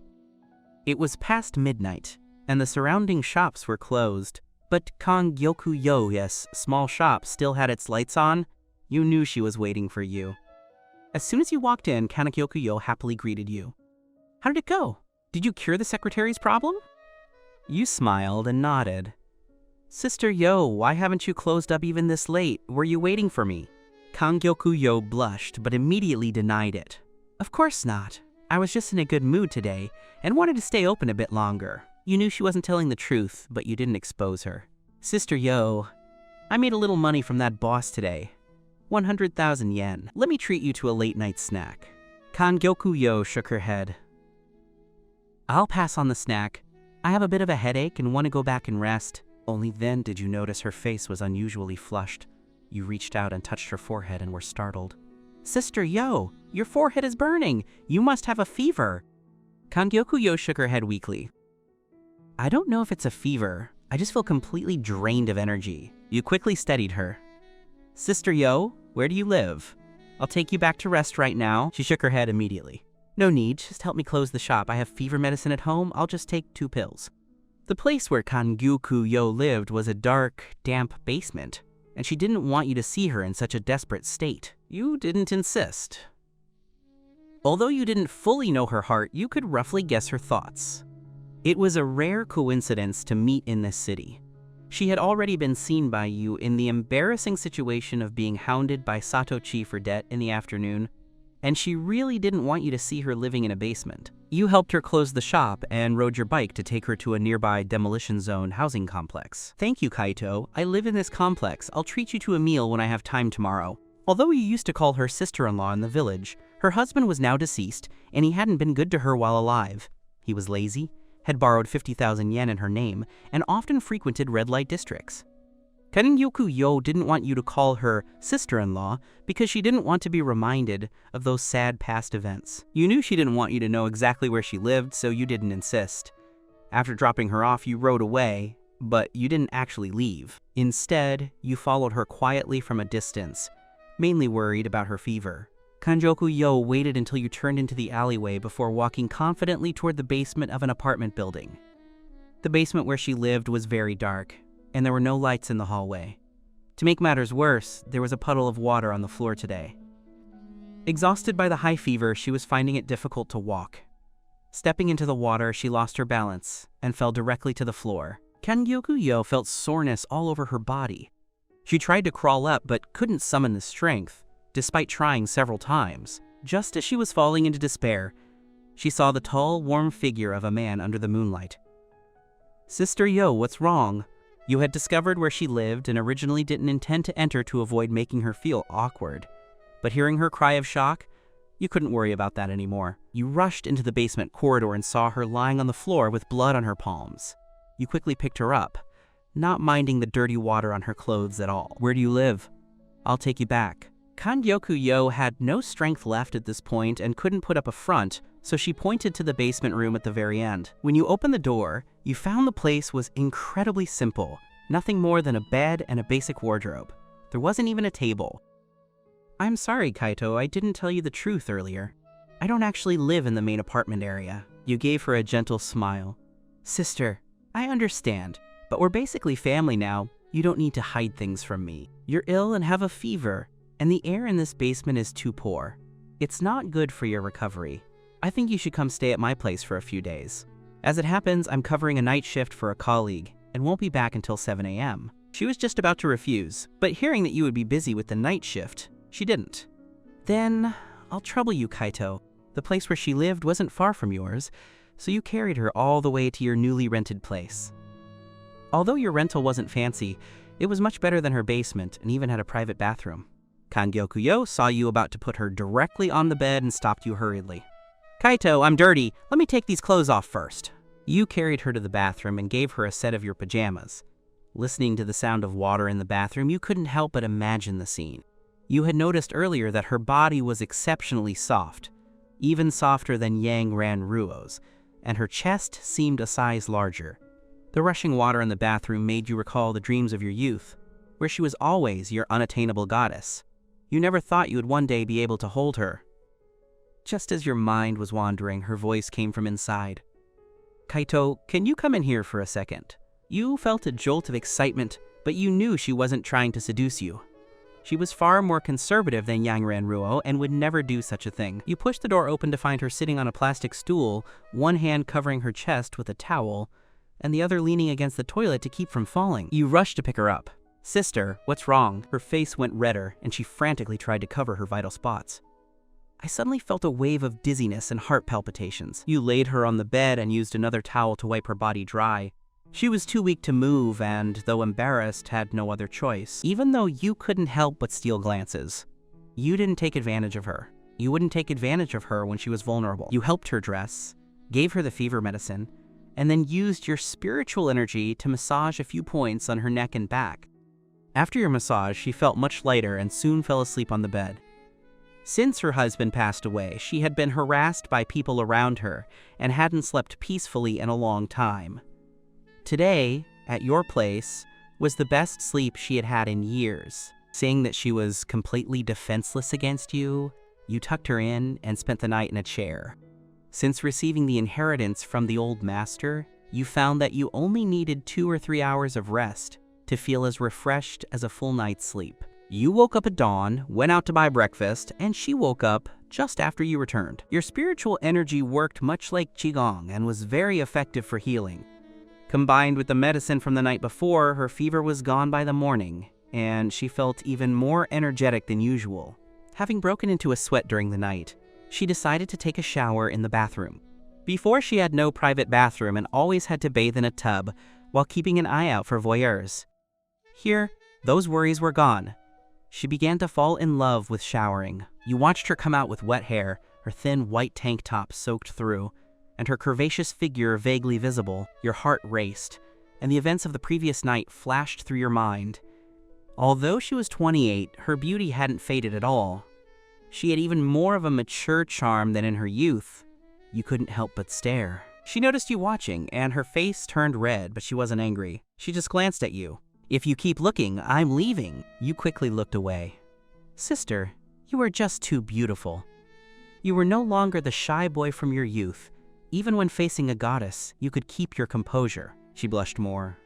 It was past midnight, and the surrounding shops were closed. But Kangyoku-yo's small shop still had its lights on. You knew she was waiting for you. As soon as you walked in, Kangyoku-yo happily greeted you. How did it go? Did you cure the secretary's problem? You smiled and nodded. Sister Yo, why haven't you closed up even this late? Were you waiting for me? Kangyoku-yo blushed but immediately denied it. Of course not. I was just in a good mood today and wanted to stay open a bit longer. You knew she wasn't telling the truth, but you didn't expose her. Sister Yo, I made a little money from that boss today. 100,000 yen. Let me treat you to a late-night snack. Kangyoku-yo shook her head. I'll pass on the snack. I have a bit of a headache and want to go back and rest. Only then did you notice her face was unusually flushed. You reached out and touched her forehead and were startled. Sister Yo, your forehead is burning. You must have a fever. Kangyoku-yo shook her head weakly. I don't know if it's a fever. I just feel completely drained of energy. You quickly steadied her. Sister Yo, where do you live? I'll take you back to rest right now. She shook her head immediately. No need, just help me close the shop. I have fever medicine at home. I'll just take 2 pills. The place where Kangyoku-yo lived was a dark, damp basement, and she didn't want you to see her in such a desperate state. You didn't insist. Although you didn't fully know her heart, you could roughly guess her thoughts. It was a rare coincidence to meet in this city. She had already been seen by you in the embarrassing situation of being hounded by Satochi for debt in the afternoon, and she really didn't want you to see her living in a basement. You helped her close the shop and rode your bike to take her to a nearby demolition zone housing complex. Thank you, Kaito. I live in this complex. I'll treat you to a meal when I have time tomorrow. Although you used to call her sister-in-law in the village, her husband was now deceased, and he hadn't been good to her while alive. He was lazy, had borrowed 50,000 yen in her name, and often frequented red-light districts. Kangyoku-yo didn't want you to call her sister-in-law because she didn't want to be reminded of those sad past events. You knew she didn't want you to know exactly where she lived, so you didn't insist. After dropping her off, you rode away, but you didn't actually leave. Instead, you followed her quietly from a distance, mainly worried about her fever. Kangyoku-yo waited until you turned into the alleyway before walking confidently toward the basement of an apartment building. The basement where she lived was very dark, and there were no lights in the hallway. To make matters worse, there was a puddle of water on the floor today. Exhausted by the high fever, she was finding it difficult to walk. Stepping into the water, she lost her balance and fell directly to the floor. Kangyoku-yo felt soreness all over her body. She tried to crawl up but couldn't summon the strength, despite trying several times. Just as she was falling into despair, she saw the tall, warm figure of a man under the moonlight. Sister Yo, what's wrong? You had discovered where she lived and originally didn't intend to enter to avoid making her feel awkward. But hearing her cry of shock, you couldn't worry about that anymore. You rushed into the basement corridor and saw her lying on the floor with blood on her palms. You quickly picked her up, not minding the dirty water on her clothes at all. Where do you live? I'll take you back. Kangyoku-yo had no strength left at this point and couldn't put up a front, so she pointed to the basement room at the very end. When you opened the door, you found the place was incredibly simple, nothing more than a bed and a basic wardrobe. There wasn't even a table. I'm sorry, Kaito, I didn't tell you the truth earlier. I don't actually live in the main apartment area. You gave her a gentle smile. Sister, I understand, but we're basically family now. You don't need to hide things from me. You're ill and have a fever, and the air in this basement is too poor. It's not good for your recovery. I think you should come stay at my place for a few days. As it happens, I'm covering a night shift for a colleague and won't be back until 7 a.m. She was just about to refuse, but hearing that you would be busy with the night shift, she didn't. Then, I'll trouble you, Kaito. The place where she lived wasn't far from yours, so you carried her all the way to your newly rented place. Although your rental wasn't fancy, it was much better than her basement and even had a private bathroom. Kangyoku-yo saw you about to put her directly on the bed and stopped you hurriedly. Kaito, I'm dirty. Let me take these clothes off first. You carried her to the bathroom and gave her a set of your pajamas. Listening to the sound of water in the bathroom, you couldn't help but imagine the scene. You had noticed earlier that her body was exceptionally soft, even softer than Yang Ranruo's, and her chest seemed a size larger. The rushing water in the bathroom made you recall the dreams of your youth, where she was always your unattainable goddess. You never thought you would one day be able to hold her. Just as your mind was wandering, her voice came from inside. "Kaito, can you come in here for a second?" You felt a jolt of excitement, but you knew she wasn't trying to seduce you. She was far more conservative than Yang Ranruo and would never do such a thing. You pushed the door open to find her sitting on a plastic stool, one hand covering her chest with a towel, and the other leaning against the toilet to keep from falling. You rushed to pick her up. "Sister, what's wrong?" Her face went redder, and she frantically tried to cover her vital spots. I suddenly felt a wave of dizziness and heart palpitations. You laid her on the bed and used another towel to wipe her body dry. She was too weak to move and, though embarrassed, had no other choice. Even though you couldn't help but steal glances, you didn't take advantage of her. You wouldn't take advantage of her when she was vulnerable. You helped her dress, gave her the fever medicine, and then used your spiritual energy to massage a few points on her neck and back. After your massage, she felt much lighter and soon fell asleep on the bed. Since her husband passed away, she had been harassed by people around her and hadn't slept peacefully in a long time. Today, at your place, was the best sleep she had had in years. Seeing that she was completely defenseless against you, you tucked her in and spent the night in a chair. Since receiving the inheritance from the old master, you found that you only needed 2 or 3 hours of rest to feel as refreshed as a full night's sleep. You woke up at dawn, went out to buy breakfast, and she woke up just after you returned. Your spiritual energy worked much like Qigong and was very effective for healing. Combined with the medicine from the night before, her fever was gone by the morning, and she felt even more energetic than usual. Having broken into a sweat during the night, she decided to take a shower in the bathroom. Before, she had no private bathroom and always had to bathe in a tub while keeping an eye out for voyeurs. Here, those worries were gone. She began to fall in love with showering. You watched her come out with wet hair, her thin white tank top soaked through, and her curvaceous figure vaguely visible. Your heart raced, and the events of the previous night flashed through your mind. Although she was 28, her beauty hadn't faded at all. She had even more of a mature charm than in her youth. You couldn't help but stare. She noticed you watching, and her face turned red, but she wasn't angry. She just glanced at you. "If you keep looking, I'm leaving." You quickly looked away. "Sister, you are just too beautiful." You were no longer the shy boy from your youth. Even when facing a goddess, you could keep your composure. She blushed more.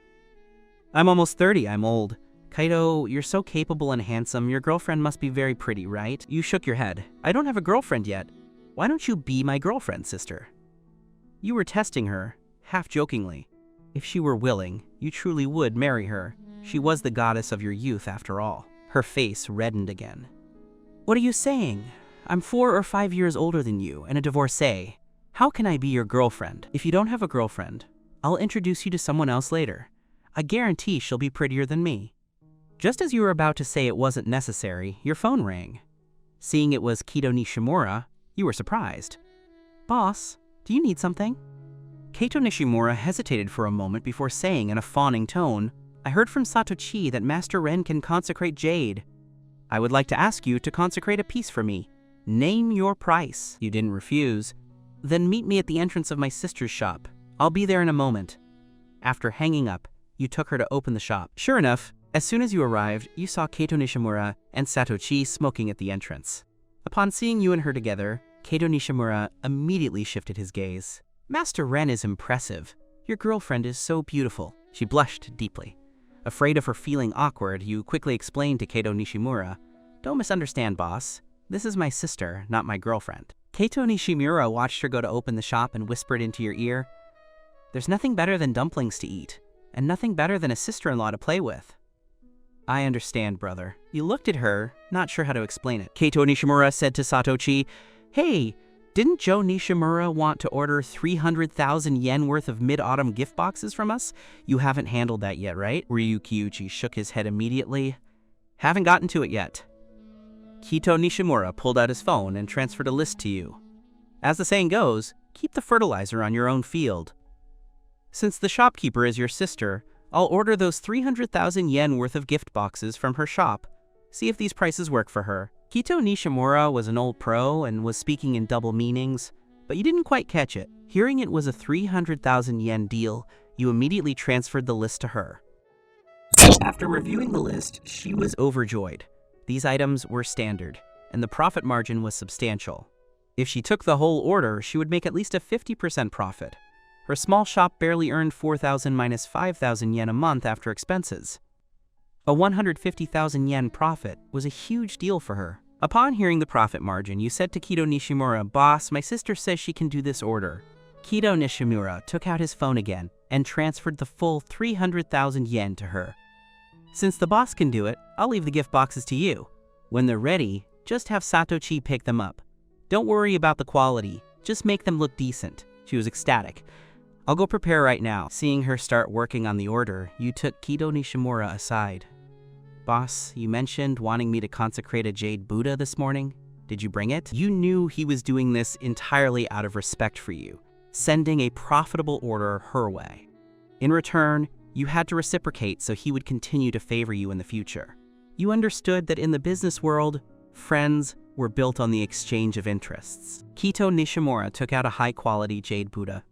"I'm almost 30, I'm old. Kaito, you're so capable and handsome, your girlfriend must be very pretty, right?" You shook your head. "I don't have a girlfriend yet. Why don't you be my girlfriend, sister?" You were testing her, half jokingly. If she were willing, you truly would marry her. She was the goddess of your youth, after all. Her face reddened again. "What are you saying? I'm 4 or 5 years older than you and a divorcee. How can I be your girlfriend? If you don't have a girlfriend, I'll introduce you to someone else later. I guarantee she'll be prettier than me." Just as you were about to say it wasn't necessary, your phone rang. Seeing it was Kaito Nishimura, you were surprised. "Boss, do you need something?" Kaito Nishimura hesitated for a moment before saying in a fawning tone, "I heard from Satochi that Master Ren can consecrate jade. I would like to ask you to consecrate a piece for me. Name your price." You didn't refuse. "Then meet me at the entrance of my sister's shop. I'll be there in a moment." After hanging up, you took her to open the shop. Sure enough, as soon as you arrived, you saw Kaito Nishimura and Satochi smoking at the entrance. Upon seeing you and her together, Kaito Nishimura immediately shifted his gaze. "Master Ren is impressive. Your girlfriend is so beautiful." She blushed deeply. Afraid of her feeling awkward, you quickly explained to Kaito Nishimura, "Don't misunderstand, boss. This is my sister, not my girlfriend." Kaito Nishimura watched her go to open the shop and whispered into your ear, "There's nothing better than dumplings to eat, and nothing better than a sister-in-law to play with." "I understand, brother." You looked at her, not sure how to explain it. Kaito Nishimura said to Satochi, "Hey, didn't Joe Nishimura want to order 300,000 yen worth of mid-autumn gift boxes from us? You haven't handled that yet, right?" Ryu Kyuchi shook his head immediately. "Haven't gotten to it yet." Kaito Nishimura pulled out his phone and transferred a list to you. "As the saying goes, keep the fertilizer on your own field. Since the shopkeeper is your sister, I'll order those 300,000 yen worth of gift boxes from her shop. See if these prices work for her." Kito Nishimura was an old pro and was speaking in double meanings, but you didn't quite catch it. Hearing it was a 300,000 yen deal, you immediately transferred the list to her. After reviewing the list, she was overjoyed. These items were standard, and the profit margin was substantial. If she took the whole order, she would make at least a 50% profit. Her small shop barely earned 4,000 minus 5,000 yen a month after expenses. A 150,000 yen profit was a huge deal for her. Upon hearing the profit margin, you said to Kito Nishimura, "Boss, my sister says she can do this order." Kito Nishimura took out his phone again and transferred the full 300,000 yen to her. "Since the boss can do it, I'll leave the gift boxes to you. When they're ready, just have Satoshi pick them up. Don't worry about the quality, just make them look decent." She was ecstatic. "I'll go prepare right now." Seeing her start working on the order, you took Kito Nishimura aside. "Boss, you mentioned wanting me to consecrate a jade Buddha this morning. Did you bring it?" You knew he was doing this entirely out of respect for you, sending a profitable order her way. In return, you had to reciprocate so he would continue to favor you in the future. You understood that in the business world, friends were built on the exchange of interests. Kito Nishimura took out a high-quality jade Buddha.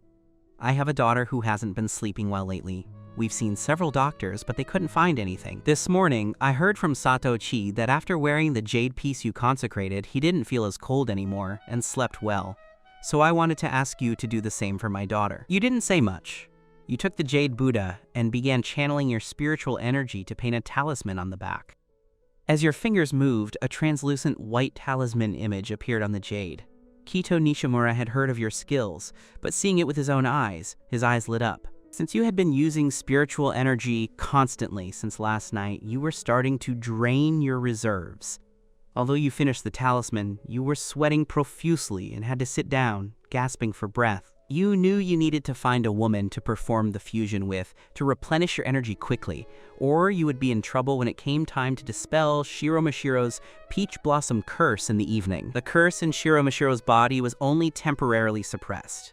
"I have a daughter who hasn't been sleeping well lately. We've seen several doctors, but they couldn't find anything. This morning, I heard from Satoshi that after wearing the jade piece you consecrated, he didn't feel as cold anymore and slept well. So I wanted to ask you to do the same for my daughter." You didn't say much. You took the jade Buddha and began channeling your spiritual energy to paint a talisman on the back. As your fingers moved, a translucent white talisman image appeared on the jade. Kito Nishimura had heard of your skills, but seeing it with his own eyes, his eyes lit up. Since you had been using spiritual energy constantly since last night, you were starting to drain your reserves. Although you finished the talisman, you were sweating profusely and had to sit down, gasping for breath. You knew you needed to find a woman to perform the fusion with to replenish your energy quickly, or you would be in trouble when it came time to dispel Shiro Mashiro's peach blossom curse in the evening. The curse in Shiro Mashiro's body was only temporarily suppressed.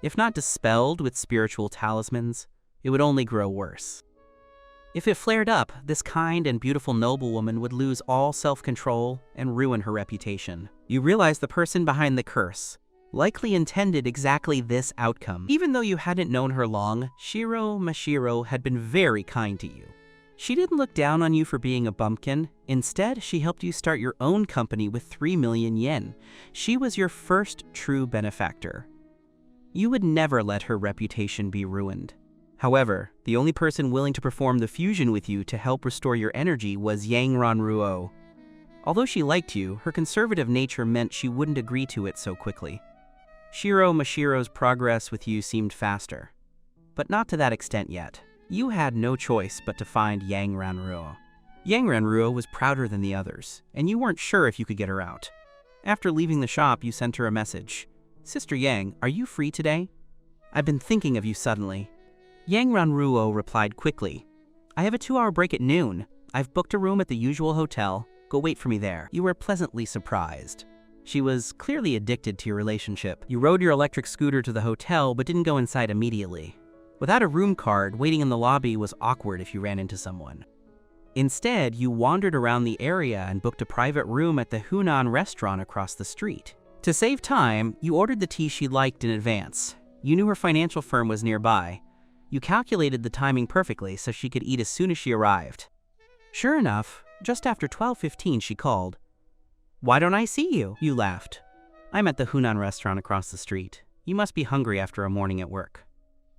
If not dispelled with spiritual talismans, it would only grow worse. If it flared up, this kind and beautiful noblewoman would lose all self-control and ruin her reputation. You realized the person behind the curse likely intended exactly this outcome. Even though you hadn't known her long, Shiro Mashiro had been very kind to you. She didn't look down on you for being a bumpkin. Instead, she helped you start your own company with 3 million yen. She was your first true benefactor. You would never let her reputation be ruined. However, the only person willing to perform the fusion with you to help restore your energy was Yang Ranruo. Although she liked you, her conservative nature meant she wouldn't agree to it so quickly. Shiro Mashiro's progress with you seemed faster, but not to that extent yet. You had no choice but to find Yang Ranruo. Yang Ranruo was prouder than the others, and you weren't sure if you could get her out. After leaving the shop, you sent her a message. "Sister Yang, are you free today? I've been thinking of you suddenly." Yang Ranruo replied quickly. "I have a 2-hour break at noon. I've booked a room at the usual hotel. Go wait for me there." You were pleasantly surprised. She was clearly addicted to your relationship. You rode your electric scooter to the hotel, but didn't go inside immediately. Without a room card, waiting in the lobby was awkward if you ran into someone. Instead, you wandered around the area and booked a private room at the Hunan restaurant across the street. To save time, you ordered the tea she liked in advance. You knew her financial firm was nearby. You calculated the timing perfectly so she could eat as soon as she arrived. Sure enough, just after 12:15 she called. "Why don't I see you?" You laughed. "I'm at the Hunan restaurant across the street. You must be hungry after a morning at work.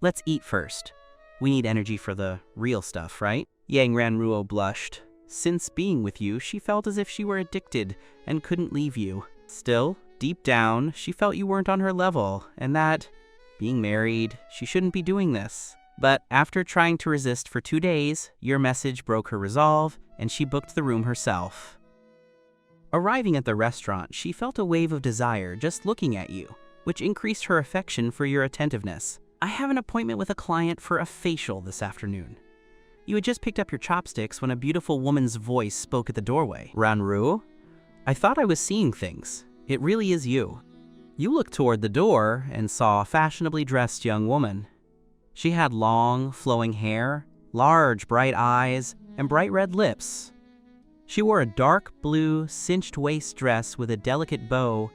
Let's eat first. We need energy for the real stuff, right?" Yang Ranruo blushed. Since being with you, she felt as if she were addicted and couldn't leave you. Still, deep down, she felt you weren't on her level, and that, being married, she shouldn't be doing this. But after trying to resist for 2 days, your message broke her resolve, and she booked the room herself. Arriving at the restaurant, she felt a wave of desire just looking at you, which increased her affection for your attentiveness. "I have an appointment with a client for a facial this afternoon." You had just picked up your chopsticks when a beautiful woman's voice spoke at the doorway. "Ranruo? I thought I was seeing things. It really is you." You looked toward the door and saw a fashionably dressed young woman. She had long, flowing hair, large bright eyes, and bright red lips. She wore a dark blue cinched waist dress with a delicate bow,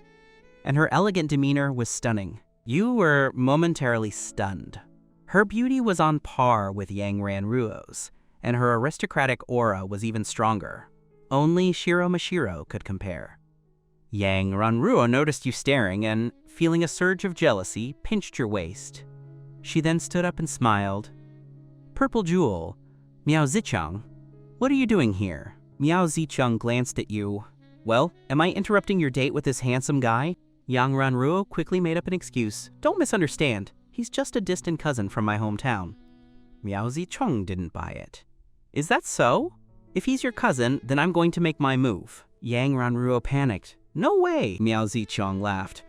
and her elegant demeanor was stunning. You were momentarily stunned. Her beauty was on par with Yang Ranruo's, and her aristocratic aura was even stronger. Only Shiro Mashiro could compare. Yang Ranruo noticed you staring and, feeling a surge of jealousy, pinched your waist. She then stood up and smiled. "Purple Jewel, Miao Zicheng, what are you doing here?" Miao Zicheng glanced at you. "Well, am I interrupting your date with this handsome guy?" Yang Ranruo quickly made up an excuse. "Don't misunderstand. He's just a distant cousin from my hometown." Miao Zicheng didn't buy it. "Is that so? If he's your cousin, then I'm going to make my move." Yang Ranruo panicked. "No way," Miao Zicheng laughed.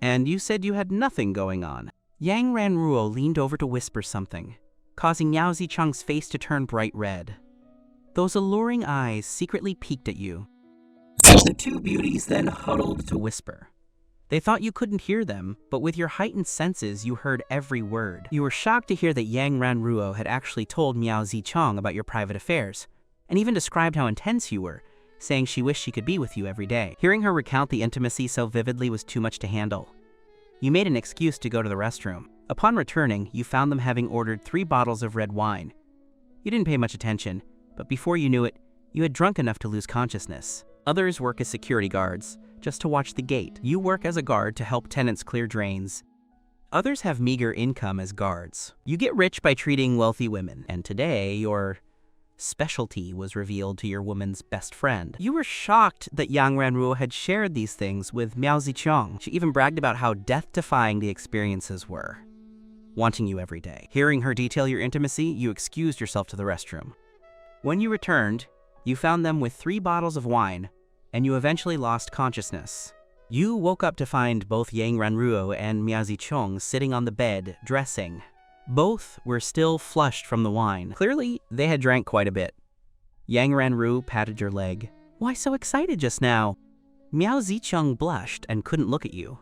"And you said you had nothing going on." Yang Ranruo leaned over to whisper something, causing Miao Zicheng's face to turn bright red. Those alluring eyes secretly peeked at you. The two beauties then huddled to whisper. They thought you couldn't hear them, but with your heightened senses, you heard every word. You were shocked to hear that Yang Ranruo had actually told Miao Zicheng about your private affairs, and even described how intense you were, saying she wished she could be with you every day. Hearing her recount the intimacy so vividly was too much to handle. You made an excuse to go to the restroom. Upon returning, you found them having ordered 3 bottles of red wine. You didn't pay much attention, but before you knew it, you had drunk enough to lose consciousness. Others work as security guards, just to watch the gate. You work as a guard to help tenants clear drains. Others have meager income as guards. You get rich by treating wealthy women, and today your specialty was revealed to your woman's best friend. You were shocked that Yang Ranruo had shared these things with Miao Zicheng. She even bragged about how death-defying the experiences were, wanting you every day. Hearing her detail your intimacy, you excused yourself to the restroom. When you returned, you found them with 3 bottles of wine, and you eventually lost consciousness. You woke up to find both Yang Ranruo and Miao Zicheng sitting on the bed, dressing. Both were still flushed from the wine. Clearly, they had drank quite a bit. Yang Ranruo patted your leg. "Why so excited just now?" Miao Zicheng blushed and couldn't look at you.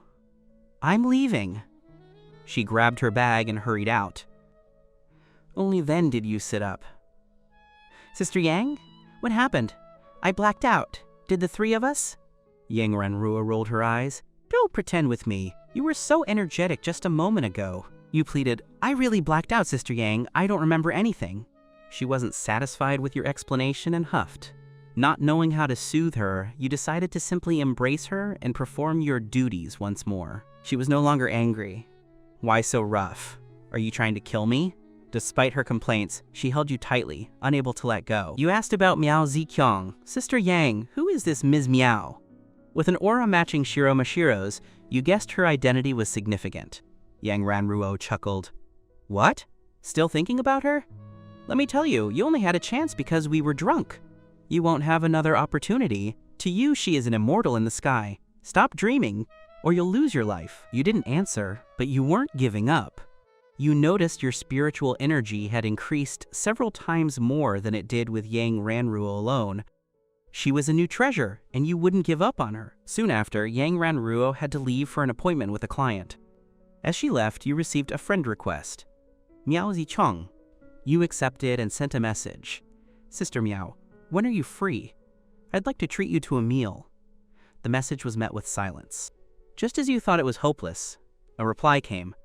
"I'm leaving." She grabbed her bag and hurried out. Only then did you sit up. "Sister Yang, what happened? I blacked out. Did the 3 of us?" Yang Ranruo rolled her eyes. "Don't pretend with me. You were so energetic just a moment ago." You pleaded, "I really blacked out, Sister Yang. I don't remember anything." She wasn't satisfied with your explanation and huffed. Not knowing how to soothe her, you decided to simply embrace her and perform your duties once more. She was no longer angry. "Why so rough? Are you trying to kill me?" Despite her complaints, she held you tightly, unable to let go. You asked about Miao Zicheng. "Sister Yang, who is this Ms. Miao?" With an aura matching Shiro Mashiro's, you guessed her identity was significant. Yang Ranruo chuckled. "What? Still thinking about her? Let me tell you, you only had a chance because we were drunk. You won't have another opportunity. To you, she is an immortal in the sky. Stop dreaming, or you'll lose your life." You didn't answer, but you weren't giving up. You noticed your spiritual energy had increased several times more than it did with Yang Ranruo alone. She was a new treasure, and you wouldn't give up on her. Soon after, Yang Ranruo had to leave for an appointment with a client. As she left, you received a friend request. "Miao Zicheng." You accepted and sent a message. "Sister Miao, when are you free? I'd like to treat you to a meal." The message was met with silence. Just as you thought it was hopeless, a reply came.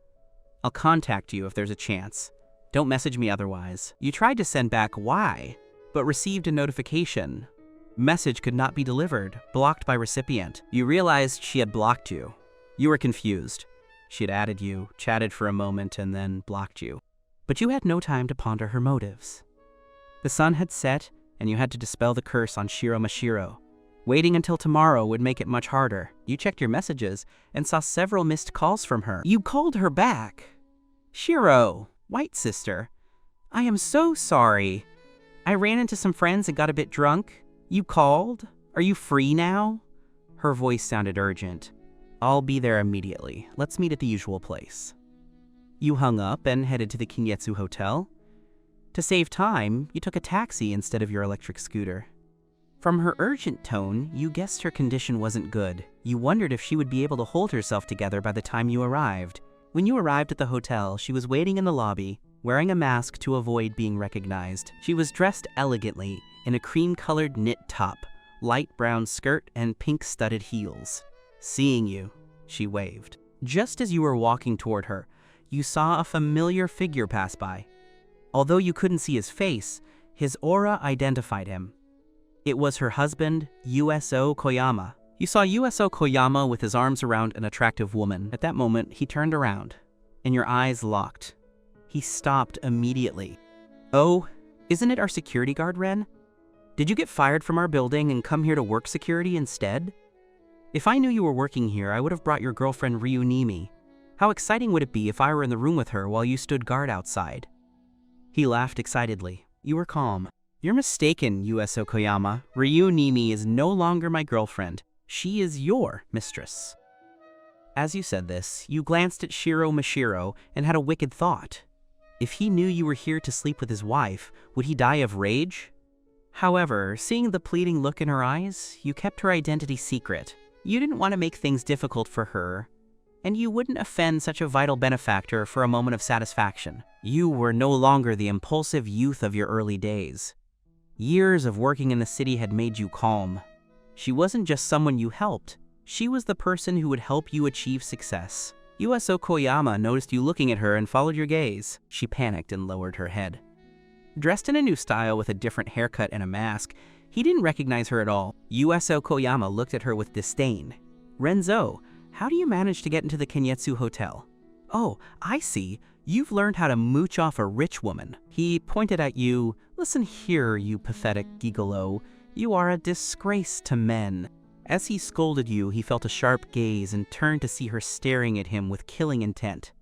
"I'll contact you if there's a chance. Don't message me otherwise." You tried to send back why, but received a notification. Message could not be delivered, blocked by recipient. You realized she had blocked you. You were confused. She had added you, chatted for a moment, and then blocked you. But you had no time to ponder her motives. The sun had set, and you had to dispel the curse on Shiro Mashiro. Waiting until tomorrow would make it much harder. You checked your messages and saw several missed calls from her. You called her back. "Shiro, White Sister, I am so sorry. I ran into some friends and got a bit drunk. You called? Are you free now?" Her voice sounded urgent. "I'll be there immediately. Let's meet at the usual place." You hung up and headed to the Kinyetsu Hotel. To save time, you took a taxi instead of your electric scooter. From her urgent tone, you guessed her condition wasn't good. You wondered if she would be able to hold herself together by the time you arrived. When you arrived at the hotel, she was waiting in the lobby, wearing a mask to avoid being recognized. She was dressed elegantly in a cream-colored knit top, light brown skirt, and pink-studded heels. Seeing you, she waved. Just as you were walking toward her, you saw a familiar figure pass by. Although you couldn't see his face, his aura identified him. It was her husband, USO Koyama. You saw USO Koyama with his arms around an attractive woman. At that moment, he turned around, and your eyes locked. He stopped immediately. "Oh, isn't it our security guard, Ren? Did you get fired from our building and come here to work security instead? If I knew you were working here, I would have brought your girlfriend Ryunimi. How exciting would it be if I were in the room with her while you stood guard outside?" He laughed excitedly. You were calm. "You're mistaken, USO Koyama. Ryunimi is no longer my girlfriend. She is your mistress." As you said this, you glanced at Shiro Mashiro and had a wicked thought. If he knew you were here to sleep with his wife, would he die of rage? However, seeing the pleading look in her eyes, you kept her identity secret. You didn't want to make things difficult for her, and you wouldn't offend such a vital benefactor for a moment of satisfaction. You were no longer the impulsive youth of your early days. Years of working in the city had made you calm. She wasn't just someone you helped. She was the person who would help you achieve success. USO Koyama noticed you looking at her and followed your gaze. She panicked and lowered her head. Dressed in a new style with a different haircut and a mask, he didn't recognize her at all. USO Koyama looked at her with disdain. "Renzo, how do you manage to get into the Kengetsu Hotel?" "Oh, I see. You've learned how to mooch off a rich woman." He pointed at you. "Listen here, you pathetic gigolo. You are a disgrace to men." As he scolded you, he felt a sharp gaze and turned to see her staring at him with killing intent.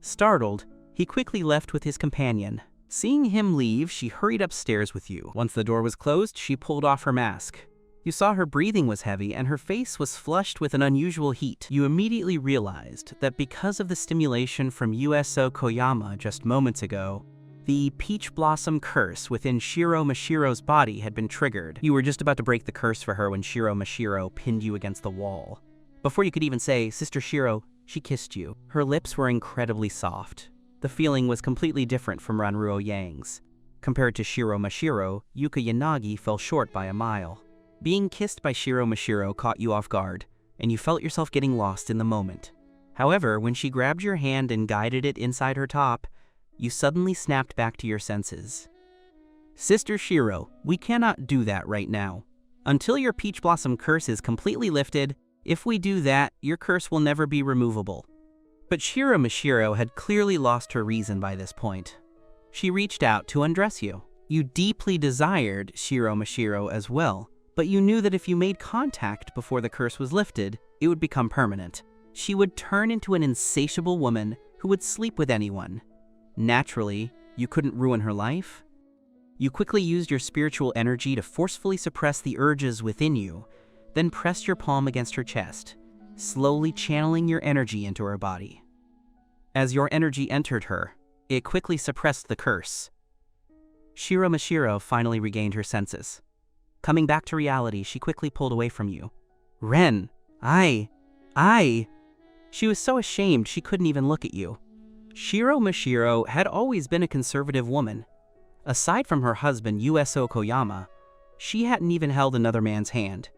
Startled, he quickly left with his companion. Seeing him leave, she hurried upstairs with you. Once the door was closed, she pulled off her mask. You saw her breathing was heavy and her face was flushed with an unusual heat. You immediately realized that because of the stimulation from USO Koyama just moments ago, the peach blossom curse within Shiro Mashiro's body had been triggered. You were just about to break the curse for her when Shiro Mashiro pinned you against the wall. Before you could even say, "Sister Shiro," she kissed you. Her lips were incredibly soft. The feeling was completely different from Ranruo Yang's. Compared to Shiro Mashiro, Yuka Yanagi fell short by a mile. Being kissed by Shiro Mashiro caught you off guard, and you felt yourself getting lost in the moment. However, when she grabbed your hand and guided it inside her top, you suddenly snapped back to your senses. "Sister Shiro, we cannot do that right now. Until your Peach Blossom curse is completely lifted, if we do that, your curse will never be removable." But Shiro Mashiro had clearly lost her reason by this point. She reached out to undress you. You deeply desired Shiro Mashiro as well, but you knew that if you made contact before the curse was lifted, it would become permanent. She would turn into an insatiable woman who would sleep with anyone. Naturally, you couldn't ruin her life. You quickly used your spiritual energy to forcefully suppress the urges within you, then pressed your palm against her chest, slowly channeling your energy into her body. As your energy entered her, it quickly suppressed the curse. Shiro Mashiro finally regained her senses. Coming back to reality, she quickly pulled away from you. "Ren, I... She was so ashamed she couldn't even look at you. Shiro Mashiro had always been a conservative woman. Aside from her husband, USO Koyama, she hadn't even held another man's hand.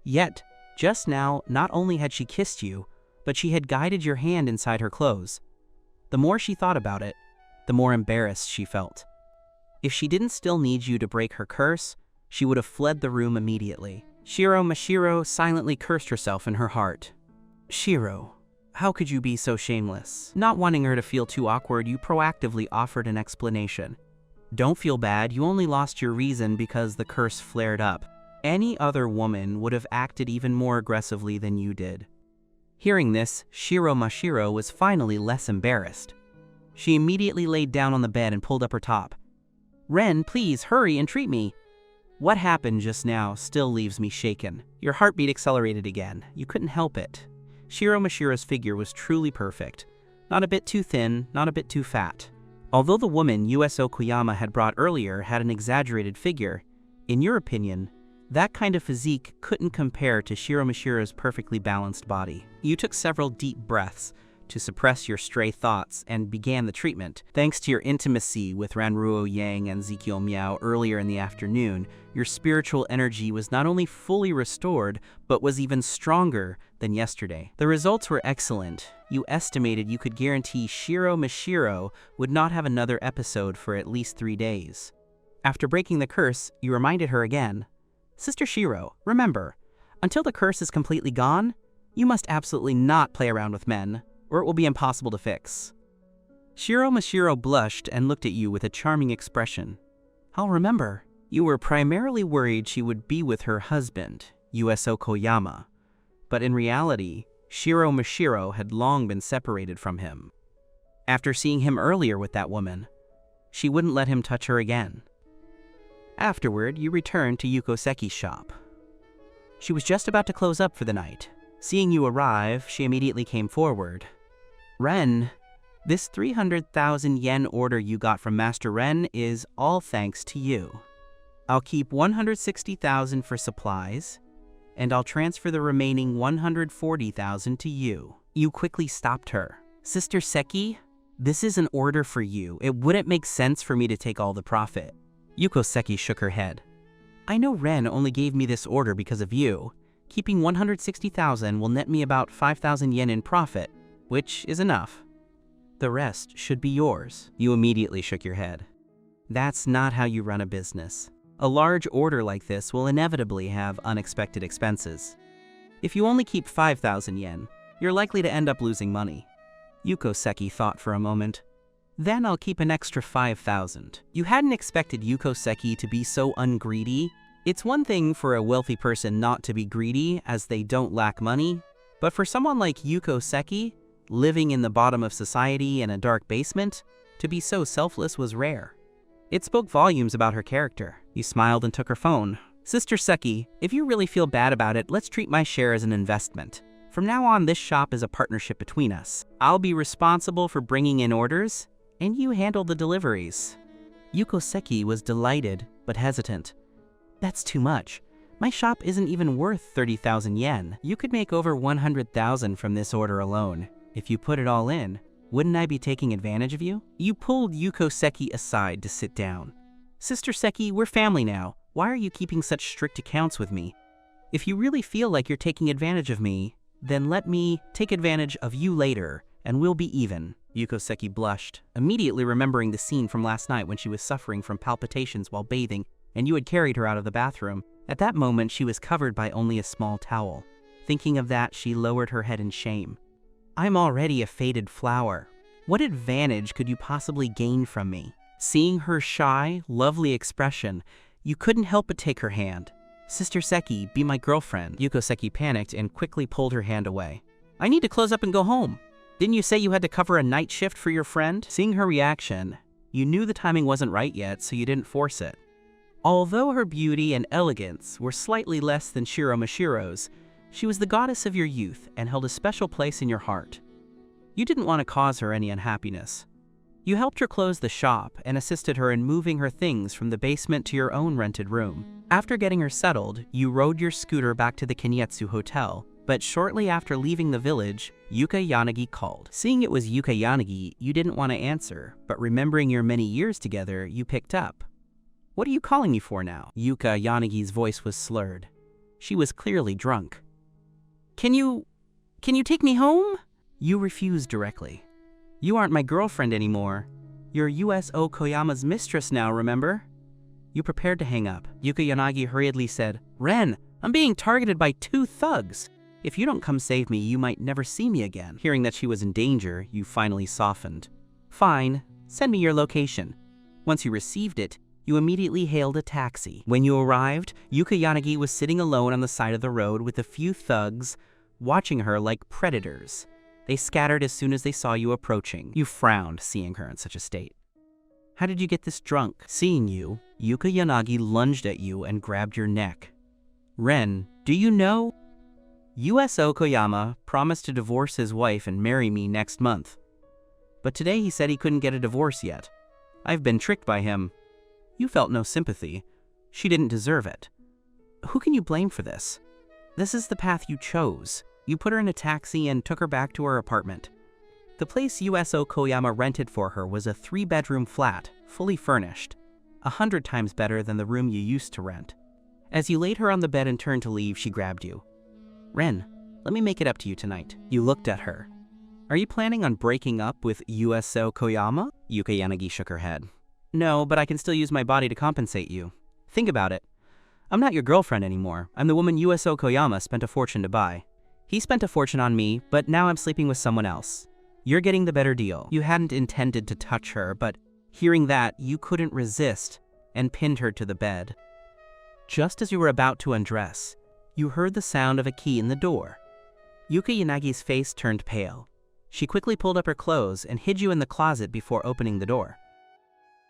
Yet, just now, not only had she kissed you, but she had guided your hand inside her clothes. The more she thought about it, the more embarrassed she felt. If she didn't still need you to break her curse, she would have fled the room immediately. Shiro Mashiro silently cursed herself in her heart. "Shiro, how could you be so shameless?" Not wanting her to feel too awkward, you proactively offered an explanation. "Don't feel bad, you only lost your reason because the curse flared up. Any other woman would have acted even more aggressively than you did." Hearing this, Shiro Mashiro was finally less embarrassed. She immediately laid down on the bed and pulled up her top. "Ren, please hurry and treat me." What happened just now still leaves me shaken. Your heartbeat accelerated again. You couldn't help it. Shiro Mashiro's figure was truly perfect. Not a bit too thin, not a bit too fat. Although the woman USO Koyama had brought earlier had an exaggerated figure, in your opinion, that kind of physique couldn't compare to Shiro Mashiro's perfectly balanced body. You took several deep breaths, to suppress your stray thoughts and began the treatment. Thanks to your intimacy with Ranruo Yang and Zikyo Miao earlier in the afternoon, your spiritual energy was not only fully restored, but was even stronger than yesterday. The results were excellent. You estimated you could guarantee Shiro Mashiro would not have another episode for at least 3 days. After breaking the curse, you reminded her again, "Sister Shiro, remember, until the curse is completely gone, you must absolutely not play around with men, or it will be impossible to fix." Shiro Mashiro blushed and looked at you with a charming expression. "I'll remember." You were primarily worried she would be with her husband, USO Koyama, but in reality, Shiro Mashiro had long been separated from him. After seeing him earlier with that woman, she wouldn't let him touch her again. Afterward, you returned to Yuko Seki's shop. She was just about to close up for the night. Seeing you arrive, she immediately came forward. "Ren, this 300,000 yen order you got from Master Ren is all thanks to you. I'll keep 160,000 for supplies, and I'll transfer the remaining 140,000 to you." You quickly stopped her. "Sister Seki, this is an order for you. It wouldn't make sense for me to take all the profit." Yuko Seki shook her head. "I know Ren only gave me this order because of you. Keeping 160,000 will net me about 5,000 yen in profit, which is enough. The rest should be yours." You immediately shook your head. "That's not how you run a business. A large order like this will inevitably have unexpected expenses. If you only keep 5,000 yen, you're likely to end up losing money." Yuko Seki thought for a moment. "Then I'll keep an extra 5,000. You hadn't expected Yuko Seki to be so ungreedy. It's one thing for a wealthy person not to be greedy as they don't lack money, but for someone like Yuko Seki, living in the bottom of society in a dark basement, to be so selfless was rare. It spoke volumes about her character. You smiled and took her phone. "Sister Seki, if you really feel bad about it, let's treat my share as an investment. From now on, this shop is a partnership between us. I'll be responsible for bringing in orders, and you handle the deliveries." Yuko Seki was delighted, but hesitant. "That's too much. My shop isn't even worth 30,000 yen. You could make over 100,000 from this order alone. If you put it all in, wouldn't I be taking advantage of you?" You pulled Yuko Seki aside to sit down. "Sister Seki, we're family now. Why are you keeping such strict accounts with me? If you really feel like you're taking advantage of me, then let me take advantage of you later, and we'll be even." Yuko Seki blushed, immediately remembering the scene from last night when she was suffering from palpitations while bathing, and you had carried her out of the bathroom. At that moment, she was covered by only a small towel. Thinking of that, she lowered her head in shame. "I'm already a faded flower. What advantage could you possibly gain from me?" Seeing her shy, lovely expression, you couldn't help but take her hand. "Sister Seki, be my girlfriend." Yuko Seki panicked and quickly pulled her hand away. "I need to close up and go home. Didn't you say you had to cover a night shift for your friend?" Seeing her reaction, you knew the timing wasn't right yet, so you didn't force it. Although her beauty and elegance were slightly less than Shiro Mashiro's, she was the goddess of your youth and held a special place in your heart. You didn't want to cause her any unhappiness. You helped her close the shop and assisted her in moving her things from the basement to your own rented room. After getting her settled, you rode your scooter back to the Kenietsu Hotel, but shortly after leaving the village, Yuka Yanagi called. Seeing it was Yuka Yanagi, you didn't want to answer, but remembering your many years together, you picked up. "What are you calling me for now?" Yuka Yanagi's voice was slurred. She was clearly drunk. Can you take me home?" You refused directly. "You aren't my girlfriend anymore. You're USO Koyama's mistress now, remember?" You prepared to hang up. Yuka Yanagi hurriedly said, "Ren, I'm being targeted by 2 thugs. If you don't come save me, you might never see me again." Hearing that she was in danger, you finally softened. "Fine, send me your location." Once you received it, you immediately hailed a taxi. When you arrived, Yuka Yanagi was sitting alone on the side of the road with a few thugs, watching her like predators. They scattered as soon as they saw you approaching. You frowned, seeing her in such a state. "How did you get this drunk?" Seeing you, Yuka Yanagi lunged at you and grabbed your neck. "Ren, do you know? USO Koyama promised to divorce his wife and marry me next month. But today he said he couldn't get a divorce yet. I've been tricked by him." You felt no sympathy. She didn't deserve it. Who can you blame for this? This is the path you chose. You put her in a taxi and took her back to her apartment. The place USO Koyama rented for her was a 3-bedroom flat, fully furnished, 100 times better than the room you used to rent. As you laid her on the bed and turned to leave, she grabbed you. "Ren, let me make it up to you tonight." You looked at her. "Are you planning on breaking up with USO Koyama?" Yuka Yanagi shook her head. "No, but I can still use my body to compensate you. Think about it. I'm not your girlfriend anymore. I'm the woman USO Koyama spent a fortune to buy. He spent a fortune on me, but now I'm sleeping with someone else. You're getting the better deal." You hadn't intended to touch her, but hearing that, you couldn't resist and pinned her to the bed. Just as you were about to undress, you heard the sound of a key in the door. Yuka Yanagi's face turned pale. She quickly pulled up her clothes and hid you in the closet before opening the door.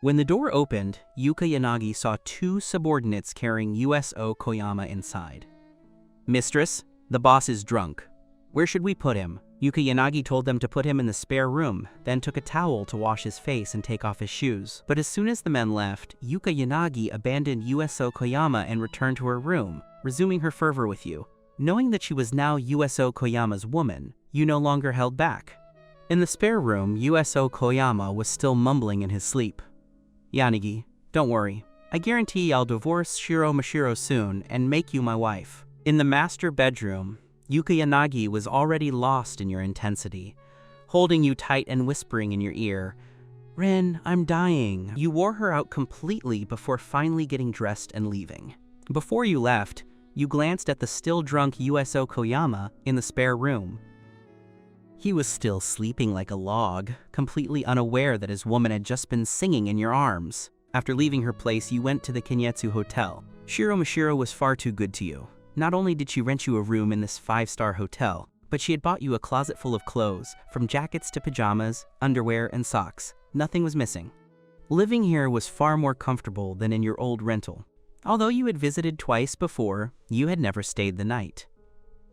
When the door opened, Yuka Yanagi saw 2 subordinates carrying USO Koyama inside. "Mistress, the boss is drunk. Where should we put him?" Yuka Yanagi told them to put him in the spare room, then took a towel to wash his face and take off his shoes. But as soon as the men left, Yuka Yanagi abandoned USO Koyama and returned to her room, resuming her fervor with you. Knowing that she was now USO Koyama's woman, you no longer held back. In the spare room, USO Koyama was still mumbling in his sleep. "Yanagi, don't worry. I guarantee I'll divorce Shiro Mashiro soon and make you my wife." In the master bedroom, Yuka Yanagi was already lost in your intensity, holding you tight and whispering in your ear, "Ren, I'm dying." You wore her out completely before finally getting dressed and leaving. Before you left, you glanced at the still drunk USO Koyama in the spare room. He was still sleeping like a log, completely unaware that his woman had just been singing in your arms. After leaving her place, you went to the Kinyetsu Hotel. Shiro Mashiro was far too good to you. Not only did she rent you a room in this 5-star hotel, but she had bought you a closet full of clothes, from jackets to pajamas, underwear, and socks. Nothing was missing. Living here was far more comfortable than in your old rental. Although you had visited twice before, you had never stayed the night.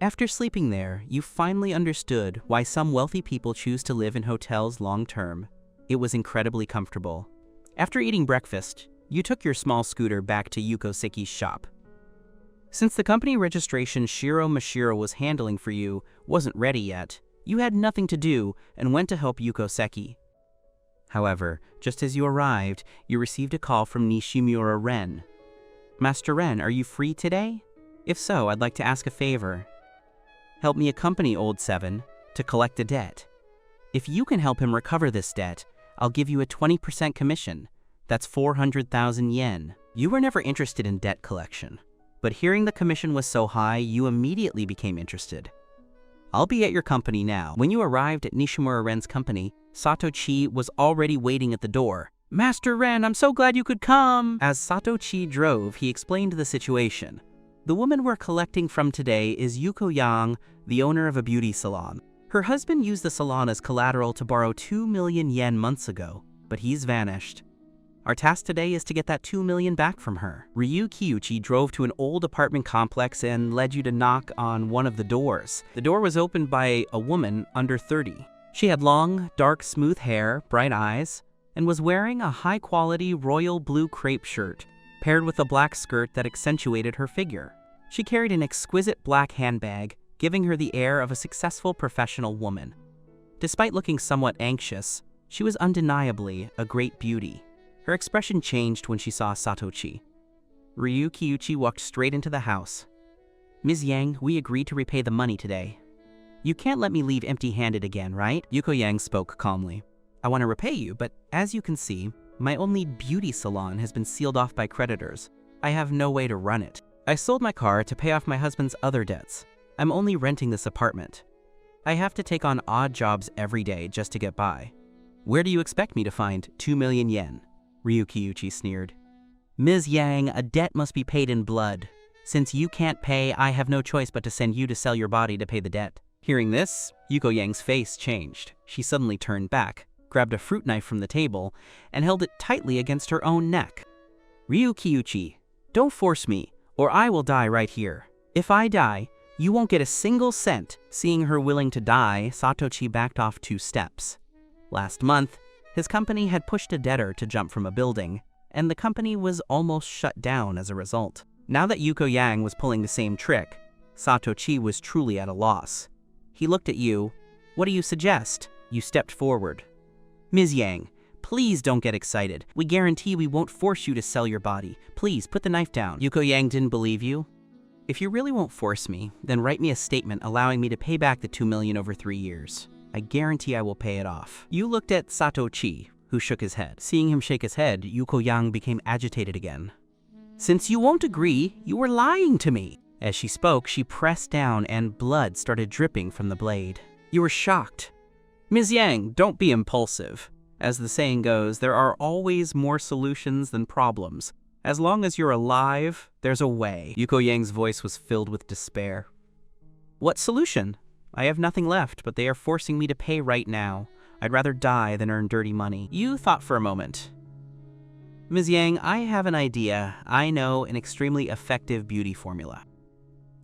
After sleeping there, you finally understood why some wealthy people choose to live in hotels long-term. It was incredibly comfortable. After eating breakfast, you took your small scooter back to Yuko Seki's shop. Since the company registration Shiro Mashiro was handling for you wasn't ready yet, you had nothing to do and went to help Yuko Seki. However, just as you arrived, you received a call from Nishimura Ren. "Master Ren, are you free today? If so, I'd like to ask a favor. Help me accompany Old Seven to collect a debt. If you can help him recover this debt, I'll give you a 20% commission. That's 400,000 yen. You were never interested in debt collection, but hearing the commission was so high, you immediately became interested. I'll be at your company now." When you arrived at Nishimura Ren's company, Satochi was already waiting at the door. "Master Ren, I'm so glad you could come." As Satochi drove, he explained the situation. "The woman we're collecting from today is Yuko Yang, the owner of a beauty salon. Her husband used the salon as collateral to borrow 2 million yen months ago, but he's vanished. Our task today is to get that 2 million back from her." Ryu Kiyuchi drove to an old apartment complex and led you to knock on one of the doors. The door was opened by a woman under 30. She had long, dark, smooth hair, bright eyes, and was wearing a high-quality royal blue crepe shirt, paired with a black skirt that accentuated her figure. She carried an exquisite black handbag, giving her the air of a successful professional woman. Despite looking somewhat anxious, she was undeniably a great beauty. Her expression changed when she saw Satochi. Ryu Kiyuchi walked straight into the house. "Ms. Yang, we agreed to repay the money today. You can't let me leave empty-handed again, right?" Yuko Yang spoke calmly. "I want to repay you, but as you can see, my only beauty salon has been sealed off by creditors. I have no way to run it. I sold my car to pay off my husband's other debts. I'm only renting this apartment. I have to take on odd jobs every day just to get by. Where do you expect me to find 2 million yen? Ryu Kiyuchi sneered. "Ms. Yang, a debt must be paid in blood. Since you can't pay, I have no choice but to send you to sell your body to pay the debt." Hearing this, Yuko Yang's face changed. She suddenly turned back, grabbed a fruit knife from the table, and held it tightly against her own neck. "Ryu Kiyuchi, don't force me, or I will die right here. If I die, you won't get a single cent." Seeing her willing to die, Satochi backed off 2 steps. Last month, his company had pushed a debtor to jump from a building, and the company was almost shut down as a result. Now that Yuko Yang was pulling the same trick, Satochi was truly at a loss. He looked at you. "What do you suggest?" You stepped forward. Ms. Yang, please don't get excited. We guarantee we won't force you to sell your body. Please, put the knife down. Yuko Yang didn't believe you. If you really won't force me, then write me a statement allowing me to pay back the $2 million over 3 years. I guarantee I will pay it off. You looked at Satoshi, who shook his head. Seeing him shake his head, Yuko Yang became agitated again. Since you won't agree, you were lying to me. As she spoke, she pressed down and blood started dripping from the blade. You were shocked. Ms. Yang, don't be impulsive. As the saying goes, there are always more solutions than problems. As long as you're alive, there's a way. Yuko Yang's voice was filled with despair. What solution? I have nothing left, but they are forcing me to pay right now. I'd rather die than earn dirty money. You thought for a moment. Ms. Yang, I have an idea. I know an extremely effective beauty formula.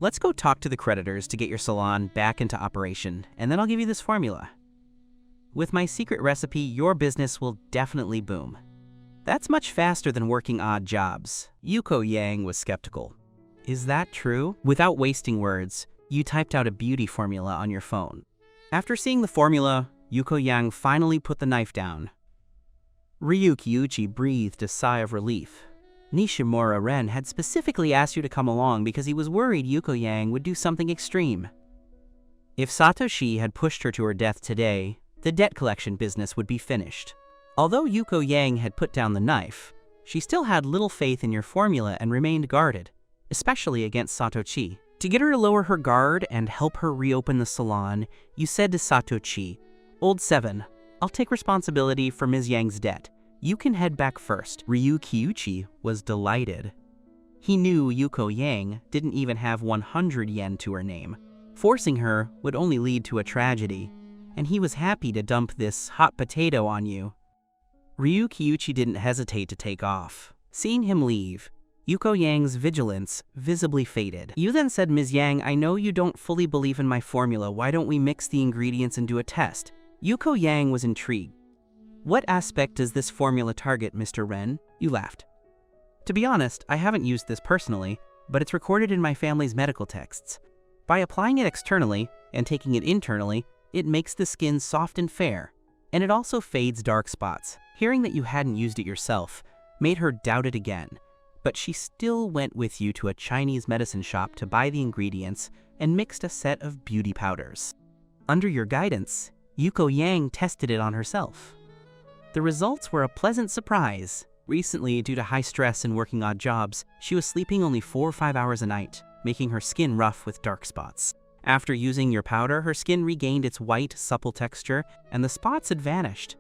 Let's go talk to the creditors to get your salon back into operation, and then I'll give you this formula. With my secret recipe, your business will definitely boom. That's much faster than working odd jobs. Yuko Yang was skeptical. Is that true? Without wasting words, you typed out a beauty formula on your phone. After seeing the formula, Yuko Yang finally put the knife down. Ryu Kyuchi breathed a sigh of relief. Nishimura Ren had specifically asked you to come along because he was worried Yuko Yang would do something extreme. If Satoshi had pushed her to her death today, the debt collection business would be finished. Although Yuko Yang had put down the knife, she still had little faith in your formula and remained guarded, especially against Satoshi. To get her to lower her guard and help her reopen the salon, you said to Satoshi, Old Seven, I'll take responsibility for Ms. Yang's debt. You can head back first. Ryu Kyuchi was delighted. He knew Yuko Yang didn't even have 100 yen to her name. Forcing her would only lead to a tragedy, and he was happy to dump this hot potato on you. Ryu Kyuchi didn't hesitate to take off. Seeing him leave, Yuko Yang's vigilance visibly faded. You then said, Ms. Yang, I know you don't fully believe in my formula. Why don't we mix the ingredients and do a test? Yuko Yang was intrigued. What aspect does this formula target, Mr. Ren? You laughed. To be honest, I haven't used this personally, but it's recorded in my family's medical texts. By applying it externally and taking it internally, it makes the skin soft and fair, and it also fades dark spots. Hearing that you hadn't used it yourself made her doubt it again, but she still went with you to a Chinese medicine shop to buy the ingredients and mixed a set of beauty powders. Under your guidance, Yuko Yang tested it on herself. The results were a pleasant surprise. Recently, due to high stress and working odd jobs, she was sleeping only 4 or 5 hours a night, making her skin rough with dark spots. After using your powder, her skin regained its white, supple texture, and the spots had vanished.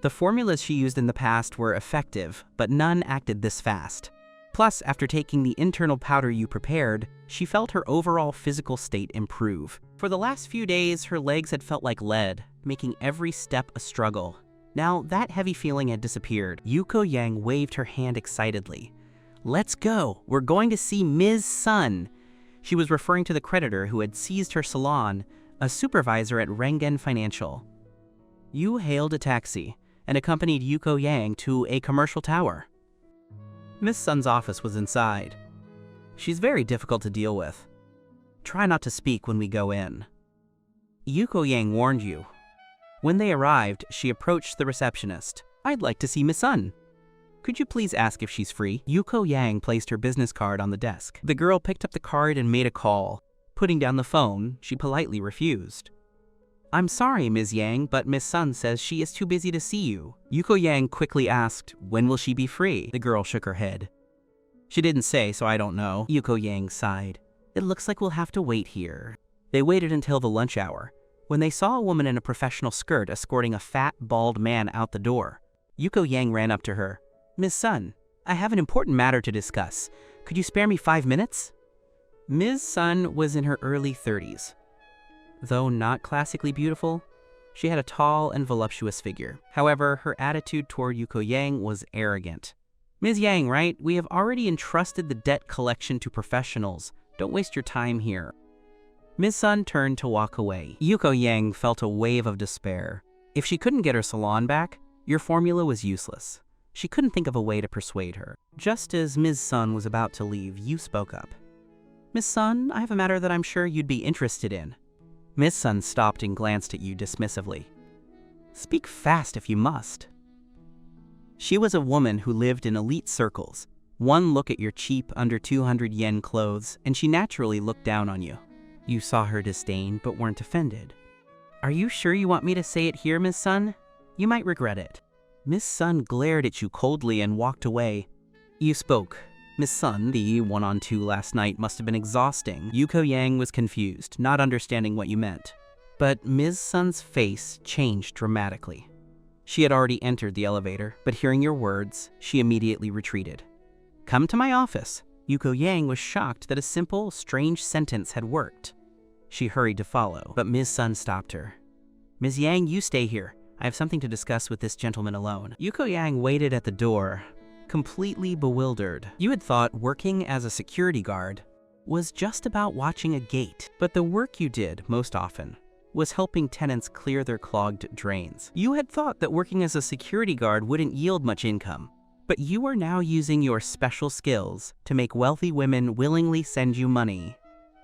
The formulas she used in the past were effective, but none acted this fast. Plus, after taking the internal powder you prepared, she felt her overall physical state improve. For the last few days, her legs had felt like lead, making every step a struggle. Now, that heavy feeling had disappeared. Yuko Yang waved her hand excitedly. Let's go! We're going to see Ms. Sun! She was referring to the creditor who had seized her salon, a supervisor at Rengen Financial. You hailed a taxi and accompanied Yuko Yang to a commercial tower. Miss Sun's office was inside. She's very difficult to deal with. Try not to speak when we go in. Yuko Yang warned you. When they arrived, she approached the receptionist. I'd like to see Miss Sun. Could you please ask if she's free? Yuko Yang placed her business card on the desk. The girl picked up the card and made a call. Putting down the phone, she politely refused. I'm sorry, Ms. Yang, but Miss Sun says she is too busy to see you. Yuko Yang quickly asked, when will she be free? The girl shook her head. She didn't say, so I don't know. Yuko Yang sighed. It looks like we'll have to wait here. They waited until the lunch hour, when they saw a woman in a professional skirt escorting a fat, bald man out the door. Yuko Yang ran up to her. Ms. Sun, I have an important matter to discuss. Could you spare me 5 minutes? Ms. Sun was in her early 30s. Though not classically beautiful, she had a tall and voluptuous figure. However, her attitude toward Yuko Yang was arrogant. Ms. Yang, right? We have already entrusted the debt collection to professionals. Don't waste your time here. Ms. Sun turned to walk away. Yuko Yang felt a wave of despair. If she couldn't get her salon back, your formula was useless. She couldn't think of a way to persuade her. Just as Ms. Sun was about to leave, you spoke up. Ms. Sun, I have a matter that I'm sure you'd be interested in. Ms. Sun stopped and glanced at you dismissively. Speak fast if you must. She was a woman who lived in elite circles. One look at your cheap, under 200 yen clothes, and she naturally looked down on you. You saw her disdain, but weren't offended. Are you sure you want me to say it here, Miss Sun? You might regret it. Miss Sun glared at you coldly and walked away. You spoke. Miss Sun, the one-on-two last night must have been exhausting. Yuko Yang was confused, not understanding what you meant. But Ms. Sun's face changed dramatically. She had already entered the elevator, but hearing your words, she immediately retreated. Come to my office. Yuko Yang was shocked that a simple, strange sentence had worked. She hurried to follow, but Ms. Sun stopped her. Ms. Yang, you stay here. I have something to discuss with this gentleman alone. Yuko Yang waited at the door, completely bewildered. You had thought working as a security guard was just about watching a gate, but the work you did, most often, was helping tenants clear their clogged drains. You had thought that working as a security guard wouldn't yield much income, but you are now using your special skills to make wealthy women willingly send you money.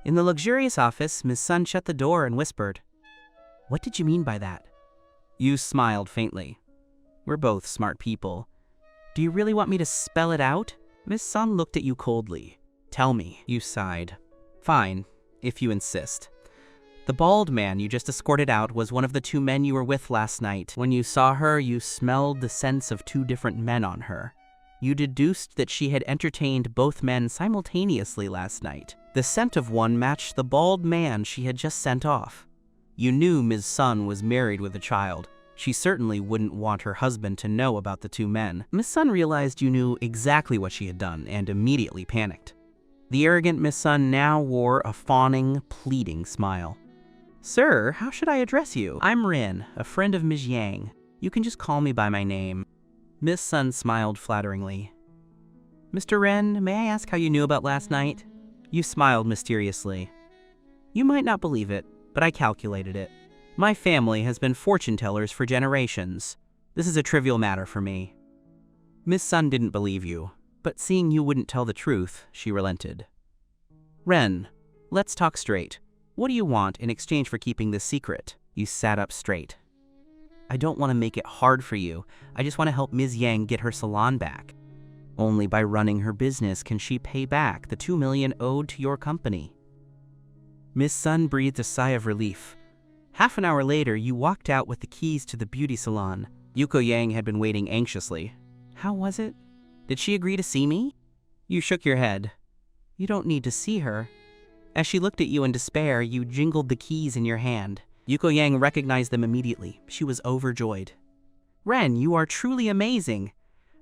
In the luxurious office, Ms. Sun shut the door and whispered, What did you mean by that? You smiled faintly. We're both smart people. Do you really want me to spell it out? Miss Sun looked at you coldly. Tell me. You sighed. Fine, if you insist. The bald man you just escorted out was one of the two men you were with last night. When you saw her, you smelled the scents of two different men on her. You deduced that she had entertained both men simultaneously last night. The scent of one matched the bald man she had just sent off. You knew Ms. Sun was married with a child. She certainly wouldn't want her husband to know about the two men. Ms. Sun realized you knew exactly what she had done and immediately panicked. The arrogant Ms. Sun now wore a fawning, pleading smile. Sir, how should I address you? I'm Rin, a friend of Ms. Yang. You can just call me by my name. Ms. Sun smiled flatteringly. Mr. Ren, may I ask how you knew about last night? You smiled mysteriously. You might not believe it, but I calculated it. My family has been fortune tellers for generations. This is a trivial matter for me. Miss Sun didn't believe you, but seeing you wouldn't tell the truth, she relented. Ren, let's talk straight. What do you want in exchange for keeping this secret? You sat up straight. I don't want to make it hard for you. I just want to help Ms. Yang get her salon back. Only by running her business can she pay back the 2 million owed to your company. Miss Sun breathed a sigh of relief. Half an hour later, you walked out with the keys to the beauty salon. Yuko Yang had been waiting anxiously. How was it? Did she agree to see me? You shook your head. You don't need to see her. As she looked at you in despair, you jingled the keys in your hand. Yuko Yang recognized them immediately. She was overjoyed. Ren, you are truly amazing.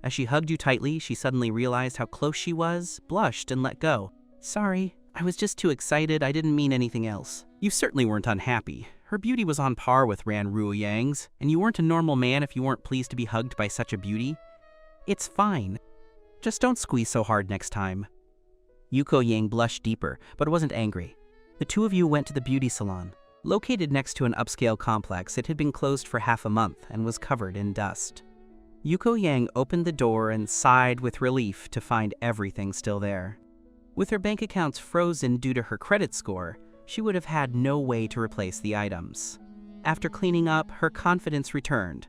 As she hugged you tightly, she suddenly realized how close she was, blushed, and let go. Sorry, I was just too excited. I didn't mean anything else. You certainly weren't unhappy. Her beauty was on par with Ran Ruo Yang's, and you weren't a normal man if you weren't pleased to be hugged by such a beauty. It's fine. Just don't squeeze so hard next time. Yuko Yang blushed deeper, but wasn't angry. The two of you went to the beauty salon. Located next to an upscale complex, it had been closed for half a month and was covered in dust. Yuko Yang opened the door and sighed with relief to find everything still there. With her bank accounts frozen due to her credit score, she would have had no way to replace the items. After cleaning up, her confidence returned.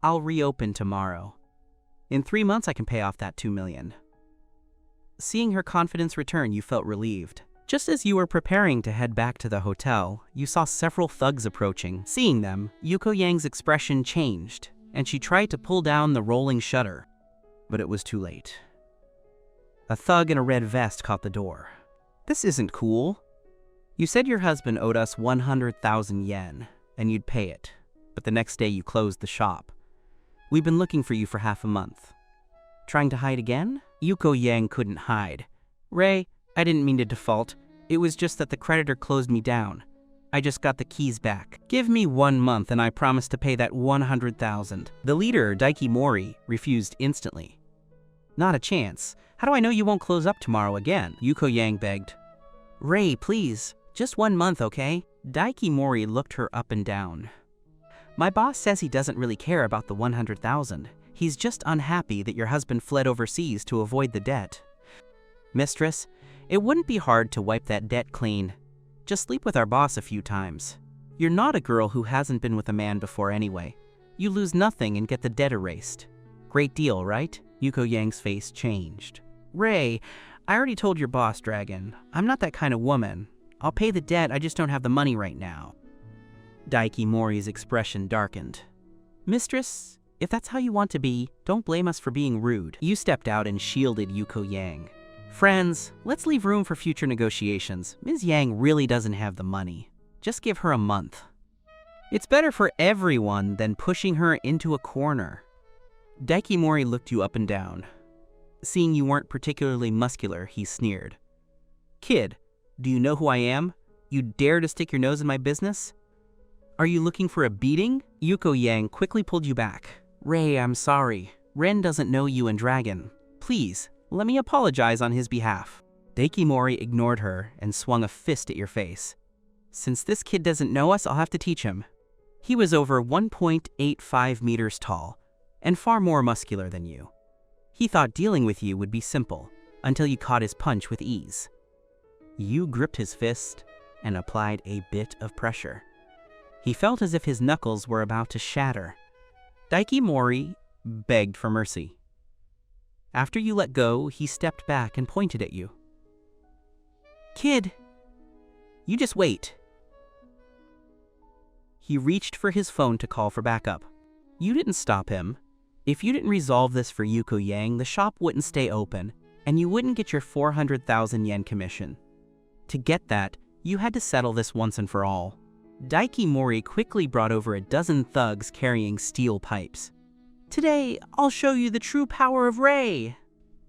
I'll reopen tomorrow. In 3 months, I can pay off that 2 million. Seeing her confidence return, you felt relieved. Just as you were preparing to head back to the hotel, you saw several thugs approaching. Seeing them, Yuko Yang's expression changed, and she tried to pull down the rolling shutter, but it was too late. A thug in a red vest caught the door. This isn't cool. You said your husband owed us 100,000 yen, and you'd pay it, but the next day you closed the shop. We've been looking for you for half a month. Trying to hide again? Yuko Yang couldn't hide. Ray, I didn't mean to default. It was just that the creditor closed me down. I just got the keys back. Give me 1 month and I promise to pay that 100,000. The leader, Daiki Mori, refused instantly. Not a chance. How do I know you won't close up tomorrow again? Yuko Yang begged. Ray, please. Just 1 month, okay? Daiki Mori looked her up and down. My boss says he doesn't really care about the 100,000. He's just unhappy that your husband fled overseas to avoid the debt. Mistress, it wouldn't be hard to wipe that debt clean. Just sleep with our boss a few times. You're not a girl who hasn't been with a man before anyway. You lose nothing and get the debt erased. Great deal, right? Yuko Yang's face changed. Ray, I already told your boss, Dragon. I'm not that kind of woman. I'll pay the debt, I just don't have the money right now. Daiki Mori's expression darkened. Mistress, if that's how you want to be, don't blame us for being rude. You stepped out and shielded Yuko Yang. Friends, let's leave room for future negotiations. Ms. Yang really doesn't have the money. Just give her a month. It's better for everyone than pushing her into a corner. Daiki Mori looked you up and down. Seeing you weren't particularly muscular, he sneered. Kid, do you know who I am? You dare to stick your nose in my business? Are you looking for a beating? Yuko Yang quickly pulled you back. Ray, I'm sorry. Ren doesn't know you and Dragon. Please, let me apologize on his behalf. Daiki Mori ignored her and swung a fist at your face. Since this kid doesn't know us, I'll have to teach him. He was over 1.85 meters tall and far more muscular than you. He thought dealing with you would be simple until you caught his punch with ease. You gripped his fist and applied a bit of pressure. He felt as if his knuckles were about to shatter. Daiki Mori begged for mercy. After you let go, he stepped back and pointed at you. Kid, you just wait. He reached for his phone to call for backup. You didn't stop him. If you didn't resolve this for Yuko Yang, the shop wouldn't stay open, and you wouldn't get your 400,000 yen commission. To get that, you had to settle this once and for all. Daiki Mori quickly brought over a dozen thugs carrying steel pipes. Today, I'll show you the true power of Ray.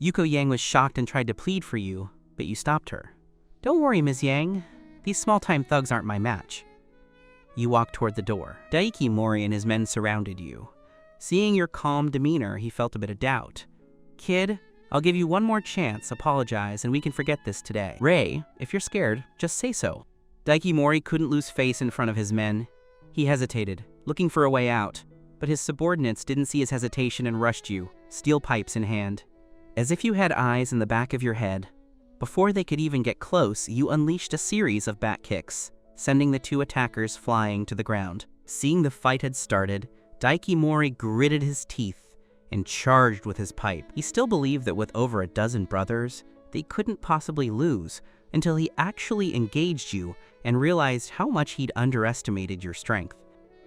Yuko Yang was shocked and tried to plead for you, but you stopped her. Don't worry, Ms. Yang. These small-time thugs aren't my match. You walked toward the door. Daiki Mori and his men surrounded you. Seeing your calm demeanor, he felt a bit of doubt. Kid, I'll give you one more chance, apologize, and we can forget this today. Ray, if you're scared, just say so. Daiki Mori couldn't lose face in front of his men. He hesitated, looking for a way out, but his subordinates didn't see his hesitation and rushed you, steel pipes in hand. As if you had eyes in the back of your head, before they could even get close, you unleashed a series of back kicks, sending the two attackers flying to the ground. Seeing the fight had started, Daiki Mori gritted his teeth and charged with his pipe. He still believed that with over a dozen brothers, they couldn't possibly lose until he actually engaged you and realized how much he'd underestimated your strength.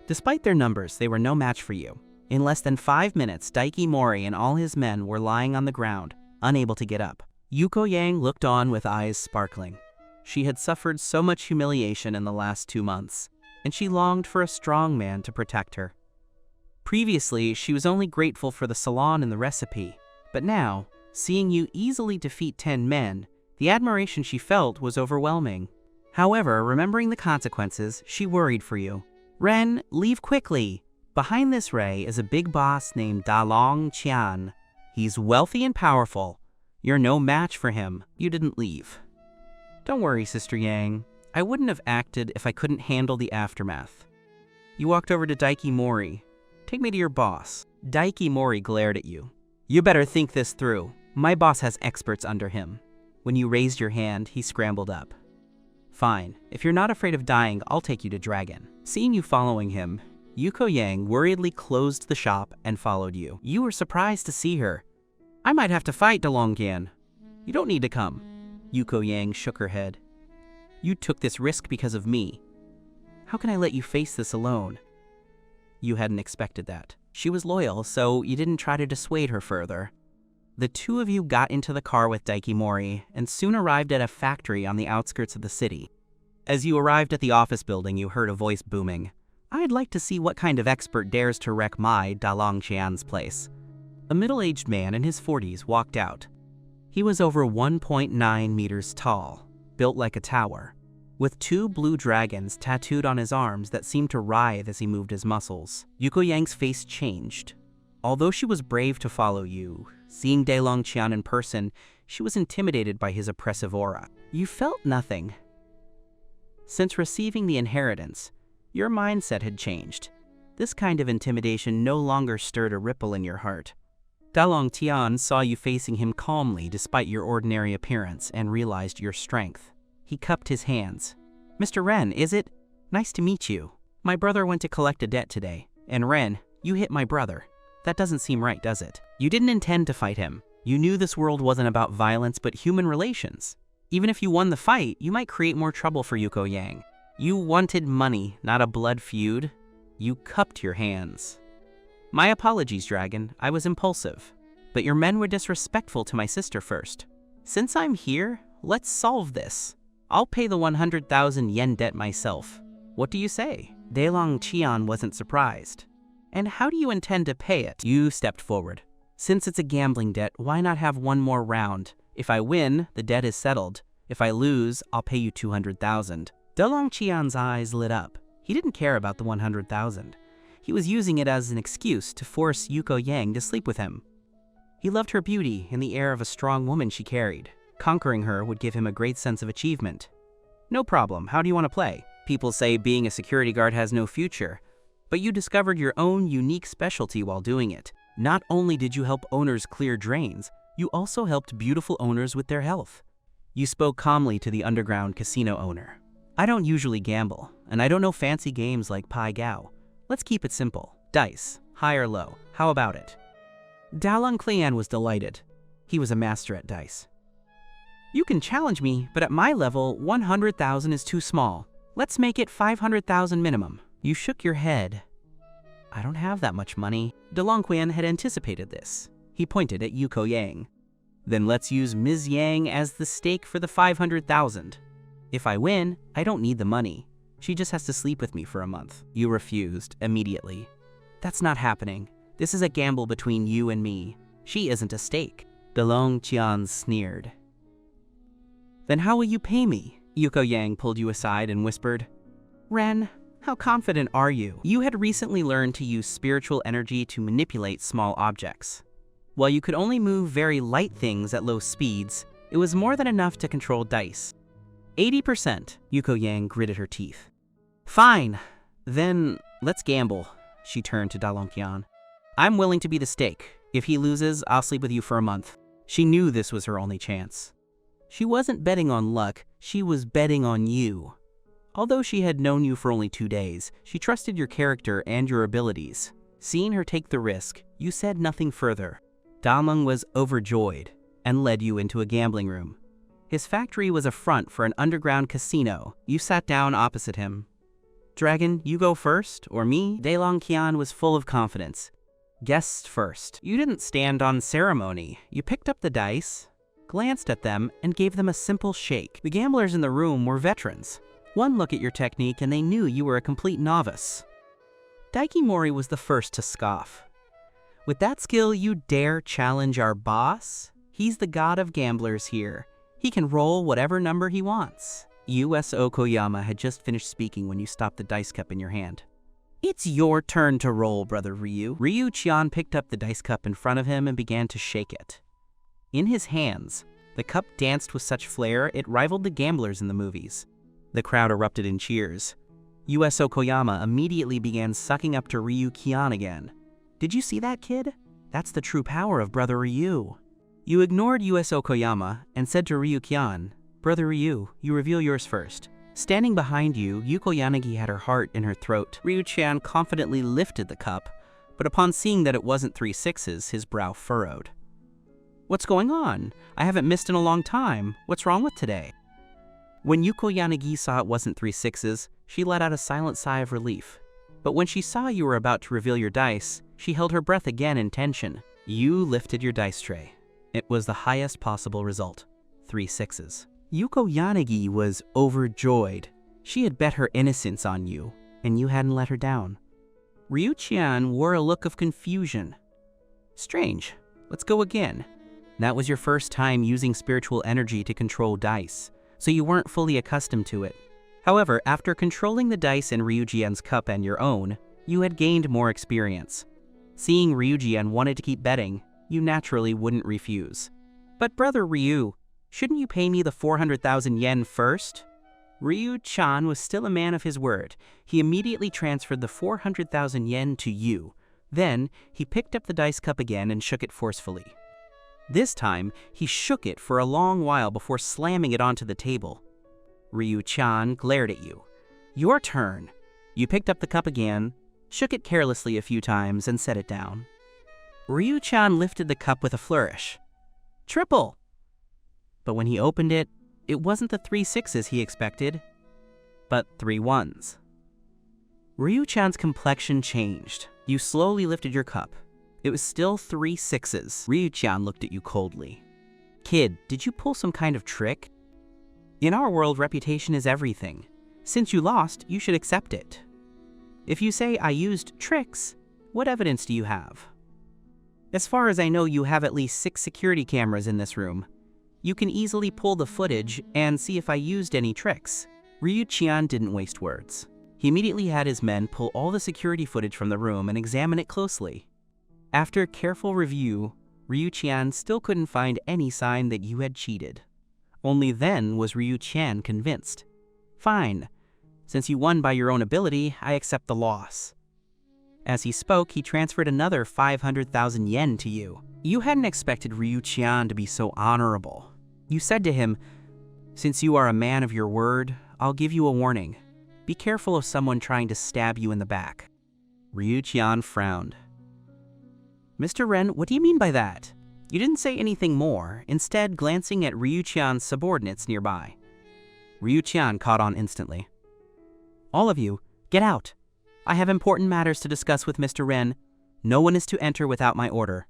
Despite their numbers, they were no match for you. In less than 5 minutes, Daiki Mori and all his men were lying on the ground, unable to get up. Yuko Yang looked on with eyes sparkling. She had suffered so much humiliation in the last 2 months, and she longed for a strong man to protect her. Previously, she was only grateful for the salon and the recipe, but now, seeing you easily defeat 10 men, the admiration she felt was overwhelming. However, remembering the consequences, she worried for you. Ren, leave quickly! Behind this Ray is a big boss named Da Long Qian. He's wealthy and powerful. You're no match for him. You didn't leave. Don't worry, Sister Yang. I wouldn't have acted if I couldn't handle the aftermath. You walked over to Daiki Mori. Take me to your boss. Daiki Mori glared at you. You better think this through. My boss has experts under him. When you raised your hand, he scrambled up. Fine. If you're not afraid of dying, I'll take you to Dragon. Seeing you following him, Yuko Yang worriedly closed the shop and followed you. You were surprised to see her. I might have to fight DeLongyan. You don't need to come. Yuko Yang shook her head. You took this risk because of me. How can I let you face this alone? You hadn't expected that. She was loyal, so you didn't try to dissuade her further. The two of you got into the car with Daiki Mori and soon arrived at a factory on the outskirts of the city. As you arrived at the office building, you heard a voice booming. I'd like to see what kind of expert dares to wreck my Dalong Qian's place. A middle-aged man in his 40s walked out. He was over 1.9 meters tall, built like a tower, with 2 blue dragons tattooed on his arms that seemed to writhe as he moved his muscles. Yuko Yang's face changed. Although she was brave to follow you, seeing Dalong Qian in person, she was intimidated by his oppressive aura. You felt nothing. Since receiving the inheritance, your mindset had changed. This kind of intimidation no longer stirred a ripple in your heart. Dalong Qian saw you facing him calmly despite your ordinary appearance and realized your strength. He cupped his hands. Mr. Ren, is it? Nice to meet you. My brother went to collect a debt today, and Ren, you hit my brother. That doesn't seem right, does it? You didn't intend to fight him. You knew this world wasn't about violence but human relations. Even if you won the fight, you might create more trouble for Yuko Yang. You wanted money, not a blood feud. You cupped your hands. My apologies, Dragon. I was impulsive. But your men were disrespectful to my sister first. Since I'm here, let's solve this. I'll pay the 100,000 yen debt myself. What do you say? Daelong Qian wasn't surprised. And how do you intend to pay it? You stepped forward. Since it's a gambling debt, why not have one more round? If I win, the debt is settled. If I lose, I'll pay you 200,000. Daelong Qian's eyes lit up. He didn't care about the 100,000. He was using it as an excuse to force Yuko Yang to sleep with him. He loved her beauty and the air of a strong woman she carried. Conquering her would give him a great sense of achievement. No problem, how do you want to play? People say being a security guard has no future, but you discovered your own unique specialty while doing it. Not only did you help owners clear drains, you also helped beautiful owners with their health. You spoke calmly to the underground casino owner. I don't usually gamble, and I don't know fancy games like Pai Gao. Let's keep it simple. Dice, high or low, how about it? Daelong Qian was delighted. He was a master at dice. You can challenge me, but at my level, 100,000 is too small. Let's make it 500,000 minimum. You shook your head. I don't have that much money. Daelong Qian had anticipated this. He pointed at Yuko Yang. Then let's use Ms. Yang as the stake for the 500,000. If I win, I don't need the money. She just has to sleep with me for a month. You refused immediately. That's not happening. This is a gamble between you and me. She isn't a stake. Daelong Qian sneered. Then how will you pay me? Yuko Yang pulled you aside and whispered. Ren, how confident are you? You had recently learned to use spiritual energy to manipulate small objects. While you could only move very light things at low speeds, it was more than enough to control dice. 80%, Yuko Yang gritted her teeth. Fine, then let's gamble. She turned to Daelong Qian. I'm willing to be the stake. If he loses, I'll sleep with you for a month. She knew this was her only chance. She wasn't betting on luck, she was betting on you. Although she had known you for only 2 days, she trusted your character and your abilities. Seeing her take the risk, you said nothing further. Daelong was overjoyed and led you into a gambling room. His factory was a front for an underground casino. You sat down opposite him. Dragon, you go first, or me? Daelong Qian was full of confidence. Guests first. You didn't stand on ceremony. You picked up the dice, glanced at them, and gave them a simple shake. The gamblers in the room were veterans. One look at your technique and they knew you were a complete novice. Daikimori was the first to scoff. With that skill, you dare challenge our boss? He's the god of gamblers here. He can roll whatever number he wants. USO Koyama had just finished speaking when you stopped the dice cup in your hand. It's your turn to roll, Brother Ryu. Ryu Qian picked up the dice cup in front of him and began to shake it. In his hands, the cup danced with such flair it rivaled the gamblers in the movies. The crowd erupted in cheers. USO Koyama immediately began sucking up to Ryu Qian again. Did you see that, kid? That's the true power of Brother Ryu. You ignored USO Koyama and said to Ryu Qian, Brother Ryu, you reveal yours first. Standing behind you, Yuko Yanagi had her heart in her throat. Ryu Qian confidently lifted the cup, but upon seeing that it wasn't 3 sixes, his brow furrowed. What's going on? I haven't missed in a long time. What's wrong with today? When Yuko Yanagi saw it wasn't 3 sixes, she let out a silent sigh of relief. But when she saw you were about to reveal your dice, she held her breath again in tension. You lifted your dice tray. It was the highest possible result, 3 sixes. Yuko Yanagi was overjoyed. She had bet her innocence on you, and you hadn't let her down. Ryu Qian wore a look of confusion. Strange. Let's go again. That was your first time using spiritual energy to control dice, so you weren't fully accustomed to it. However, after controlling the dice in Ryujian's cup and your own, you had gained more experience. Seeing Ryujian wanted to keep betting, you naturally wouldn't refuse. But Brother Ryu, shouldn't you pay me the 400,000 yen first? Ryu Chan was still a man of his word. He immediately transferred the 400,000 yen to you. Then, he picked up the dice cup again and shook it forcefully. This time, he shook it for a long while before slamming it onto the table. Ryu Chan glared at you. Your turn. You picked up the cup again, shook it carelessly a few times, and set it down. Ryu-chan lifted the cup with a flourish. Triple! But when he opened it, it wasn't the 3 6s he expected, but 3 1s. Ryu-chan's complexion changed. You slowly lifted your cup. It was still 3 6s. Ryu-chan looked at you coldly. Kid, did you pull some kind of trick? In our world, reputation is everything. Since you lost, you should accept it. If you say I used tricks, what evidence do you have? As far as I know, you have at least 6 security cameras in this room. You can easily pull the footage and see if I used any tricks. Ryu-chan didn't waste words. He immediately had his men pull all the security footage from the room and examine it closely. After careful review, Ryu-chan still couldn't find any sign that you had cheated. Only then was Ryu-chan convinced. Fine. Since you won by your own ability, I accept the loss. As he spoke, he transferred another 500,000 yen to you. You hadn't expected Ryu-chan to be so honorable. You said to him, "Since you are a man of your word, I'll give you a warning. Be careful of someone trying to stab you in the back." Ryu-chan frowned. Mr. Ren, what do you mean by that? You didn't say anything more, instead glancing at Ryu-chan's subordinates nearby. Ryu-chan caught on instantly. All of you, get out. I have important matters to discuss with Mr. Ren. No one is to enter without my order.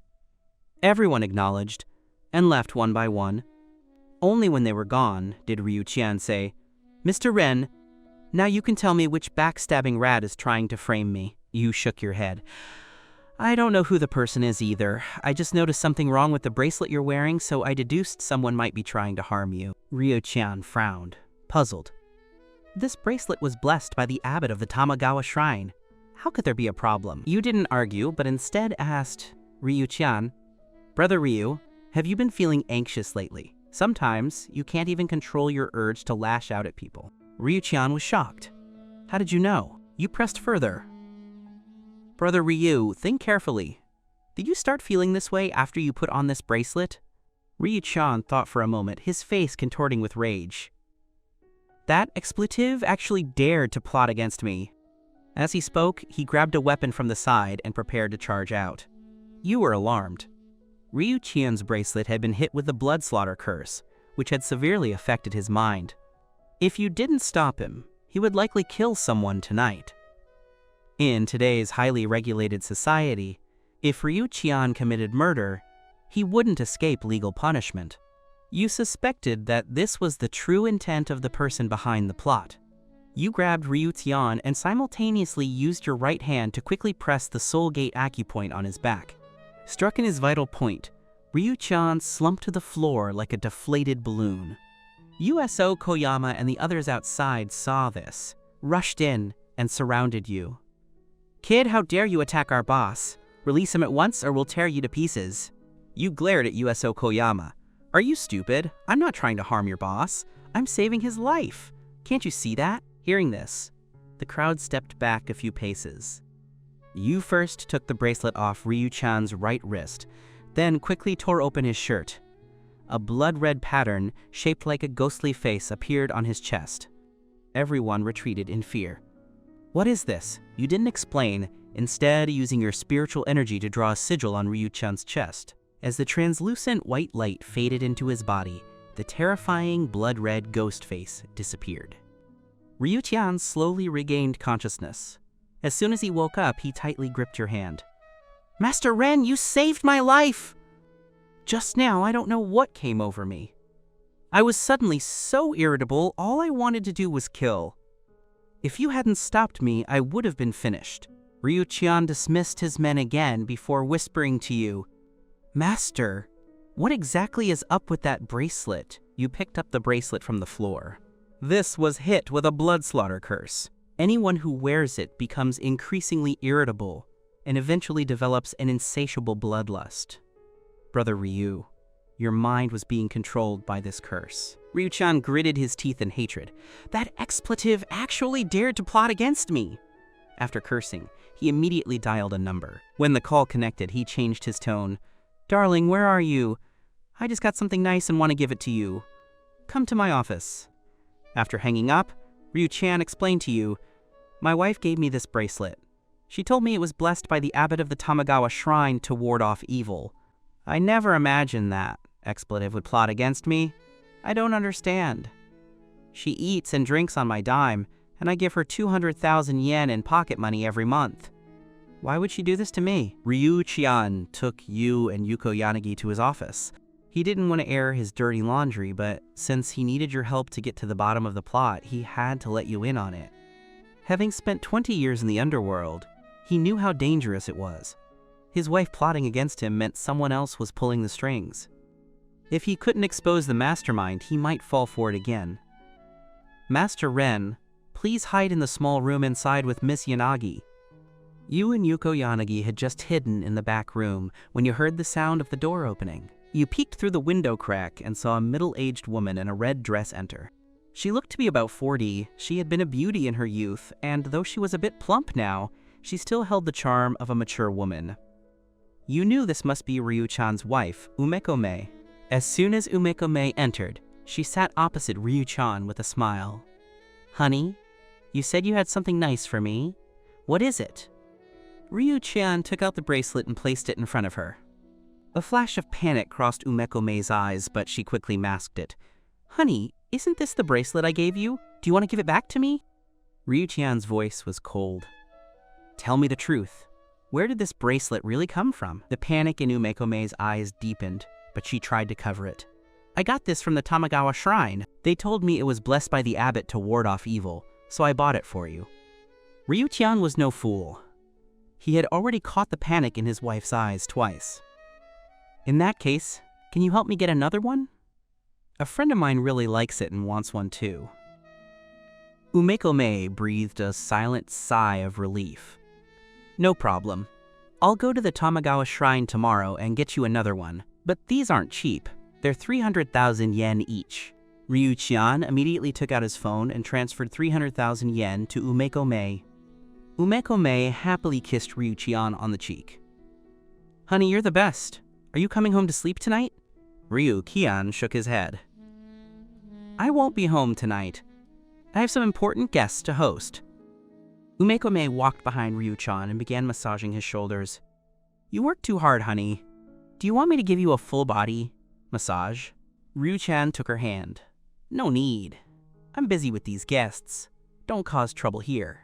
Everyone acknowledged, and left one by one. Only when they were gone did Ryu-chan say, Mr. Ren, now you can tell me which backstabbing rat is trying to frame me. You shook your head. I don't know who the person is either. I just noticed something wrong with the bracelet you're wearing, so I deduced someone might be trying to harm you. Ryu-chan frowned, puzzled. This bracelet was blessed by the abbot of the Tamagawa Shrine. How could there be a problem? You didn't argue, but instead asked, Ryu-chan, Brother Ryu, have you been feeling anxious lately? Sometimes you can't even control your urge to lash out at people. Ryu-chan was shocked. How did you know? You pressed further. Brother Ryu, think carefully. Did you start feeling this way after you put on this bracelet? Ryu-chan thought for a moment, his face contorting with rage. That expletive actually dared to plot against me. As he spoke, he grabbed a weapon from the side and prepared to charge out. You were alarmed. Ryu-chan's bracelet had been hit with the blood slaughter curse, which had severely affected his mind. If you didn't stop him, he would likely kill someone tonight. In today's highly regulated society, if Ryu-chan committed murder, he wouldn't escape legal punishment. You suspected that this was the true intent of the person behind the plot. You grabbed Ryu-chan and simultaneously used your right hand to quickly press the soul gate acupoint on his back. Struck in his vital point, Ryu-chan slumped to the floor like a deflated balloon. USO Koyama and the others outside saw this, rushed in, and surrounded you. Kid, how dare you attack our boss? Release him at once or we'll tear you to pieces. You glared at USO Koyama. Are you stupid? I'm not trying to harm your boss. I'm saving his life. Can't you see that? Hearing this, the crowd stepped back a few paces. You first took the bracelet off Ryu-chan's right wrist, then quickly tore open his shirt. A blood-red pattern, shaped like a ghostly face, appeared on his chest. Everyone retreated in fear. What is this? You didn't explain, instead using your spiritual energy to draw a sigil on Ryu-chan's chest. As the translucent white light faded into his body, the terrifying blood-red ghost face disappeared. Ryu-chan slowly regained consciousness. As soon as he woke up, he tightly gripped your hand. Master Ren, you saved my life! Just now, I don't know what came over me. I was suddenly so irritable, all I wanted to do was kill. If you hadn't stopped me, I would have been finished. Ryu-chan dismissed his men again before whispering to you, Master, what exactly is up with that bracelet? You picked up the bracelet from the floor. This was hit with a blood slaughter curse. Anyone who wears it becomes increasingly irritable and eventually develops an insatiable bloodlust. Brother Ryu, your mind was being controlled by this curse. Ryu-chan gritted his teeth in hatred. That expletive actually dared to plot against me. After cursing, he immediately dialed a number. When the call connected, he changed his tone. Darling, where are you? I just got something nice and want to give it to you. Come to my office. After hanging up, Ryu-chan explained to you, My wife gave me this bracelet. She told me it was blessed by the abbot of the Tamagawa shrine to ward off evil. I never imagined that expletive would plot against me. I don't understand. She eats and drinks on my dime, and I give her 200,000 yen in pocket money every month. Why would she do this to me? Ryu Qian took Yu and Yuko Yanagi to his office. He didn't want to air his dirty laundry, but since he needed your help to get to the bottom of the plot, he had to let you in on it. Having spent 20 years in the underworld, he knew how dangerous it was. His wife plotting against him meant someone else was pulling the strings. If he couldn't expose the mastermind, he might fall for it again. Master Ren, please hide in the small room inside with Miss Yanagi. You and Yuko Yanagi had just hidden in the back room when you heard the sound of the door opening. You peeked through the window crack and saw a middle-aged woman in a red dress enter. She looked to be about 40. She had been a beauty in her youth, and though she was a bit plump now, she still held the charm of a mature woman. You knew this must be Ryu-chan's wife, Umeko-mei. As soon as Umeko-mei entered, she sat opposite Ryu-chan with a smile. Honey, you said you had something nice for me. What is it? Ryu-chan took out the bracelet and placed it in front of her. A flash of panic crossed Umeko-mei's eyes, but she quickly masked it. Honey, isn't this the bracelet I gave you? Do you want to give it back to me? Ryu-chan's voice was cold. Tell me the truth. Where did this bracelet really come from? The panic in Umeko-mei's eyes deepened, but she tried to cover it. I got this from the Tamagawa shrine. They told me it was blessed by the abbot to ward off evil, so I bought it for you. Ryu-chan was no fool. He had already caught the panic in his wife's eyes twice. In that case, can you help me get another one? A friend of mine really likes it and wants one too. Umeko-mei breathed a silent sigh of relief. No problem. I'll go to the Tamagawa shrine tomorrow and get you another one, but these aren't cheap. They're 300,000 yen each. Ryu-chan immediately took out his phone and transferred 300,000 yen to Umeko-mei. Umeko-mei happily kissed Ryu-chan on the cheek. Honey, you're the best. Are you coming home to sleep tonight? Ryu-chan shook his head. I won't be home tonight. I have some important guests to host. Umeko-mei walked behind Ryu-chan and began massaging his shoulders. You work too hard, honey. Do you want me to give you a full body massage? Ryu-chan took her hand. No need. I'm busy with these guests. Don't cause trouble here.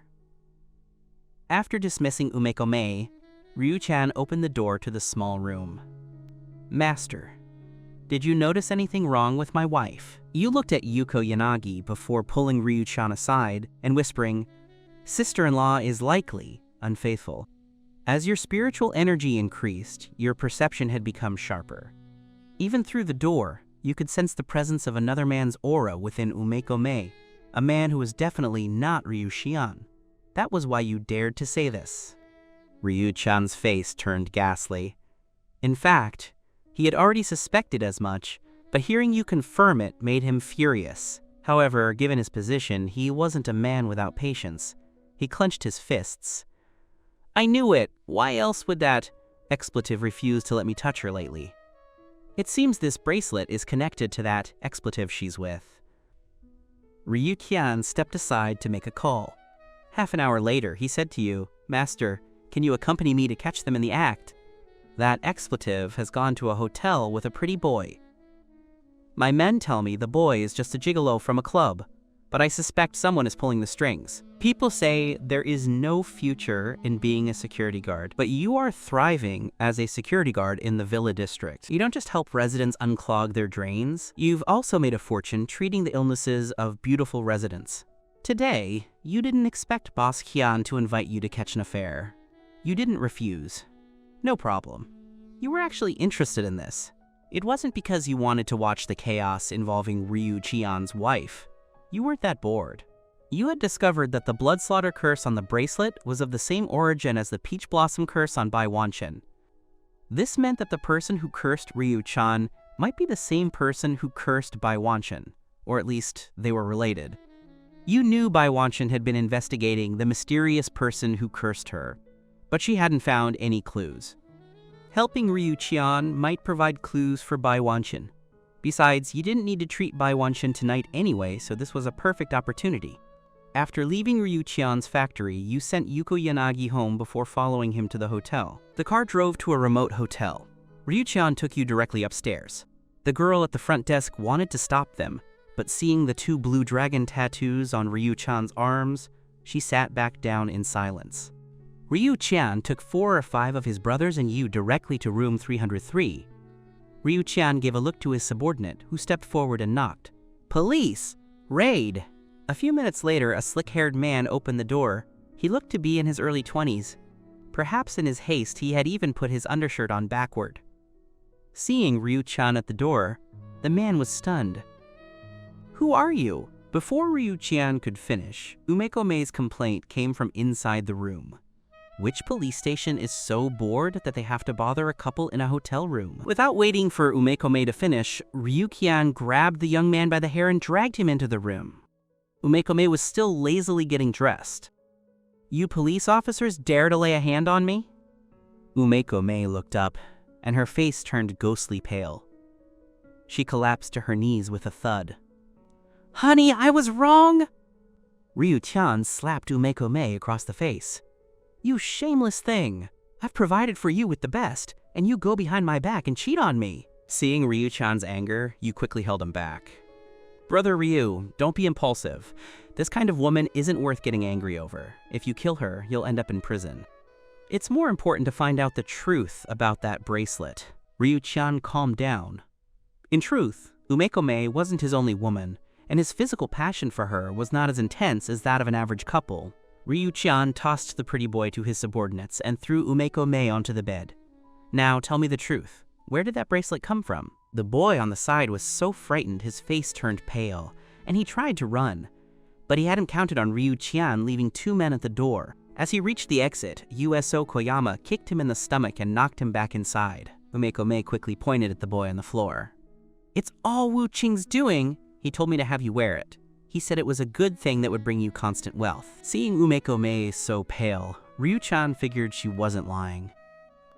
After dismissing Umeko-mei, Ryu-chan opened the door to the small room. Master, did you notice anything wrong with my wife? You looked at Yuko Yanagi before pulling Ryu-chan aside and whispering, Sister-in-law is likely unfaithful. As your spiritual energy increased, your perception had become sharper. Even through the door, you could sense the presence of another man's aura within Umeko-mei, a man who was definitely not Ryu-chan. That was why you dared to say this. Ryu-chan's face turned ghastly. In fact, he had already suspected as much, but hearing you confirm it made him furious. However, given his position, he wasn't a man without patience. He clenched his fists. I knew it! Why else would that expletive refuse to let me touch her lately? It seems this bracelet is connected to that expletive she's with. Ryu-chan stepped aside to make a call. Half an hour later, he said to you, Master, can you accompany me to catch them in the act? That expletive has gone to a hotel with a pretty boy. My men tell me the boy is just a gigolo from a club, but I suspect someone is pulling the strings. People say there is no future in being a security guard, but you are thriving as a security guard in the Villa District. You don't just help residents unclog their drains, you've also made a fortune treating the illnesses of beautiful residents. Today, you didn't expect Boss Hyun to invite you to catch an affair. You didn't refuse. No problem. You were actually interested in this. It wasn't because you wanted to watch the chaos involving Ryu-chan's wife. You weren't that bored. You had discovered that the blood slaughter curse on the bracelet was of the same origin as the peach blossom curse on Bai Wanchen. This meant that the person who cursed Ryu-chan might be the same person who cursed Bai Wanchen, or at least they were related. You knew Bai Wanchen had been investigating the mysterious person who cursed her, but she hadn't found any clues. Helping Ryu-chan might provide clues for Bai Wanchen. Besides, you didn't need to treat Bai Wanchen tonight anyway, so this was a perfect opportunity. After leaving Ryu-chan's factory, you sent Yuko Yanagi home before following him to the hotel. The car drove to a remote hotel. Ryu-chan took you directly upstairs. The girl at the front desk wanted to stop them, but seeing the 2 blue dragon tattoos on Ryu-chan's arms, she sat back down in silence. Ryu-chan took 4 or 5 of his brothers and you directly to room 303. Ryu-chan gave a look to his subordinate, who stepped forward and knocked. "Police! Raid!" A few minutes later, a slick-haired man opened the door. He looked to be in his early 20s. Perhaps in his haste, he had even put his undershirt on backward. Seeing Ryu-chan at the door, the man was stunned. "Who are you?" Before Ryu-chan could finish, Umeko-mei's complaint came from inside the room. Which police station is so bored that they have to bother a couple in a hotel room? Without waiting for Umeko-mei to finish, Ryu-chan grabbed the young man by the hair and dragged him into the room. Umeko-mei was still lazily getting dressed. "You police officers dare to lay a hand on me?" Umeko-mei looked up, and her face turned ghostly pale. She collapsed to her knees with a thud. "Honey, I was wrong!" Ryu-chan slapped Umeko-mei across the face. "You shameless thing! I've provided for you with the best, and you go behind my back and cheat on me." Seeing Ryu-chan's anger, you quickly held him back. "Brother Ryu, don't be impulsive. This kind of woman isn't worth getting angry over. If you kill her, you'll end up in prison. It's more important to find out the truth about that bracelet." Ryu-chan calmed down. In truth, Umeko-mei wasn't his only woman, and his physical passion for her was not as intense as that of an average couple. Ryu-chan tossed the pretty boy to his subordinates and threw Umeko-mei onto the bed. "Now tell me the truth. Where did that bracelet come from?" The boy on the side was so frightened his face turned pale, and he tried to run. But he hadn't counted on Ryu-chan leaving 2 men at the door. As he reached the exit, USO Koyama kicked him in the stomach and knocked him back inside. Umeko-mei quickly pointed at the boy on the floor. "It's all Wu Qing's doing. He told me to have you wear it. He said it was a good thing that would bring you constant wealth." Seeing Umeko-mei so pale, Ryu-chan figured she wasn't lying.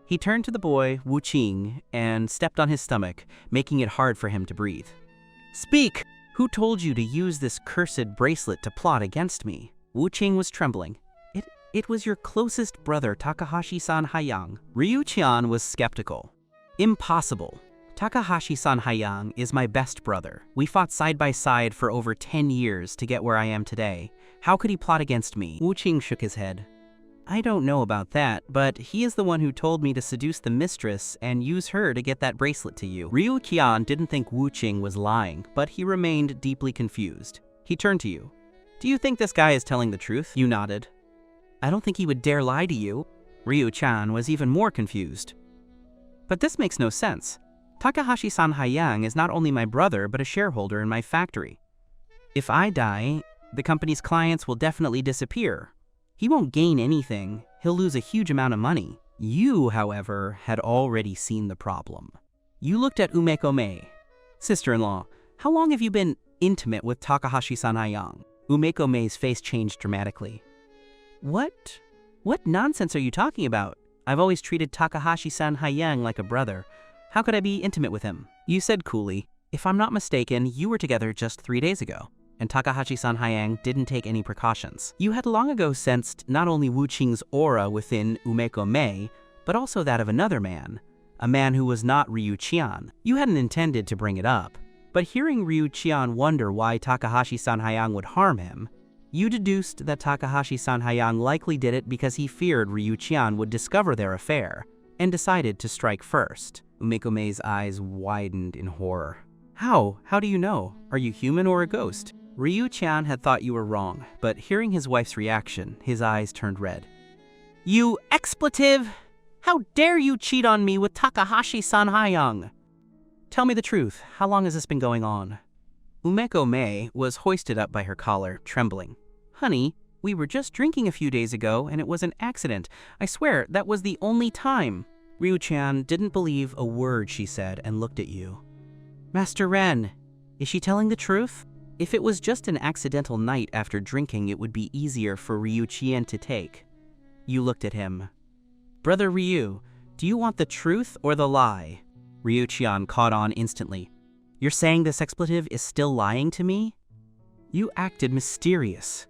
He turned to the boy, Wu Qing, and stepped on his stomach, making it hard for him to breathe. "Speak! Who told you to use this cursed bracelet to plot against me?" Wu Qing was trembling. It was your closest brother, Takahashi-san Hayang." Ryu-chan was skeptical. "Impossible. Takahashi-san Hayang is my best brother. We fought side by side for over 10 years to get where I am today. How could he plot against me?" Wu Qing shook his head. "I don't know about that, but he is the one who told me to seduce the mistress and use her to get that bracelet to you." Ryu-chan didn't think Wu Qing was lying, but he remained deeply confused. He turned to you. "Do you think this guy is telling the truth?" You nodded. "I don't think he would dare lie to you." Ryu-chan was even more confused. "But this makes no sense. Takahashi-san Hayang is not only my brother, but a shareholder in my factory. If I die, the company's clients will definitely disappear. He won't gain anything. He'll lose a huge amount of money." You, however, had already seen the problem. You looked at Umeko-mei. "Sister-in-law, how long have you been intimate with Takahashi-san Hayang?" Umeko-mei's face changed dramatically. What nonsense are you talking about? I've always treated Takahashi-san Hayang like a brother. How could I be intimate with him?" You said coolly, "If I'm not mistaken, you were together just 3 days ago, and Takahashi-san Hayang didn't take any precautions." You had long ago sensed not only Wu Qing's aura within Umeko-mei, but also that of another man, a man who was not Ryu-chan. You hadn't intended to bring it up, but hearing Ryu-chan wonder why Takahashi-san Hayang would harm him, you deduced that Takahashi-san Hayang likely did it because he feared Ryu-chan would discover their affair, and decided to strike first. Umeko-mei's eyes widened in horror. How? How do you know? Are you human or a ghost?" Ryu-chan had thought you were wrong, but hearing his wife's reaction, his eyes turned red. "You expletive! How dare you cheat on me with Takahashi-san Hayang? Tell me the truth, how long has this been going on?" Umeko-mei was hoisted up by her collar, trembling. "Honey, we were just drinking a few days ago, and it was an accident. I swear, that was the only time." Ryu-chan didn't believe a word she said and looked at you. "Master Ren, is she telling the truth? If it was just an accidental night after drinking, it would be easier for Ryu-chan to take." You looked at him. "Brother Ryu, do you want the truth or the lie?" Ryu-chan caught on instantly. "You're saying this expletive is still lying to me?" You acted mysterious.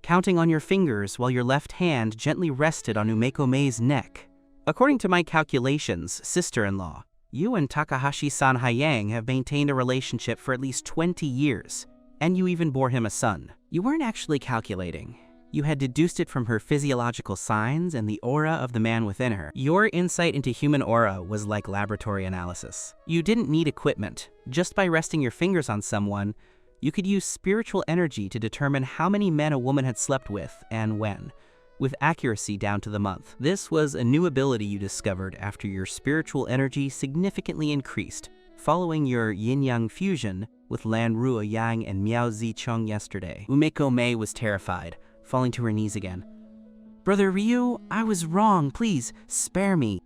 counting on your fingers while your left hand gently rested on Umeko-mei's neck. According to my calculations, sister-in-law, you and Takahashi-san Hayang have maintained a relationship for at least 20 years, and you even bore him a son. You weren't actually calculating. You had deduced it from her physiological signs and the aura of the man within her. Your insight into human aura was like laboratory analysis. You didn't need equipment. Just by resting your fingers on someone, you could use spiritual energy to determine how many men a woman had slept with and when, with accuracy down to the month. This was a new ability you discovered after your spiritual energy significantly increased, following your yin-yang fusion with Lan Ruoyang and Miao Zicheng yesterday. Umeko-mei was terrified, falling to her knees again. "Brother Ryu, I was wrong. Please, spare me."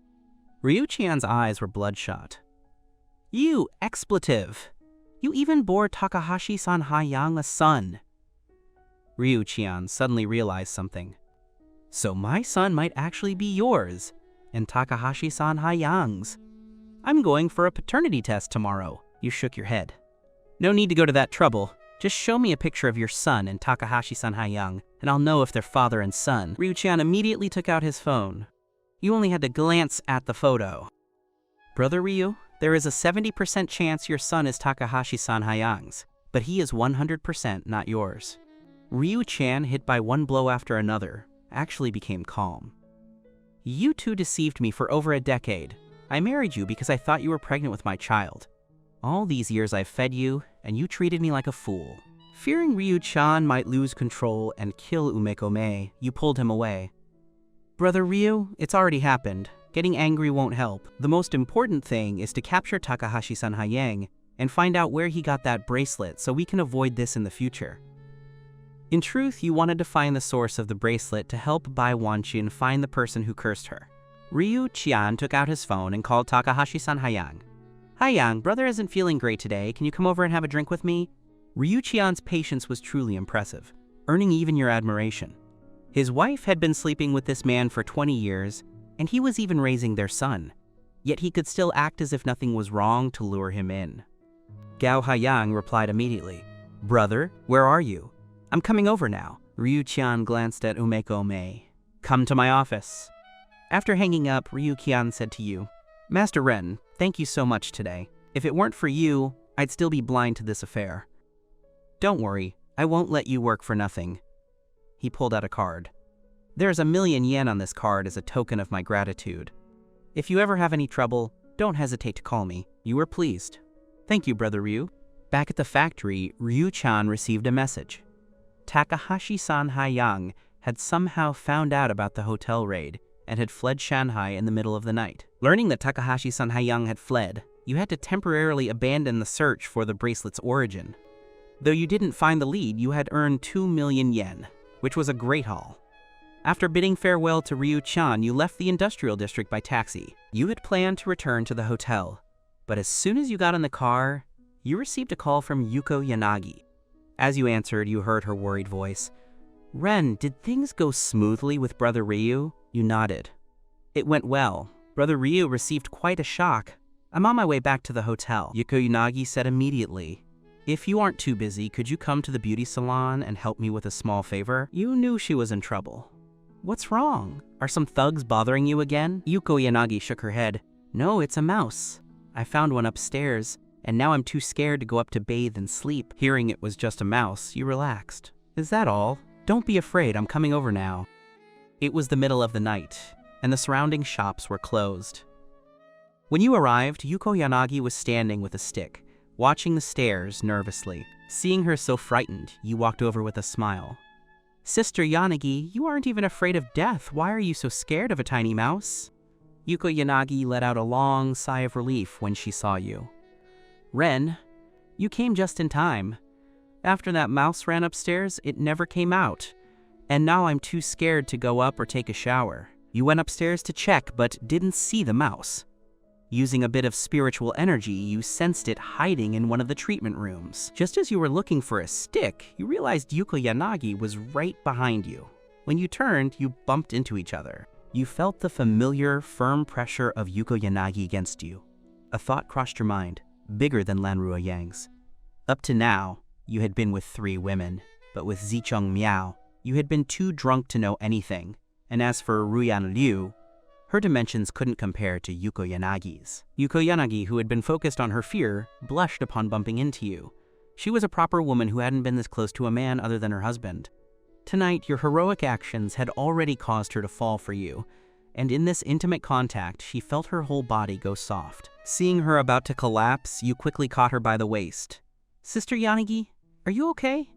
Ryu Qian's eyes were bloodshot. "You expletive! You even bore Takahashi-san Hayang a son." Ryu Qian suddenly realized something. So my son might actually be yours, and Takahashi-san Hayang's. "I'm going for a paternity test tomorrow." You shook your head. "No need to go to that trouble. Just show me a picture of your son and Takahashi-san Hayang, and I'll know if they're father and son." Ryu Qian immediately took out his phone. You only had to glance at the photo. "Brother Ryu, there is a 70% chance your son is Takahashi-san Hayang's, but he is 100% not yours." Ryu Qian, hit by one blow after another, actually became calm. "You two deceived me for over a decade. I married you because I thought you were pregnant with my child. All these years I've fed you, and you treated me like a fool." Fearing Ryu Qian might lose control and kill Umeko-mei, you pulled him away. "Brother Ryu, it's already happened. Getting angry won't help. The most important thing is to capture Takahashi-san Hayang and find out where he got that bracelet so we can avoid this in the future." In truth, you wanted to find the source of the bracelet to help Bai Wanqin find the person who cursed her. Ryu Qian took out his phone and called Takahashi-san Hayang. "Hayang, brother isn't feeling great today. Can you come over and have a drink with me?" Ryu Qian's patience was truly impressive, earning even your admiration. His wife had been sleeping with this man for 20 years, and he was even raising their son. Yet he could still act as if nothing was wrong to lure him in. Gao Hayang replied immediately, "Brother, where are you?" "I'm coming over now." Ryu Qian glanced at Umeko-mei. "Come to my office." After hanging up, Ryu Qian said to you, "Master Ren, thank you so much today. If it weren't for you, I'd still be blind to this affair. Don't worry, I won't let you work for nothing." He pulled out a card. "There's 1,000,000 yen on this card as a token of my gratitude. If you ever have any trouble, don't hesitate to call me." You were pleased. "Thank you, Brother Ryu." Back at the factory, Ryu Qian received a message. Takahashi-san Hayang had somehow found out about the hotel raid and had fled Shanghai in the middle of the night. Learning that Takahashi-san Hayang had fled, you had to temporarily abandon the search for the bracelet's origin. Though you didn't find the lead, you had earned 2,000,000 yen, which was a great haul. After bidding farewell to Ryu Qian, you left the industrial district by taxi. You had planned to return to the hotel, but as soon as you got in the car, you received a call from Yuko Yanagi. As you answered, you heard her worried voice. "Ren, did things go smoothly with Brother Ryu?" You nodded. "It went well. Brother Ryu received quite a shock. I'm on my way back to the hotel." Yuko Yanagi said immediately, "If you aren't too busy, could you come to the beauty salon and help me with a small favor?" You knew she was in trouble. "What's wrong? Are some thugs bothering you again?" Yuko Yanagi shook her head. "No, it's a mouse. I found one upstairs, and now I'm too scared to go up to bathe and sleep." Hearing it was just a mouse, you relaxed. "Is that all? Don't be afraid, I'm coming over now." It was the middle of the night, and the surrounding shops were closed. When you arrived, Yuko Yanagi was standing with a stick, watching the stairs nervously. Seeing her so frightened, you walked over with a smile. "Sister Yanagi, you aren't even afraid of death. Why are you so scared of a tiny mouse?" Yuko Yanagi let out a long sigh of relief when she saw you. "Ren, you came just in time. After that mouse ran upstairs, it never came out. And now I'm too scared to go up or take a shower." You went upstairs to check, but didn't see the mouse. Using a bit of spiritual energy, you sensed it hiding in one of the treatment rooms. Just as you were looking for a stick, you realized Yuko Yanagi was right behind you. When you turned, you bumped into each other. You felt the familiar, firm pressure of Yuko Yanagi against you. A thought crossed your mind, bigger than Lan Ruoyang's. Up to now, you had been with 3 women, but with Zicheng Miao, You had been too drunk to know anything, and as for Ruyan Liu, her dimensions couldn't compare to Yuko Yanagi's. Yuko Yanagi, who had been focused on her fear, blushed upon bumping into you. She was a proper woman who hadn't been this close to a man other than her husband. Tonight, your heroic actions had already caused her to fall for you, and in this intimate contact, she felt her whole body go soft. Seeing her about to collapse, you quickly caught her by the waist. "Sister Yanagi, are you okay?"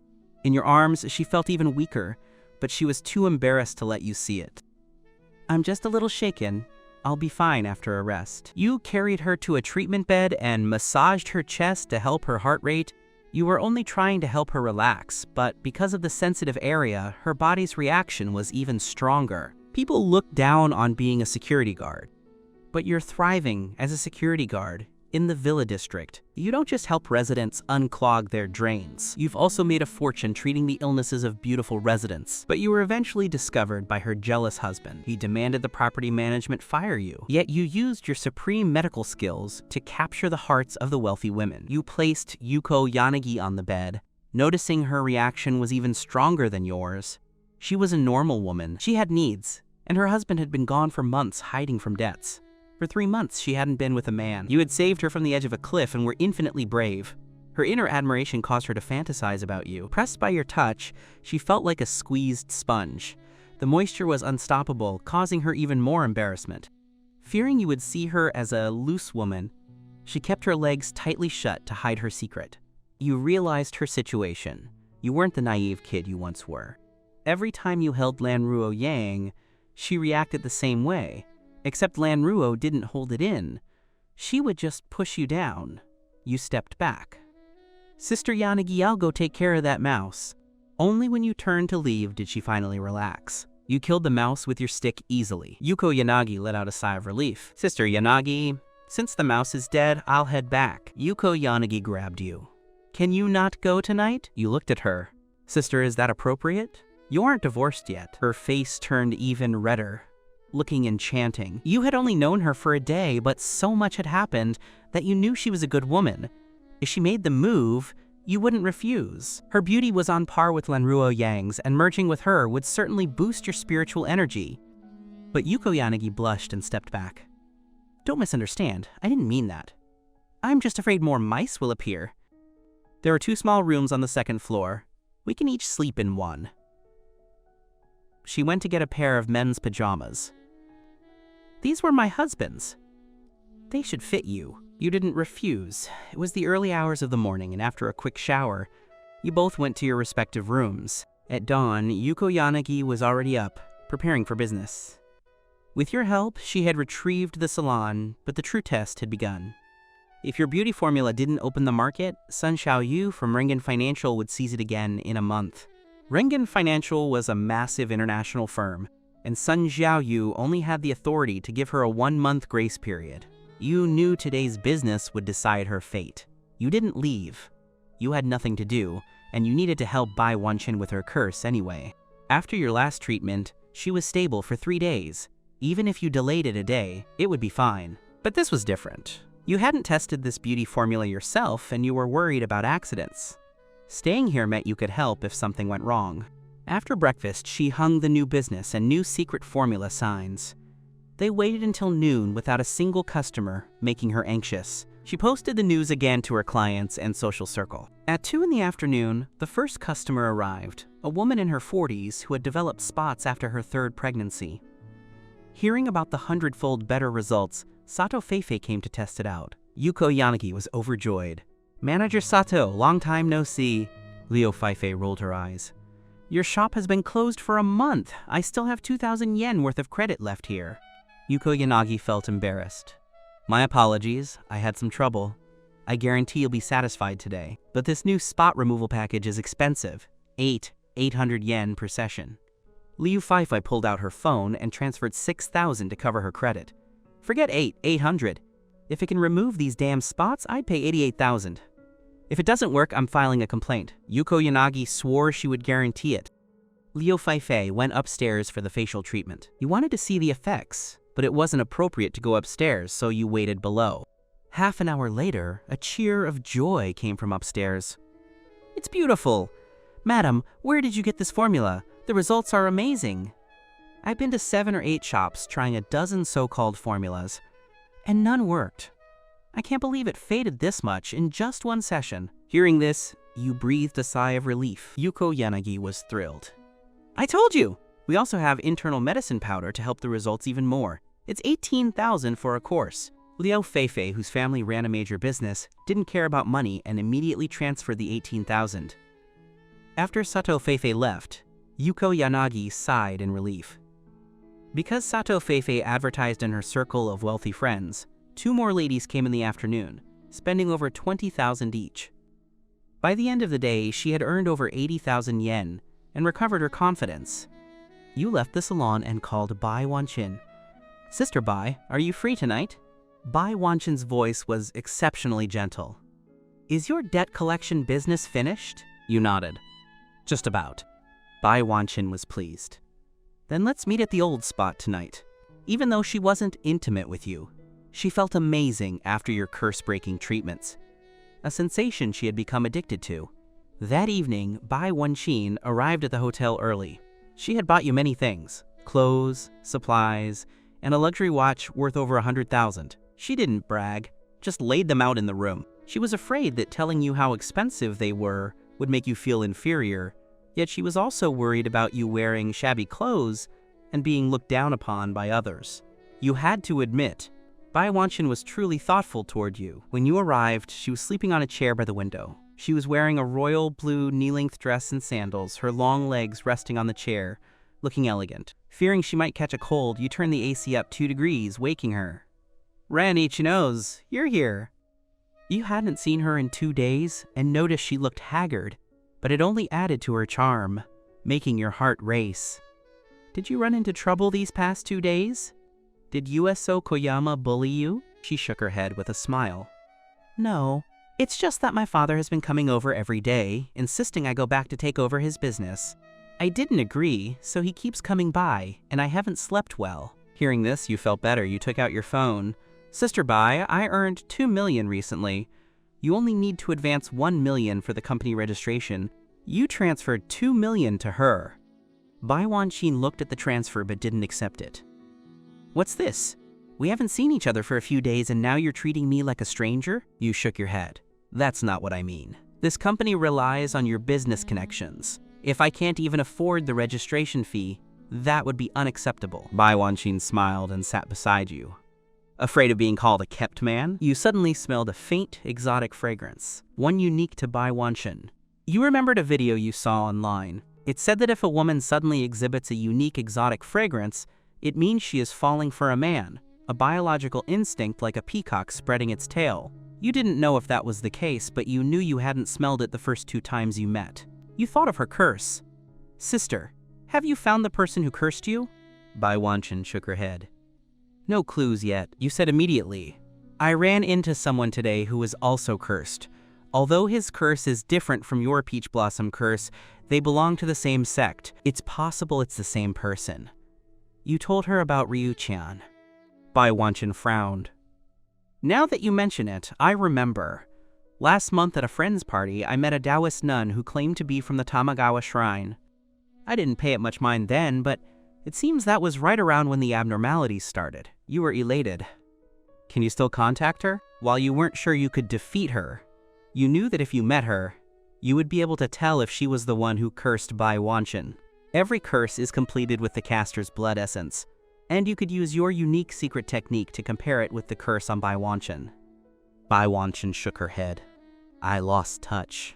In your arms, she felt even weaker, but she was too embarrassed to let you see it. "I'm just a little shaken. I'll be fine after a rest." You carried her to a treatment bed and massaged her chest to help her heart rate. You were only trying to help her relax, but because of the sensitive area, her body's reaction was even stronger. People look down on being a security guard, but you're thriving as a security guard in the Villa District. You don't just help residents unclog their drains. You've also made a fortune treating the illnesses of beautiful residents. But you were eventually discovered by her jealous husband. He demanded the property management fire you. Yet you used your supreme medical skills to capture the hearts of the wealthy women. You placed Yuko Yanagi on the bed. Noticing her reaction was even stronger than yours. She was a normal woman. She had needs, and her husband had been gone for months hiding from debts. For 3 months, she hadn't been with a man. You had saved her from the edge of a cliff and were infinitely brave. Her inner admiration caused her to fantasize about you. Pressed by your touch, she felt like a squeezed sponge. The moisture was unstoppable, causing her even more embarrassment. Fearing you would see her as a loose woman, she kept her legs tightly shut to hide her secret. You realized her situation. You weren't the naive kid you once were. Every time you held Lanruo Yang, she reacted the same way. Except Lanruo didn't hold it in. She would just push you down. You stepped back. "Sister Yanagi, I'll go take care of that mouse." Only when you turned to leave did she finally relax. You killed the mouse with your stick easily. Yuko Yanagi let out a sigh of relief. "Sister Yanagi, since the mouse is dead, I'll head back." Yuko Yanagi grabbed you. "Can you not go tonight?" You looked at her. "Sister, is that appropriate? You aren't divorced yet." Her face turned even redder, looking enchanting. You had only known her for a day, but so much had happened that you knew she was a good woman. If she made the move, you wouldn't refuse. Her beauty was on par with Lanruo Yang's, and merging with her would certainly boost your spiritual energy. But Yuko Yanagi blushed and stepped back. "Don't misunderstand, I didn't mean that. I'm just afraid more mice will appear. There are 2 small rooms on the 2nd floor. We can each sleep in one." She went to get a pair of men's pajamas. "These were my husband's. They should fit you." You didn't refuse. It was the early hours of the morning, and after a quick shower, you both went to your respective rooms. At dawn, Yuko Yanagi was already up, preparing for business. With your help, she had retrieved the salon, but the true test had begun. If your beauty formula didn't open the market, Sun Xiaoyu from Rengen Financial would seize it again in a month. Rengen Financial was a massive international firm, and Sun Xiaoyu only had the authority to give her a 1-month grace period. You knew today's business would decide her fate. You didn't leave. You had nothing to do, and you needed to help Bai Wanqin with her curse anyway. After your last treatment, she was stable for 3 days. Even if you delayed it a day, it would be fine. But this was different. You hadn't tested this beauty formula yourself, and you were worried about accidents. Staying here meant you could help if something went wrong. After breakfast, she hung the new business and new secret formula signs. They waited until noon without a single customer, making her anxious. She posted the news again to her clients and social circle. At 2 in the afternoon, the first customer arrived, a woman in her 40s who had developed spots after her 3rd pregnancy. Hearing about the 100-fold better results, Sato Feifei came to test it out. Yuko Yanagi was overjoyed. "Manager Sato, long time no see." Liu Feifei rolled her eyes. "Your shop has been closed for a month. I still have 2,000 yen worth of credit left here." Yuko Yanagi felt embarrassed. "My apologies, I had some trouble. I guarantee you'll be satisfied today. But this new spot removal package is expensive. 800 yen per session." Liu Feifei pulled out her phone and transferred 6,000 to cover her credit. "Forget 800. If it can remove these damn spots, I'd pay 88,000. If it doesn't work, I'm filing a complaint." Yuko Yanagi swore she would guarantee it. Liu Feifei went upstairs for the facial treatment. You wanted to see the effects, but it wasn't appropriate to go upstairs, so you waited below. Half an hour later, a cheer of joy came from upstairs. "It's beautiful! Madam, where did you get this formula? The results are amazing. I've been to 7 or 8 shops trying a dozen so-called formulas, and none worked. I can't believe it faded this much in just one session. Hearing this, you breathed a sigh of relief. Yuko Yanagi was thrilled. I told you! We also have internal medicine powder to help the results even more. It's $18,000 for a course. Liu Feifei, whose family ran a major business, didn't care about money and immediately transferred the $18,000. After Sato Feifei left, Yuko Yanagi sighed in relief. Because Sato Feifei advertised in her circle of wealthy friends, 2 more ladies came in the afternoon, spending over 20,000 each. By the end of the day, she had earned over 80,000 yen and recovered her confidence. You left the salon and called Bai Wanqin. Sister Bai, are you free tonight? Bai Wanqin's voice was exceptionally gentle. Is your debt collection business finished? You nodded. Just about. Bai Wanqin was pleased. Then let's meet at the old spot tonight. Even though she wasn't intimate with you, she felt amazing after your curse-breaking treatments, a sensation she had become addicted to. That evening, Bai Wanqin arrived at the hotel early. She had bought you many things: clothes, supplies, and a luxury watch worth over 100,000. She didn't brag, just laid them out in the room. She was afraid that telling you how expensive they were would make you feel inferior, yet she was also worried about you wearing shabby clothes and being looked down upon by others. You had to admit, Bai Wanqin was truly thoughtful toward you. When you arrived, she was sleeping on a chair by the window. She was wearing a royal blue knee-length dress and sandals, her long legs resting on the chair, looking elegant. Fearing she might catch a cold, you turned the AC up 2 degrees, waking her. Ran Ichino's, you're here. You hadn't seen her in 2 days and noticed she looked haggard, but it only added to her charm, making your heart race. Did you run into trouble these past 2 days? Did USO Koyama bully you? She shook her head with a smile. No, it's just that my father has been coming over every day, insisting I go back to take over his business. I didn't agree, so he keeps coming by, and I haven't slept well. Hearing this, you felt better. You took out your phone. Sister Bai, I earned 2 million recently. You only need to advance 1 million for the company registration. You transferred 2 million to her. Bai Wanqin looked at the transfer but didn't accept it. What's this? We haven't seen each other for a few days and now you're treating me like a stranger? You shook your head. That's not what I mean. This company relies on your business connections. If I can't even afford the registration fee, that would be unacceptable. Bai Wanqin smiled and sat beside you. Afraid of being called a kept man? You suddenly smelled a faint, exotic fragrance, one unique to Bai Wanqin. You remembered a video you saw online. It said that if a woman suddenly exhibits a unique, exotic fragrance, it means she is falling for a man, a biological instinct like a peacock spreading its tail. You didn't know if that was the case, but you knew you hadn't smelled it the first 2 times you met. You thought of her curse. Sister, have you found the person who cursed you? Bai Wanqin shook her head. No clues yet. You said immediately. I ran into someone today who was also cursed. Although his curse is different from your peach blossom curse, they belong to the same sect. It's possible it's the same person. You told her about Ryu-chan. Bai Wanqin frowned. Now that you mention it, I remember. Last month at a friend's party, I met a Taoist nun who claimed to be from the Tamagawa shrine. I didn't pay it much mind then, but it seems that was right around when the abnormalities started. You were elated. Can you still contact her? While you weren't sure you could defeat her, you knew that if you met her, you would be able to tell if she was the one who cursed Bai Wanqin. Every curse is completed with the caster's blood essence, and you could use your unique secret technique to compare it with the curse on Bai Wanqin. Bai Wanqin shook her head. I lost touch.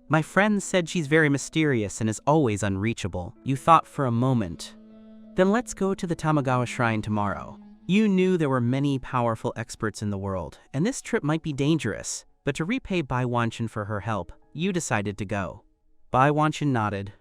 My friend said she's very mysterious and is always unreachable. You thought for a moment. Then let's go to the Tamagawa shrine tomorrow. You knew there were many powerful experts in the world, and this trip might be dangerous, but to repay Bai Wanqin for her help, you decided to go. Bai Wanqin nodded.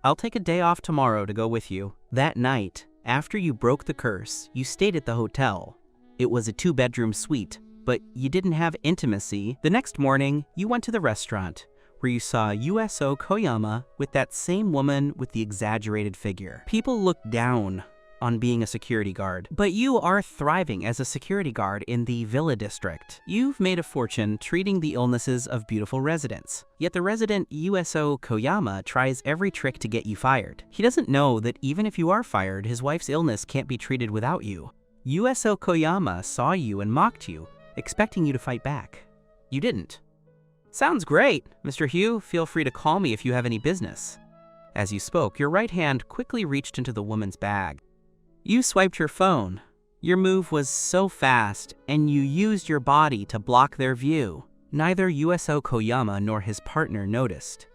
I'll take a day off tomorrow to go with you. That night, after you broke the curse, you stayed at the hotel. It was a 2-bedroom suite, but you didn't have intimacy. The next morning, you went to the restaurant, where you saw USO Koyama with that same woman with the exaggerated figure. People looked down, on being a security guard. But you are thriving as a security guard in the Villa District. You've made a fortune treating the illnesses of beautiful residents. Yet the resident USO Koyama tries every trick to get you fired. He doesn't know that even if you are fired, his wife's illness can't be treated without you. USO Koyama saw you and mocked you, expecting you to fight back. You didn't. Sounds great, Mr. Hugh. Feel free to call me if you have any business. As you spoke, your right hand quickly reached into the woman's bag. You swiped your phone. Your move was so fast, and you used your body to block their view. Neither USO Koyama nor his partner noticed.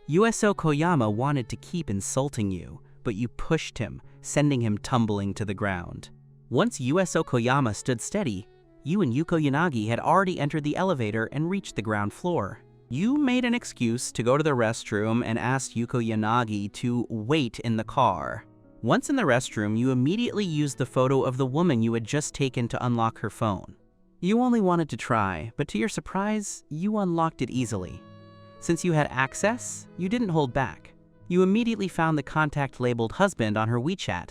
USO Koyama wanted to keep insulting you, but you pushed him, sending him tumbling to the ground. Once USO Koyama stood steady, you and Yuko Yanagi had already entered the elevator and reached the ground floor. You made an excuse to go to the restroom and asked Yuko Yanagi to wait in the car. Once in the restroom, you immediately used the photo of the woman you had just taken to unlock her phone. You only wanted to try, but to your surprise, you unlocked it easily. Since you had access, you didn't hold back. You immediately found the contact labeled husband on her WeChat.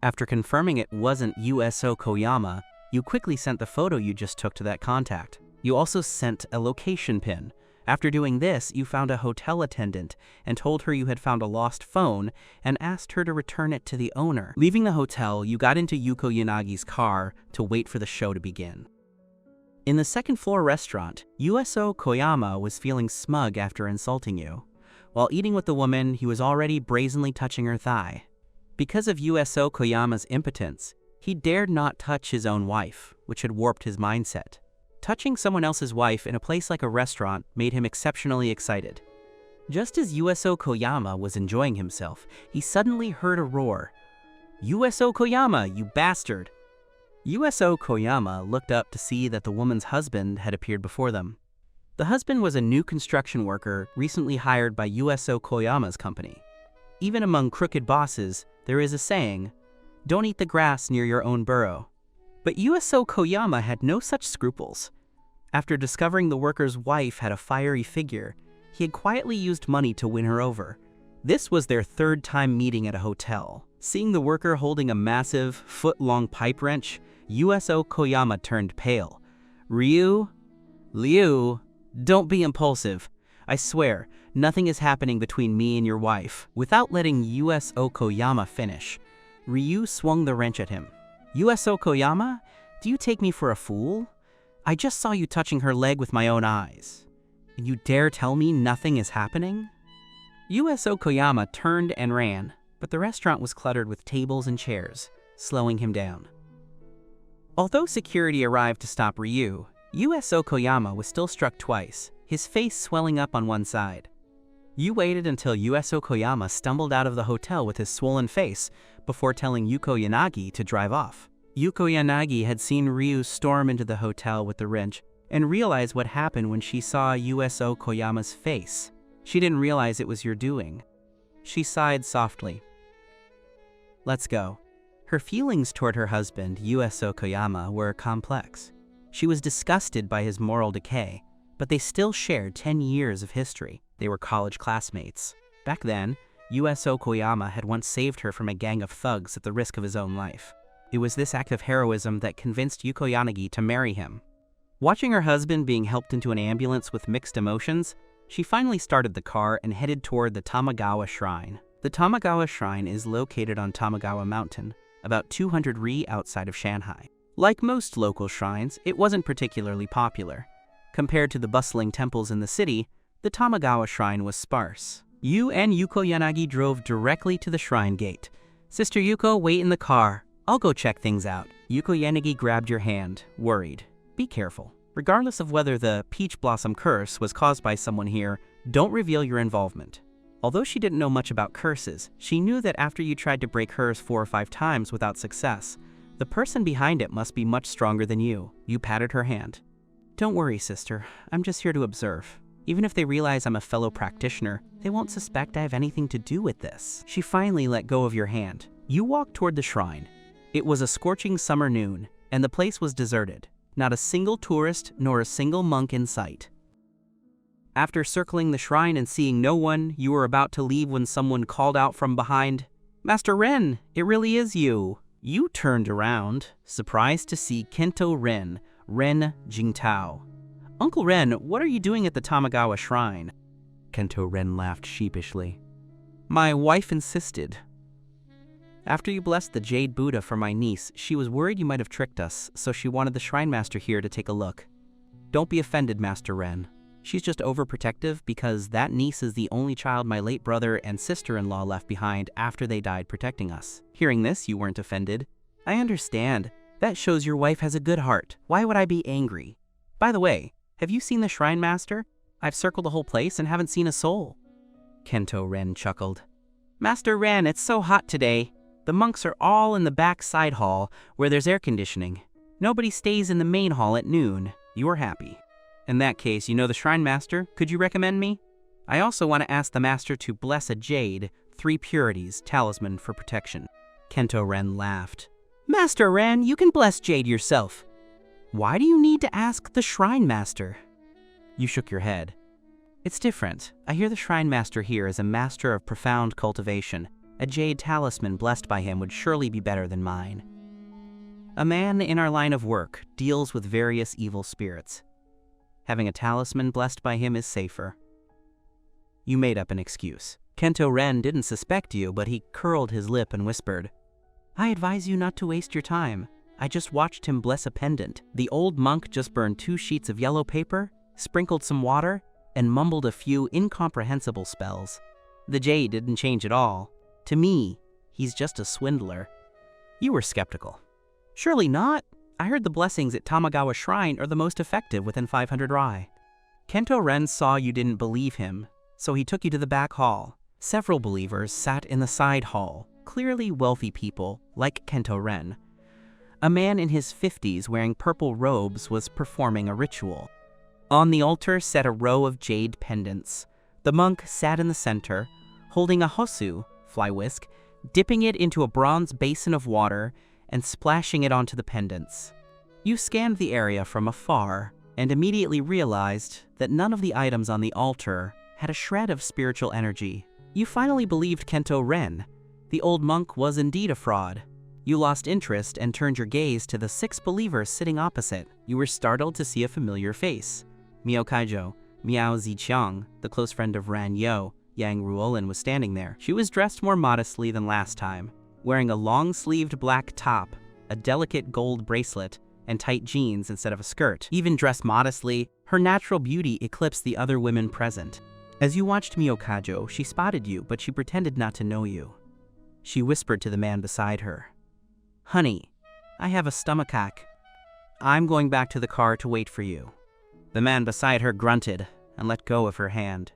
After confirming it wasn't USO Koyama, you quickly sent the photo you just took to that contact. You also sent a location pin. After doing this, you found a hotel attendant and told her you had found a lost phone and asked her to return it to the owner. Leaving the hotel, you got into Yuko Yanagi's car to wait for the show to begin. In the second-floor restaurant, USO Koyama was feeling smug after insulting you. While eating with the woman, he was already brazenly touching her thigh. Because of USO Koyama's impotence, he dared not touch his own wife, which had warped his mindset. Touching someone else's wife in a place like a restaurant made him exceptionally excited. Just as USO Koyama was enjoying himself, he suddenly heard a roar. "USO Koyama, you bastard!" USO Koyama looked up to see that the woman's husband had appeared before them. The husband was a new construction worker recently hired by USO Koyama's company. Even among crooked bosses, there is a saying, "Don't eat the grass near your own burrow." But USO Koyama had no such scruples. After discovering the worker's wife had a fiery figure, he had quietly used money to win her over. This was their third time meeting at a hotel. Seeing the worker holding a massive, foot-long pipe wrench, USO Koyama turned pale. Liu, don't be impulsive. I swear, nothing is happening between me and your wife." Without letting USO Koyama finish, Ryu swung the wrench at him. "USO Koyama, do you take me for a fool? I just saw you touching her leg with my own eyes. And you dare tell me nothing is happening?" USO Koyama turned and ran, but the restaurant was cluttered with tables and chairs, slowing him down. Although security arrived to stop Ryu, USO Koyama was still struck twice, his face swelling up on one side. You waited until USO Koyama stumbled out of the hotel with his swollen face before telling Yuko Yanagi to drive off. Yuko Yanagi had seen Ryu storm into the hotel with the wrench and realized what happened when she saw USO Koyama's face. She didn't realize it was your doing. She sighed softly. "Let's go." Her feelings toward her husband, USO Koyama, were complex. She was disgusted by his moral decay, but they still shared 10 years of history. They were college classmates. Back then, USO Koyama had once saved her from a gang of thugs at the risk of his own life. It was this act of heroism that convinced Yuko Yanagi to marry him. Watching her husband being helped into an ambulance with mixed emotions, she finally started the car and headed toward the Tamagawa Shrine. The Tamagawa Shrine is located on Tamagawa Mountain, about 200 ri outside of Shanghai. Like most local shrines, it wasn't particularly popular. Compared to the bustling temples in the city, the Tamagawa Shrine was sparse. You and Yuko Yanagi drove directly to the shrine gate. "Sister Yuko, wait in the car. I'll go check things out." Yuko Yanagi grabbed your hand, worried. "Be careful. Regardless of whether the Peach Blossom curse was caused by someone here, don't reveal your involvement." Although she didn't know much about curses, she knew that after you tried to break hers 4 or 5 times without success, the person behind it must be much stronger than you. You patted her hand. "Don't worry, sister. I'm just here to observe. Even if they realize I'm a fellow practitioner, they won't suspect I have anything to do with this." She finally let go of your hand. You walked toward the shrine. It was a scorching summer noon, and the place was deserted. Not a single tourist nor a single monk in sight. After circling the shrine and seeing no one, you were about to leave when someone called out from behind, Master Ren, it really is you. You turned around, surprised to see Kento Ren, Ren Jingtao. Uncle Ren, what are you doing at the Tamagawa shrine? Kento Ren laughed sheepishly. My wife insisted. After you blessed the jade Buddha for my niece, she was worried you might have tricked us, so she wanted the shrine master here to take a look. Don't be offended, Master Ren. She's just overprotective because that niece is the only child my late brother and sister-in-law left behind after they died protecting us. Hearing this, you weren't offended. I understand. That shows your wife has a good heart. Why would I be angry? By the way, have you seen the shrine master? I've circled the whole place and haven't seen a soul. Kento Ren chuckled. Master Ren, it's so hot today. The monks are all in the back side hall where there's air conditioning. Nobody stays in the main hall at noon. You're happy. In that case, you know the shrine master. Could you recommend me? I also want to ask the master to bless a jade, 3 purities, talisman for protection. Kento Ren laughed. Master Ren, you can bless jade yourself. Why do you need to ask the shrine master? You shook your head. It's different. I hear the shrine master here is a master of profound cultivation. A jade talisman blessed by him would surely be better than mine. A man in our line of work deals with various evil spirits. Having a talisman blessed by him is safer. You made up an excuse. Kento Ren didn't suspect you, but he curled his lip and whispered, I advise you not to waste your time. I just watched him bless a pendant. The old monk just burned 2 sheets of yellow paper, sprinkled some water, and mumbled a few incomprehensible spells. The jade didn't change at all. To me, he's just a swindler. You were skeptical. Surely not. I heard the blessings at Tamagawa Shrine are the most effective within 500 rai. Kento Ren saw you didn't believe him, so he took you to the back hall. Several believers sat in the side hall, clearly wealthy people, like Kento Ren. A man in his 50s wearing purple robes was performing a ritual. On the altar sat a row of jade pendants. The monk sat in the center, holding a hosu, fly whisk, dipping it into a bronze basin of water and splashing it onto the pendants. You scanned the area from afar and immediately realized that none of the items on the altar had a shred of spiritual energy. You finally believed Kento Ren. The old monk was indeed a fraud. You lost interest and turned your gaze to the 6 believers sitting opposite. You were startled to see a familiar face. Miao Kaijo, Miao Ziqiang, the close friend of Ran Yo, Yang Ruolin, was standing there. She was dressed more modestly than last time, wearing a long-sleeved black top, a delicate gold bracelet, and tight jeans instead of a skirt. Even dressed modestly, her natural beauty eclipsed the other women present. As you watched Miyokajo, she spotted you, but she pretended not to know you. She whispered to the man beside her, Honey, I have a stomachache. I'm going back to the car to wait for you. The man beside her grunted and let go of her hand.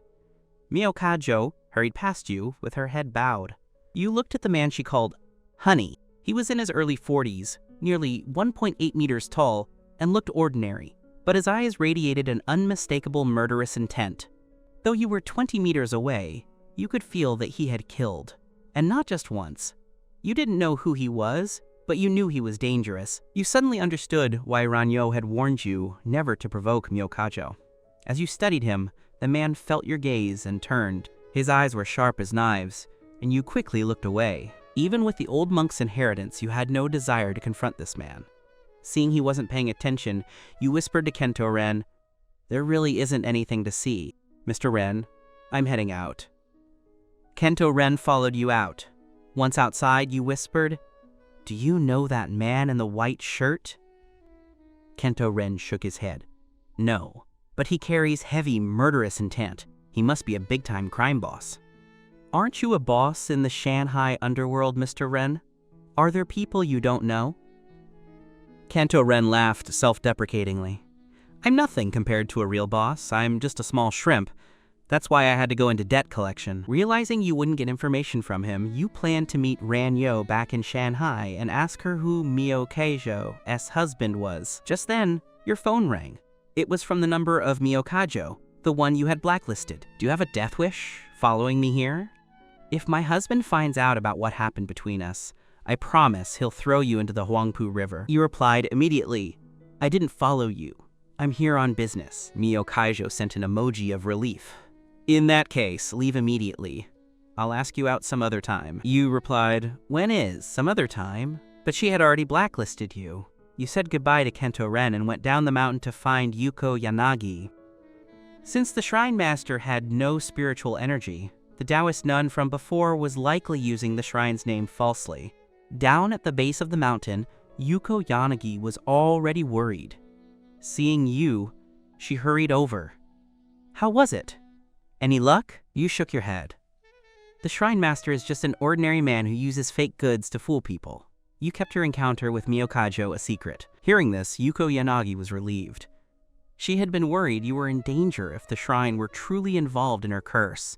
Miyokajo hurried past you with her head bowed. You looked at the man she called Honey. He was in his early 40s, nearly 1.8 meters tall, and looked ordinary, but his eyes radiated an unmistakable murderous intent. Though you were 20 meters away, you could feel that he had killed, and not just once. You didn't know who he was, but you knew he was dangerous. You suddenly understood why Ranyo had warned you never to provoke Miyokajo. As you studied him, the man felt your gaze and turned. His eyes were sharp as knives, and you quickly looked away. Even with the old monk's inheritance, you had no desire to confront this man. Seeing he wasn't paying attention, you whispered to Kento Ren, There really isn't anything to see. Mr. Ren, I'm heading out. Kento Ren followed you out. Once outside, you whispered, Do you know that man in the white shirt? Kento Ren shook his head. No, but he carries heavy, murderous intent. He must be a big-time crime boss. Aren't you a boss in the Shanghai underworld, Mr. Ren? Are there people you don't know? Kento Ren laughed self-deprecatingly. I'm nothing compared to a real boss. I'm just a small shrimp. That's why I had to go into debt collection. Realizing you wouldn't get information from him, you planned to meet Ran Yo back in Shanghai and ask her who Mio Keijo's husband was. Just then, your phone rang. It was from the number of Miyokajo, the one you had blacklisted. Do you have a death wish following me here? If my husband finds out about what happened between us, I promise he'll throw you into the Huangpu River. You replied immediately, I didn't follow you. I'm here on business. Mio Kaijo sent an emoji of relief. In that case, leave immediately. I'll ask you out some other time. You replied, when is some other time? But she had already blacklisted you. You said goodbye to Kento Ren and went down the mountain to find Yuko Yanagi. Since the Shrine Master had no spiritual energy, the Taoist nun from before was likely using the shrine's name falsely. Down at the base of the mountain, Yuko Yanagi was already worried. Seeing you, she hurried over. How was it? Any luck? You shook your head. The Shrine Master is just an ordinary man who uses fake goods to fool people. You kept your encounter with Miyokajo a secret. Hearing this, Yuko Yanagi was relieved. She had been worried you were in danger if the shrine were truly involved in her curse.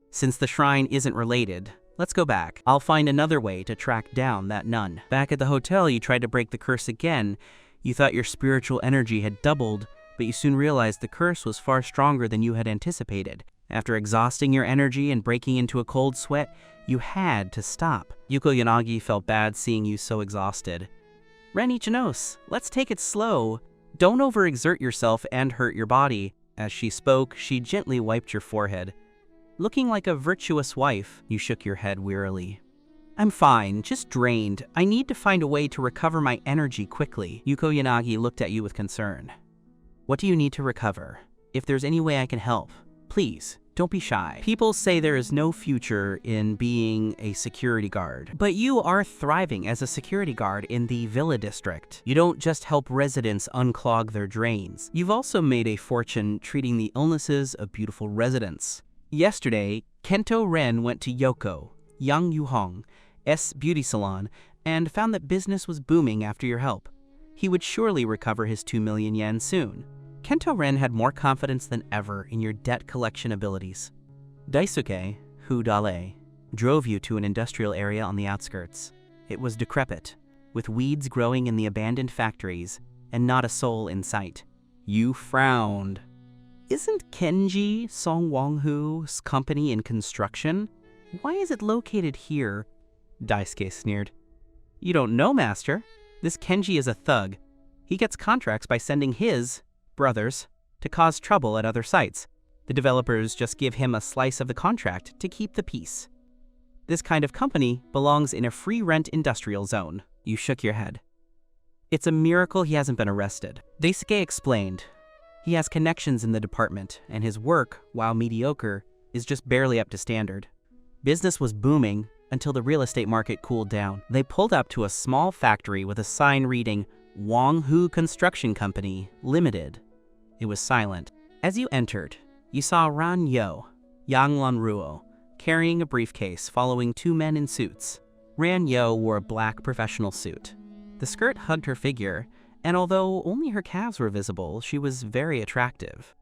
Since the shrine isn't related, let's go back. I'll find another way to track down that nun. Back at the hotel, you tried to break the curse again. You thought your spiritual energy had doubled, but you soon realized the curse was far stronger than you had anticipated. After exhausting your energy and breaking into a cold sweat, you had to stop. Yuko Yanagi felt bad seeing you so exhausted. Ren Ichinos, let's take it slow. Don't overexert yourself and hurt your body. As she spoke, she gently wiped your forehead. Looking like a virtuous wife, you shook your head wearily. I'm fine, just drained. I need to find a way to recover my energy quickly. Yuko Yanagi looked at you with concern. What do you need to recover? If there's any way I can help, please, don't be shy. People say there is no future in being a security guard, but you are thriving as a security guard in the Villa District. You don't just help residents unclog their drains. You've also made a fortune treating the illnesses of beautiful residents. Yesterday, Kento Ren went to Yoko, Yang Yuhong's beauty salon, and found that business was booming after your help. He would surely recover his 2 million yen soon. Kento Ren had more confidence than ever in your debt collection abilities. Daisuke, who Dale, drove you to an industrial area on the outskirts. It was decrepit, with weeds growing in the abandoned factories, and not a soul in sight. You frowned. Isn't Kenji Songwanghu's company in construction? Why is it located here? Daisuke sneered. You don't know, Master. This Kenji is a thug. He gets contracts by sending his brothers to cause trouble at other sites. The developers just give him a slice of the contract to keep the peace. This kind of company belongs in a free rent industrial zone. You shook your head. It's a miracle he hasn't been arrested. Daisuke explained. He has connections in the department, and his work, while mediocre, is just barely up to standard. Business was booming until the real estate market cooled down. They pulled up to a small factory with a sign reading Wanghu Construction Company, Limited. It was silent. As you entered, you saw Ran Yo, Yang Lanruo, carrying a briefcase following 2 men in suits. Ran Yo wore a black professional suit. The skirt hugged her figure, and although only her calves were visible, she was very attractive.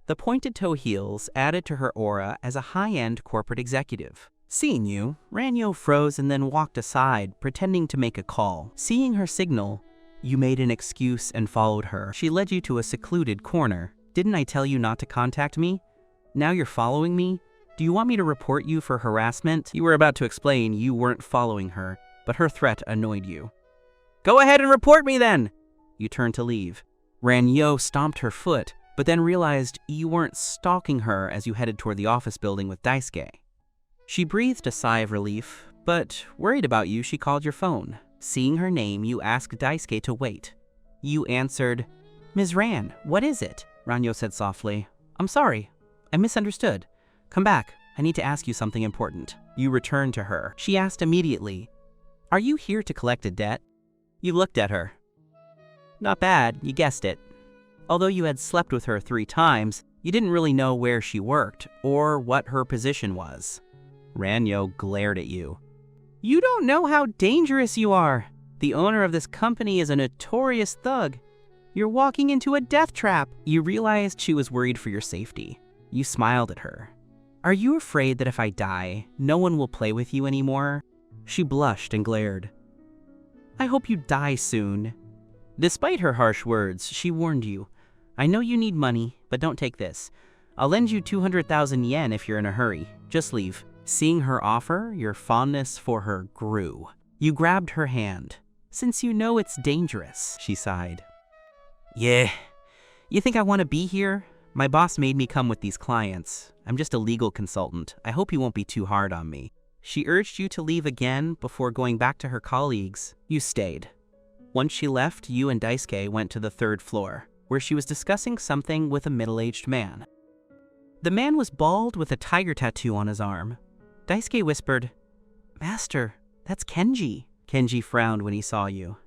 The pointed toe heels added to her aura as a high-end corporate executive. Seeing you, Ran Yo froze and then walked aside, pretending to make a call. Seeing her signal, you made an excuse and followed her. She led you to a secluded corner. Didn't I tell you not to contact me? Now you're following me? Do you want me to report you for harassment? You were about to explain you weren't following her, but her threat annoyed you. Go ahead and report me then! You turned to leave. Ran Yo stomped her foot, but then realized you weren't stalking her as you headed toward the office building with Daisuke. She breathed a sigh of relief, but worried about you, she called your phone. Seeing her name, you asked Daisuke to wait. You answered, Ms. Ran, what is it? Ranyo said softly, I'm sorry, I misunderstood. Come back, I need to ask you something important. You returned to her. She asked immediately, Are you here to collect a debt? You looked at her. Not bad, you guessed it. Although you had slept with her 3 times, you didn't really know where she worked or what her position was. Ranyo glared at you. You don't know how dangerous you are. The owner of this company is a notorious thug. You're walking into a death trap. You realized she was worried for your safety. You smiled at her. Are you afraid that if I die, no one will play with you anymore? She blushed and glared. I hope you die soon. Despite her harsh words, she warned you. I know you need money, but don't take this. I'll lend you 200,000 yen if you're in a hurry. Just leave. Seeing her offer, your fondness for her grew. You grabbed her hand. Since you know it's dangerous, she sighed. Yeah, you think I want to be here? My boss made me come with these clients. I'm just a legal consultant. I hope you won't be too hard on me. She urged you to leave again before going back to her colleagues. You stayed. Once she left, you and Daisuke went to the 3rd floor, where she was discussing something with a middle-aged man. The man was bald with a tiger tattoo on his arm. Daisuke whispered, "Master, that's Kenji." Kenji frowned when he saw you.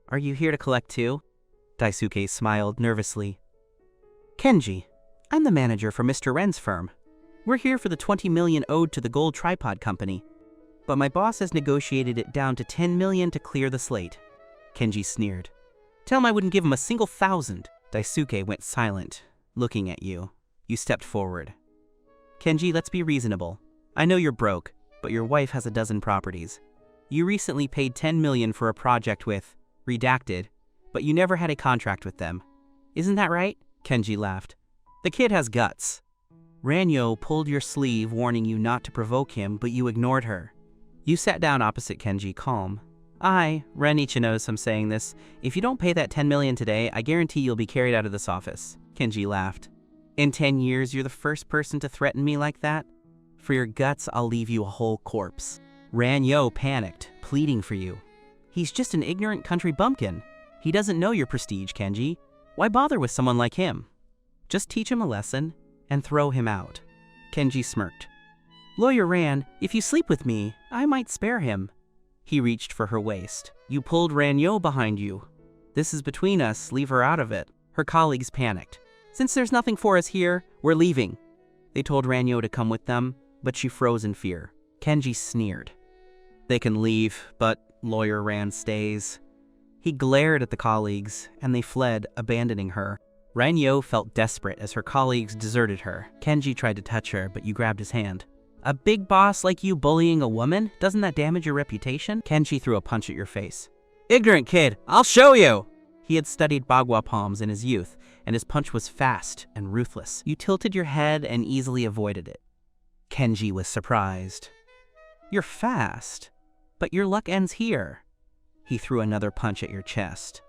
"Are you here to collect too?" Daisuke smiled nervously. "Kenji, I'm the manager for Mr. Ren's firm. We're here for the 20 million owed to the gold tripod company. But my boss has negotiated it down to 10 million to clear the slate." Kenji sneered. "Tell him I wouldn't give him a single thousand." Daisuke went silent, looking at you. You stepped forward. "Kenji, let's be reasonable. I know you're broke, but your wife has a dozen properties. You recently paid 10 million for a project with Redacted, but you never had a contract with them. Isn't that right?" Kenji laughed. "The kid has guts." Ranyo pulled your sleeve, warning you not to provoke him, but you ignored her. You sat down opposite Kenji, calm. Ren Ichinos, I'm saying this. If you don't pay that 10 million today, I guarantee you'll be carried out of this office." Kenji laughed. "In 10 years, you're the first person to threaten me like that? For your guts, I'll leave you a whole corpse." Ranyo panicked, pleading for you. "He's just an ignorant country bumpkin. He doesn't know your prestige, Kenji. Why bother with someone like him? Just teach him a lesson and throw him out." Kenji smirked. "Lawyer Ran, if you sleep with me, I might spare him." He reached for her waist. You pulled Ranyo behind you. "This is between us, leave her out of it." Her colleagues panicked. "Since there's nothing for us here, we're leaving." They told Ranyo to come with them, but she froze in fear. Kenji sneered. "They can leave, but Lawyer Ran stays." He glared at the colleagues, and they fled, abandoning her. Ranyo felt desperate as her colleagues deserted her. Kenji tried to touch her, but you grabbed his hand. "A big boss like you bullying a woman? Doesn't that damage your reputation?" Kenji threw a punch at your face. "Ignorant kid, I'll show you!" He had studied bagua palms in his youth, and his punch was fast and ruthless. You tilted your head and easily avoided it. Kenji was surprised. "You're fast, but your luck ends here." He threw another punch at your chest.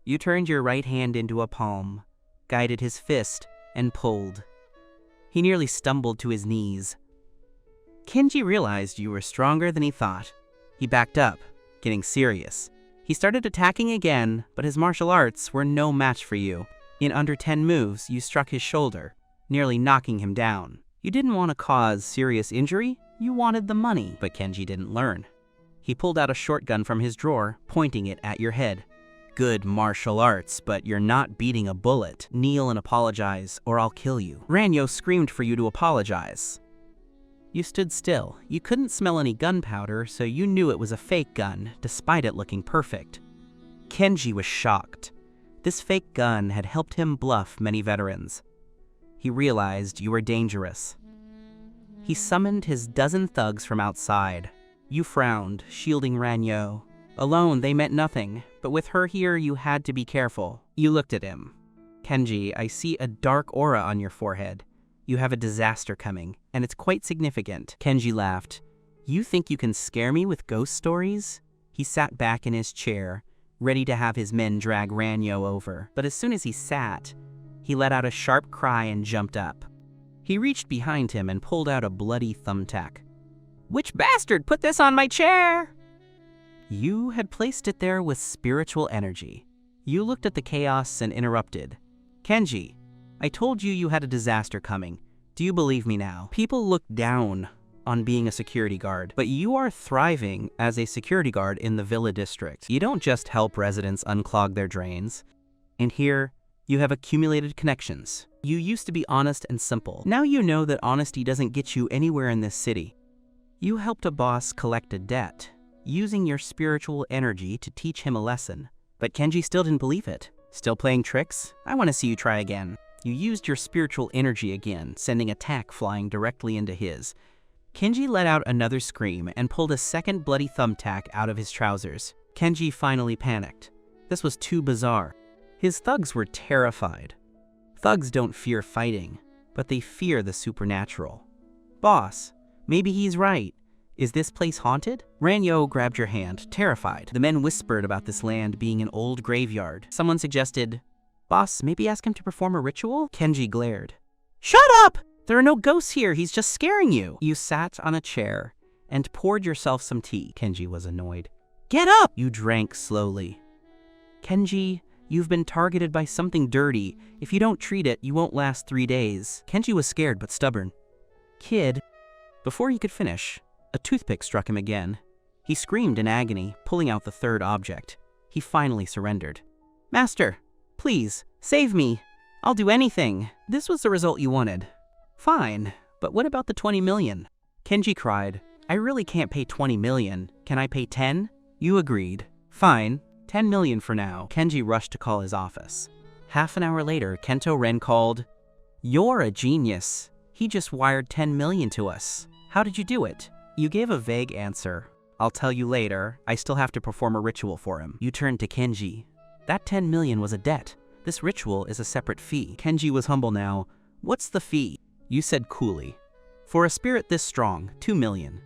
You turned your right hand into a palm, guided his fist, and pulled. He nearly stumbled to his knees. Kenji realized you were stronger than he thought. He backed up, getting serious. He started attacking again, but his martial arts were no match for you. In under 10 moves, you struck his shoulder, nearly knocking him down. You didn't want to cause serious injury, you wanted the money, but Kenji didn't learn. He pulled out a shotgun from his drawer, pointing it at your head. "Good martial arts, but you're not beating a bullet. Kneel and apologize, or I'll kill you." Ranyo screamed for you to apologize. You stood still. You couldn't smell any gunpowder, so you knew it was a fake gun, despite it looking perfect. Kenji was shocked. This fake gun had helped him bluff many veterans. He realized you were dangerous. He summoned his dozen thugs from outside. You frowned, shielding Ranyo. Alone, they meant nothing, but with her here, you had to be careful. You looked at him. "Kenji, I see a dark aura on your forehead. You have a disaster coming, and it's quite significant." Kenji laughed. "You think you can scare me with ghost stories?" He sat back in his chair, ready to have his men drag Ranyo over. But as soon as he sat, he let out a sharp cry and jumped up. He reached behind him and pulled out a bloody thumbtack. "Which bastard put this on my chair?" You had placed it there with spiritual energy. You looked at the chaos and interrupted. "Kenji, I told you you had a disaster coming. Do you believe me now?" People look down on being a security guard, but you are thriving as a security guard in the Villa District. You don't just help residents unclog their drains. And here, you have accumulated connections. You used to be honest and simple. Now you know that honesty doesn't get you anywhere in this city. You helped a boss collect a debt, using your spiritual energy to teach him a lesson. But Kenji still didn't believe it. "Still playing tricks? I want to see you try again." You used your spiritual energy again, sending a tack flying directly into his. Kenji let out another scream and pulled a second bloody thumbtack out of his trousers. Kenji finally panicked. This was too bizarre. His thugs were terrified. Thugs don't fear fighting, but they fear the supernatural. "Boss, maybe he's right. Is this place haunted?" Ranyo grabbed your hand, terrified. The men whispered about this land being an old graveyard. Someone suggested, Boss, maybe ask him to perform a ritual? Kenji glared. Shut up! There are no ghosts here, he's just scaring you. You sat on a chair and poured yourself some tea. Kenji was annoyed. Get up! You drank slowly. Kenji, you've been targeted by something dirty. If you don't treat it, you won't last 3 days. Kenji was scared but stubborn. Kid. Before he could finish, a toothpick struck him again. He screamed in agony, pulling out the third object. He finally surrendered. Master, please, save me. I'll do anything. This was the result you wanted. Fine, but what about the 20 million? Kenji cried. I really can't pay 20 million. Can I pay 10? You agreed. Fine, 10 million for now. Kenji rushed to call his office. Half an hour later, Kento Ren called. You're a genius. He just wired 10 million to us. How did you do it? You gave a vague answer. I'll tell you later. I still have to perform a ritual for him. You turned to Kenji. That 10 million was a debt. This ritual is a separate fee. Kenji was humble now. What's the fee? You said coolly. For a spirit this strong, 2 million.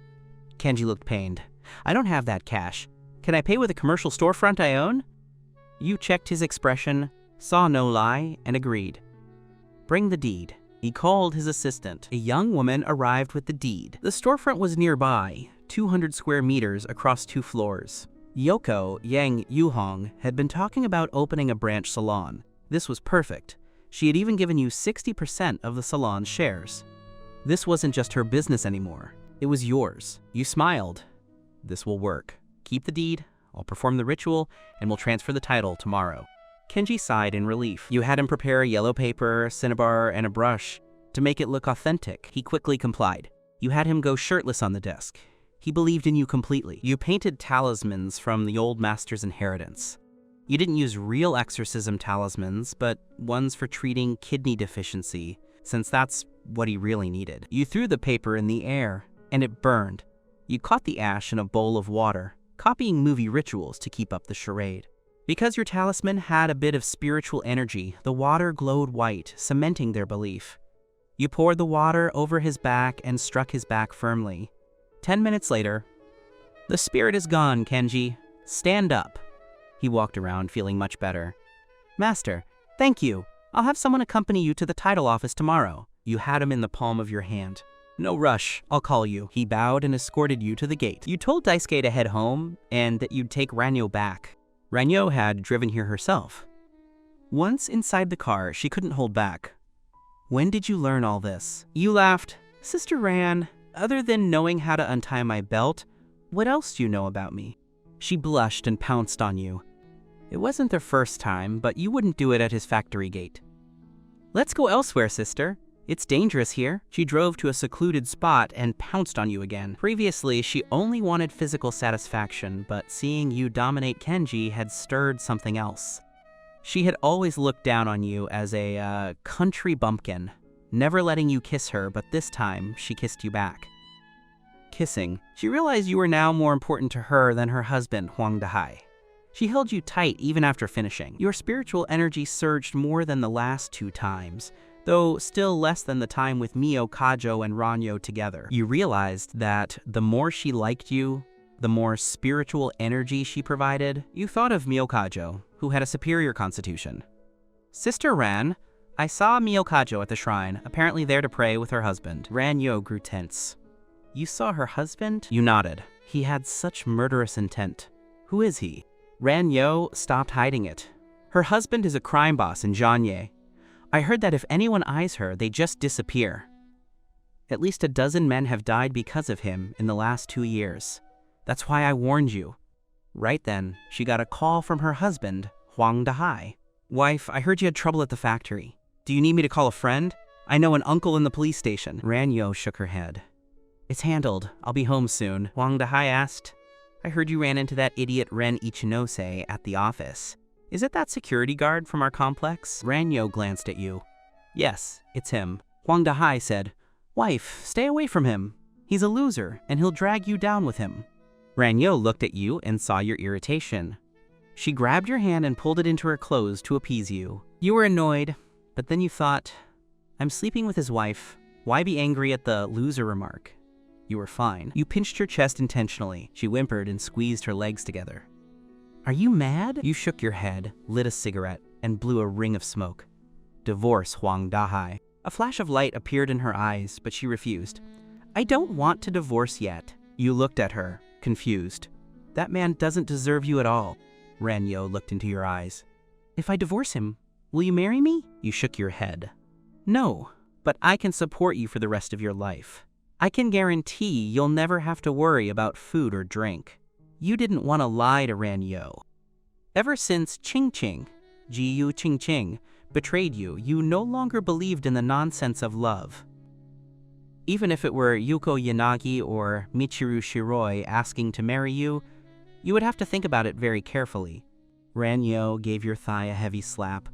Kenji looked pained. I don't have that cash. Can I pay with a commercial storefront I own? You checked his expression, saw no lie, and agreed. Bring the deed. He called his assistant. A young woman arrived with the deed. The storefront was nearby, 200 square meters across 2 floors. Yoko Yang Yuhong had been talking about opening a branch salon. This was perfect. She had even given you 60% of the salon's shares. This wasn't just her business anymore. It was yours. You smiled. This will work. Keep the deed, I'll perform the ritual, and we'll transfer the title tomorrow. Kenji sighed in relief. You had him prepare yellow paper, cinnabar, and a brush to make it look authentic. He quickly complied. You had him go shirtless on the desk. He believed in you completely. You painted talismans from the old master's inheritance. You didn't use real exorcism talismans, but ones for treating kidney deficiency, since that's what he really needed. You threw the paper in the air, and it burned. You caught the ash in a bowl of water, copying movie rituals to keep up the charade. Because your talisman had a bit of spiritual energy, the water glowed white, cementing their belief. You poured the water over his back and struck his back firmly. 10 minutes later, the spirit is gone, Kenji. Stand up. He walked around feeling much better. Master, thank you. I'll have someone accompany you to the title office tomorrow. You had him in the palm of your hand. No rush, I'll call you. He bowed and escorted you to the gate. You told Daisuke to head home and that you'd take Ranyo back. Ranyo had driven here herself. Once inside the car, she couldn't hold back. When did you learn all this? You laughed. Sister Ran, other than knowing how to untie my belt, what else do you know about me? She blushed and pounced on you. It wasn't their first time, but you wouldn't do it at his factory gate. Let's go elsewhere, sister. It's dangerous here. She drove to a secluded spot and pounced on you again. Previously, she only wanted physical satisfaction, but seeing you dominate Kenji had stirred something else. She had always looked down on you as a country bumpkin, never letting you kiss her, but this time she kissed you back. Kissing, she realized you were now more important to her than her husband, Huang Dahai. She held you tight even after finishing. Your spiritual energy surged more than the last 2 times, though still less than the time with Mio Kajo and Ranyo together. You realized that the more she liked you, the more spiritual energy she provided. You thought of Mio Kajo, who had a superior constitution. Sister Ran, I saw Mio Kajo at the shrine, apparently there to pray with her husband. Ranyo grew tense. You saw her husband? You nodded. He had such murderous intent. Who is he? Ranyo stopped hiding it. Her husband is a crime boss in Jianye. I heard that if anyone eyes her, they just disappear. At least a dozen men have died because of him in the last 2 years. That's why I warned you. Right then, she got a call from her husband, Huang Dahai. Wife, I heard you had trouble at the factory. Do you need me to call a friend? I know an uncle in the police station. Ranyo shook her head. It's handled. I'll be home soon. Huang Dahai asked. I heard you ran into that idiot Ren Ichinose at the office. Is it that security guard from our complex? Ranyo glanced at you. Yes, it's him. Huang Dahai said, Wife, stay away from him. He's a loser, and he'll drag you down with him. Ranyo looked at you and saw your irritation. She grabbed your hand and pulled it into her clothes to appease you. You were annoyed, but then you thought, I'm sleeping with his wife. Why be angry at the loser remark? You were fine. You pinched her chest intentionally. She whimpered and squeezed her legs together. Are you mad? You shook your head, lit a cigarette. and blew a ring of smoke. Divorce Huang Dahai. A flash of light appeared in her eyes, but she refused. I don't want to divorce yet. You looked at her, confused. That man doesn't deserve you at all. Ranyo looked into your eyes. If I divorce him, will you marry me? You shook your head. No, but I can support you for the rest of your life. I can guarantee you'll never have to worry about food or drink. You didn't want to lie to Ranyo. Ever since Ching Ching, Jiyu Ching Ching, betrayed you, you no longer believed in the nonsense of love. Even if it were Yuko Yanagi or Michiru Shiroi asking to marry you, you would have to think about it very carefully. Ranyo gave your thigh a heavy slap.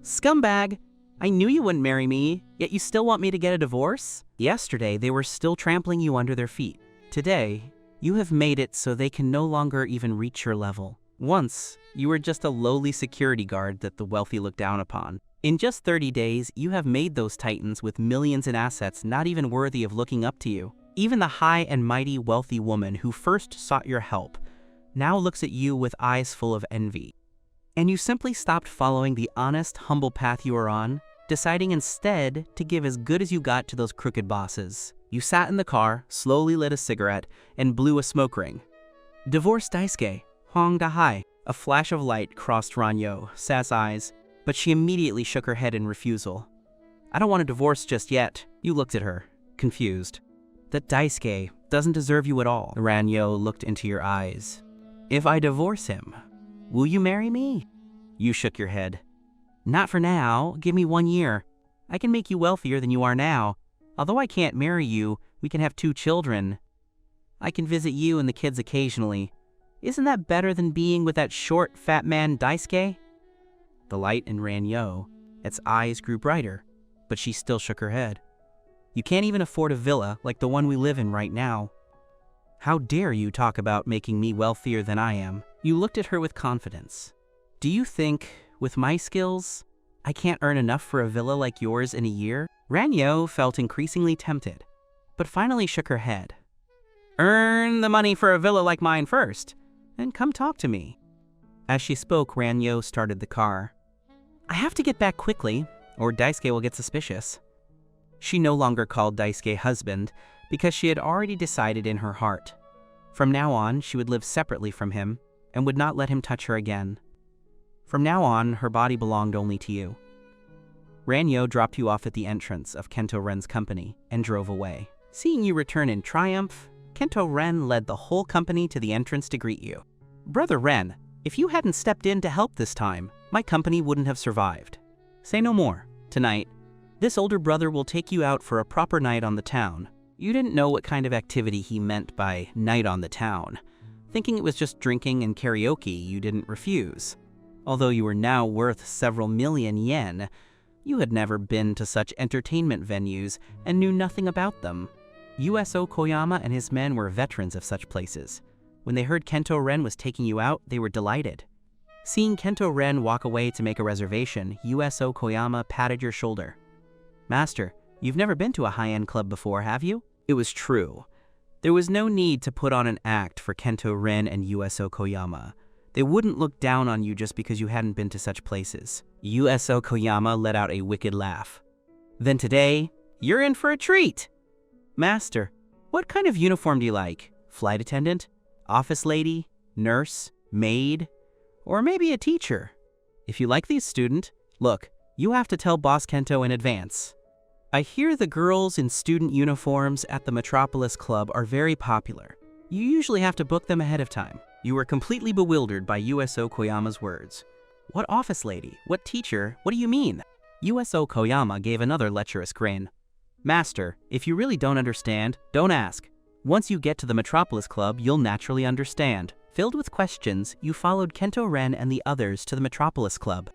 Scumbag! I knew you wouldn't marry me, yet you still want me to get a divorce? Yesterday, they were still trampling you under their feet. Today, you have made it so they can no longer even reach your level. Once, you were just a lowly security guard that the wealthy looked down upon. In just 30 days, you have made those titans with millions in assets not even worthy of looking up to you. Even the high and mighty wealthy woman who first sought your help now looks at you with eyes full of envy. And you simply stopped following the honest, humble path you were on, deciding instead to give as good as you got to those crooked bosses. You sat in the car, slowly lit a cigarette, and blew a smoke ring. Divorce Daisuke, Huang Dahai. A flash of light crossed Ranyo, Sa's eyes, but she immediately shook her head in refusal. I don't want a divorce just yet. You looked at her, confused. That Daisuke doesn't deserve you at all. Ranyo looked into your eyes. If I divorce him, will you marry me? You shook your head. Not for now. Give me 1 year. I can make you wealthier than you are now. Although I can't marry you, we can have 2 children. I can visit you and the kids occasionally. Isn't that better than being with that short, fat man Daisuke? The light in Ranyo, its eyes grew brighter, but she still shook her head. You can't even afford a villa like the one we live in right now. How dare you talk about making me wealthier than I am? You looked at her with confidence. Do you think, with my skills, I can't earn enough for a villa like yours in a year? Ranyo felt increasingly tempted, but finally shook her head. Earn the money for a villa like mine first, and come talk to me. As she spoke, Ranyo started the car. I have to get back quickly, or Daisuke will get suspicious. She no longer called Daisuke husband, because she had already decided in her heart. From now on, she would live separately from him, and would not let him touch her again. From now on, her body belonged only to you. Ranyo dropped you off at the entrance of Kento Ren's company, and drove away. Seeing you return in triumph, Kento Ren led the whole company to the entrance to greet you. Brother Ren, if you hadn't stepped in to help this time, my company wouldn't have survived. Say no more. Tonight, this older brother will take you out for a proper night on the town. You didn't know what kind of activity he meant by night on the town. Thinking it was just drinking and karaoke, you didn't refuse. Although you were now worth several million yen, you had never been to such entertainment venues and knew nothing about them. USO Koyama and his men were veterans of such places. When they heard Kento Ren was taking you out, they were delighted. Seeing Kento Ren walk away to make a reservation, USO Koyama patted your shoulder. Master, you've never been to a high-end club before, have you? It was true. There was no need to put on an act for Kento Ren and USO Koyama. They wouldn't look down on you just because you hadn't been to such places. USO Koyama let out a wicked laugh. Then today, you're in for a treat! Master, what kind of uniform do you like? Flight attendant? Office lady? Nurse? Maid? Or maybe a teacher? If you like these, student, look, you have to tell Boss Kento in advance. I hear the girls in student uniforms at the Metropolis Club are very popular. You usually have to book them ahead of time. You were completely bewildered by USO Koyama's words. What office lady? What teacher? What do you mean? USO Koyama gave another lecherous grin. Master, if you really don't understand, don't ask. Once you get to the Metropolis Club, you'll naturally understand. Filled with questions, you followed Kento Ren and the others to the Metropolis Club.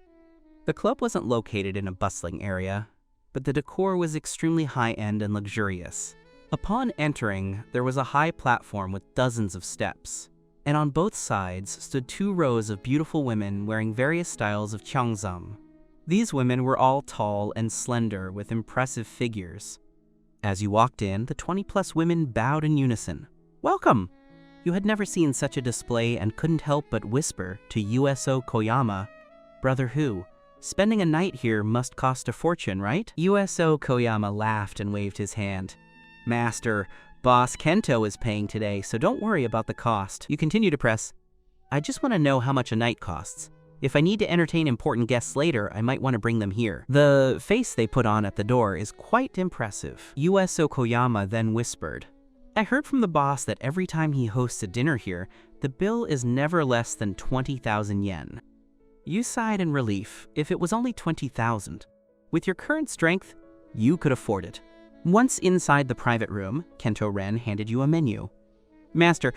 The club wasn't located in a bustling area, but the decor was extremely high-end and luxurious. Upon entering, there was a high platform with dozens of steps, and on both sides stood 2 rows of beautiful women wearing various styles of cheongsam. These women were all tall and slender with impressive figures. As you walked in, the 20-plus women bowed in unison. Welcome! You had never seen such a display and couldn't help but whisper to USO Koyama, Brother Who, Spending a night here must cost a fortune, right? USO Koyama laughed and waved his hand. Master, Boss Kento is paying today, so don't worry about the cost. You continue to press. I just want to know how much a night costs. If I need to entertain important guests later, I might want to bring them here. The face they put on at the door is quite impressive. USO Koyama then whispered, I heard from the boss that every time he hosts a dinner here, the bill is never less than 20,000 yen. You sighed in relief. If it was only 20,000. With your current strength, you could afford it. Once inside the private room, Kento Ren handed you a menu. Master,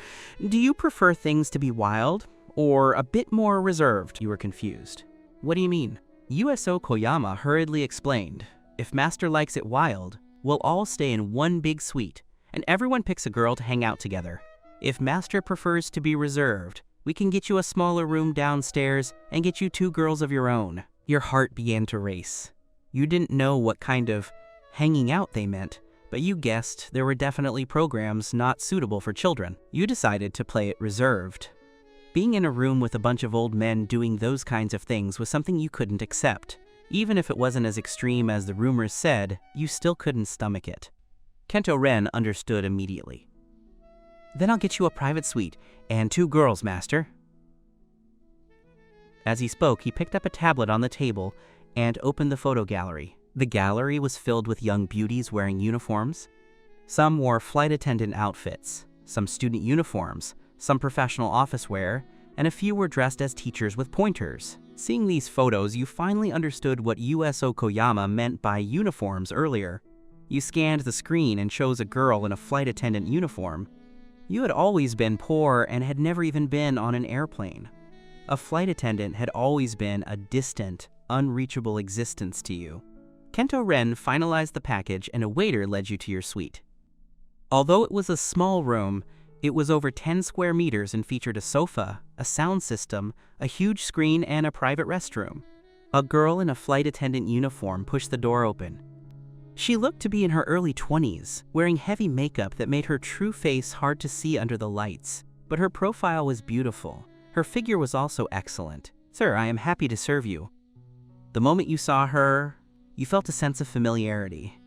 do you prefer things to be wild or a bit more reserved? You were confused. What do you mean? USO Koyama hurriedly explained. If Master likes it wild, we'll all stay in one big suite, and everyone picks a girl to hang out together. If Master prefers to be reserved, we can get you a smaller room downstairs and get you 2 girls of your own. Your heart began to race. You didn't know what kind of hanging out they meant, but you guessed there were definitely programs not suitable for children. You decided to play it reserved. Being in a room with a bunch of old men doing those kinds of things was something you couldn't accept. Even if it wasn't as extreme as the rumors said, you still couldn't stomach it. Kento Ren understood immediately. Then I'll get you a private suite and 2 girls, Master. As he spoke, he picked up a tablet on the table and opened the photo gallery. The gallery was filled with young beauties wearing uniforms. Some wore flight attendant outfits, some student uniforms, some professional office wear, and a few were dressed as teachers with pointers. Seeing these photos, you finally understood what USO Koyama meant by uniforms earlier. You scanned the screen and chose a girl in a flight attendant uniform. You had always been poor and had never even been on an airplane. A flight attendant had always been a distant, unreachable existence to you. Kento Ren finalized the package and a waiter led you to your suite. Although it was a small room, it was over 10 square meters and featured a sofa, a sound system, a huge screen, and a private restroom. A girl in a flight attendant uniform pushed the door open. She looked to be in her early 20s, wearing heavy makeup that made her true face hard to see under the lights. But her profile was beautiful. Her figure was also excellent. Sir, I am happy to serve you. The moment you saw her, you felt a sense of familiarity.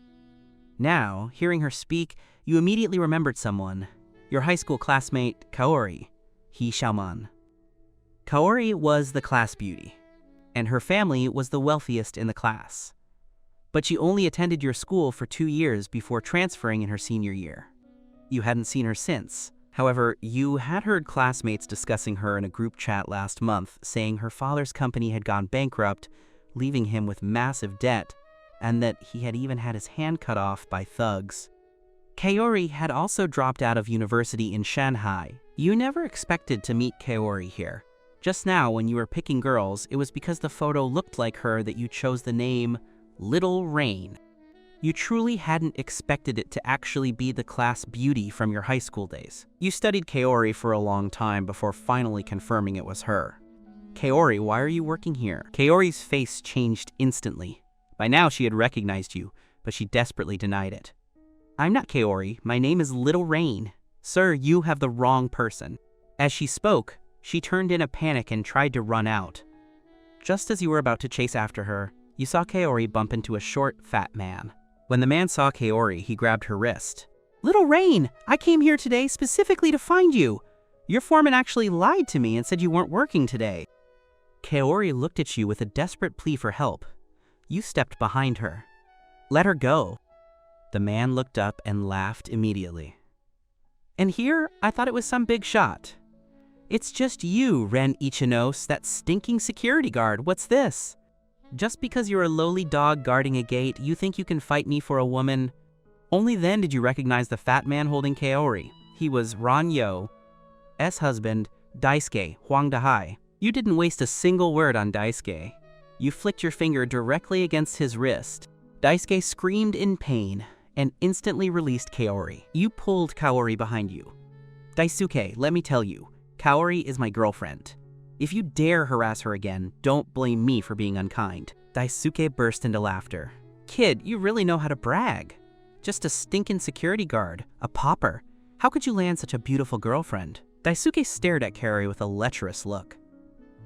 Now, hearing her speak, you immediately remembered someone. Your high school classmate, Kaori, He Xiaoman. Kaori was the class beauty, and her family was the wealthiest in the class. But she only attended your school for 2 years before transferring in her senior year. You hadn't seen her since. However, you had heard classmates discussing her in a group chat last month, saying her father's company had gone bankrupt, leaving him with massive debt, and that he had even had his hand cut off by thugs. Kaori had also dropped out of university in Shanghai. You never expected to meet Kaori here. Just now, when you were picking girls, it was because the photo looked like her that you chose the name Little Rain. You truly hadn't expected it to actually be the class beauty from your high school days. You studied Kaori for a long time before finally confirming it was her. Kaori, why are you working here? Kaori's face changed instantly. By now she had recognized you, but she desperately denied it. I'm not Kaori, my name is Little Rain. Sir, you have the wrong person. As she spoke, she turned in a panic and tried to run out. Just as you were about to chase after her, you saw Kaori bump into a short, fat man. When the man saw Kaori, he grabbed her wrist. Little Rain, I came here today specifically to find you. Your foreman actually lied to me and said you weren't working today. Kaori looked at you with a desperate plea for help. You stepped behind her. Let her go. The man looked up and laughed immediately. And here, I thought it was some big shot. It's just you, Ren Ichinos, that stinking security guard. What's this? Just because you're a lowly dog guarding a gate, you think you can fight me for a woman? Only then did you recognize the fat man holding Kaori. He was Ran Yo's husband, Daisuke Huang Dahai. You didn't waste a single word on Daisuke. You flicked your finger directly against his wrist. Daisuke screamed in pain and instantly released Kaori. You pulled Kaori behind you. Daisuke, let me tell you, Kaori is my girlfriend. If you dare harass her again, don't blame me for being unkind. Daisuke burst into laughter. Kid, you really know how to brag. Just a stinking security guard, a pauper. How could you land such a beautiful girlfriend? Daisuke stared at Kaori with a lecherous look.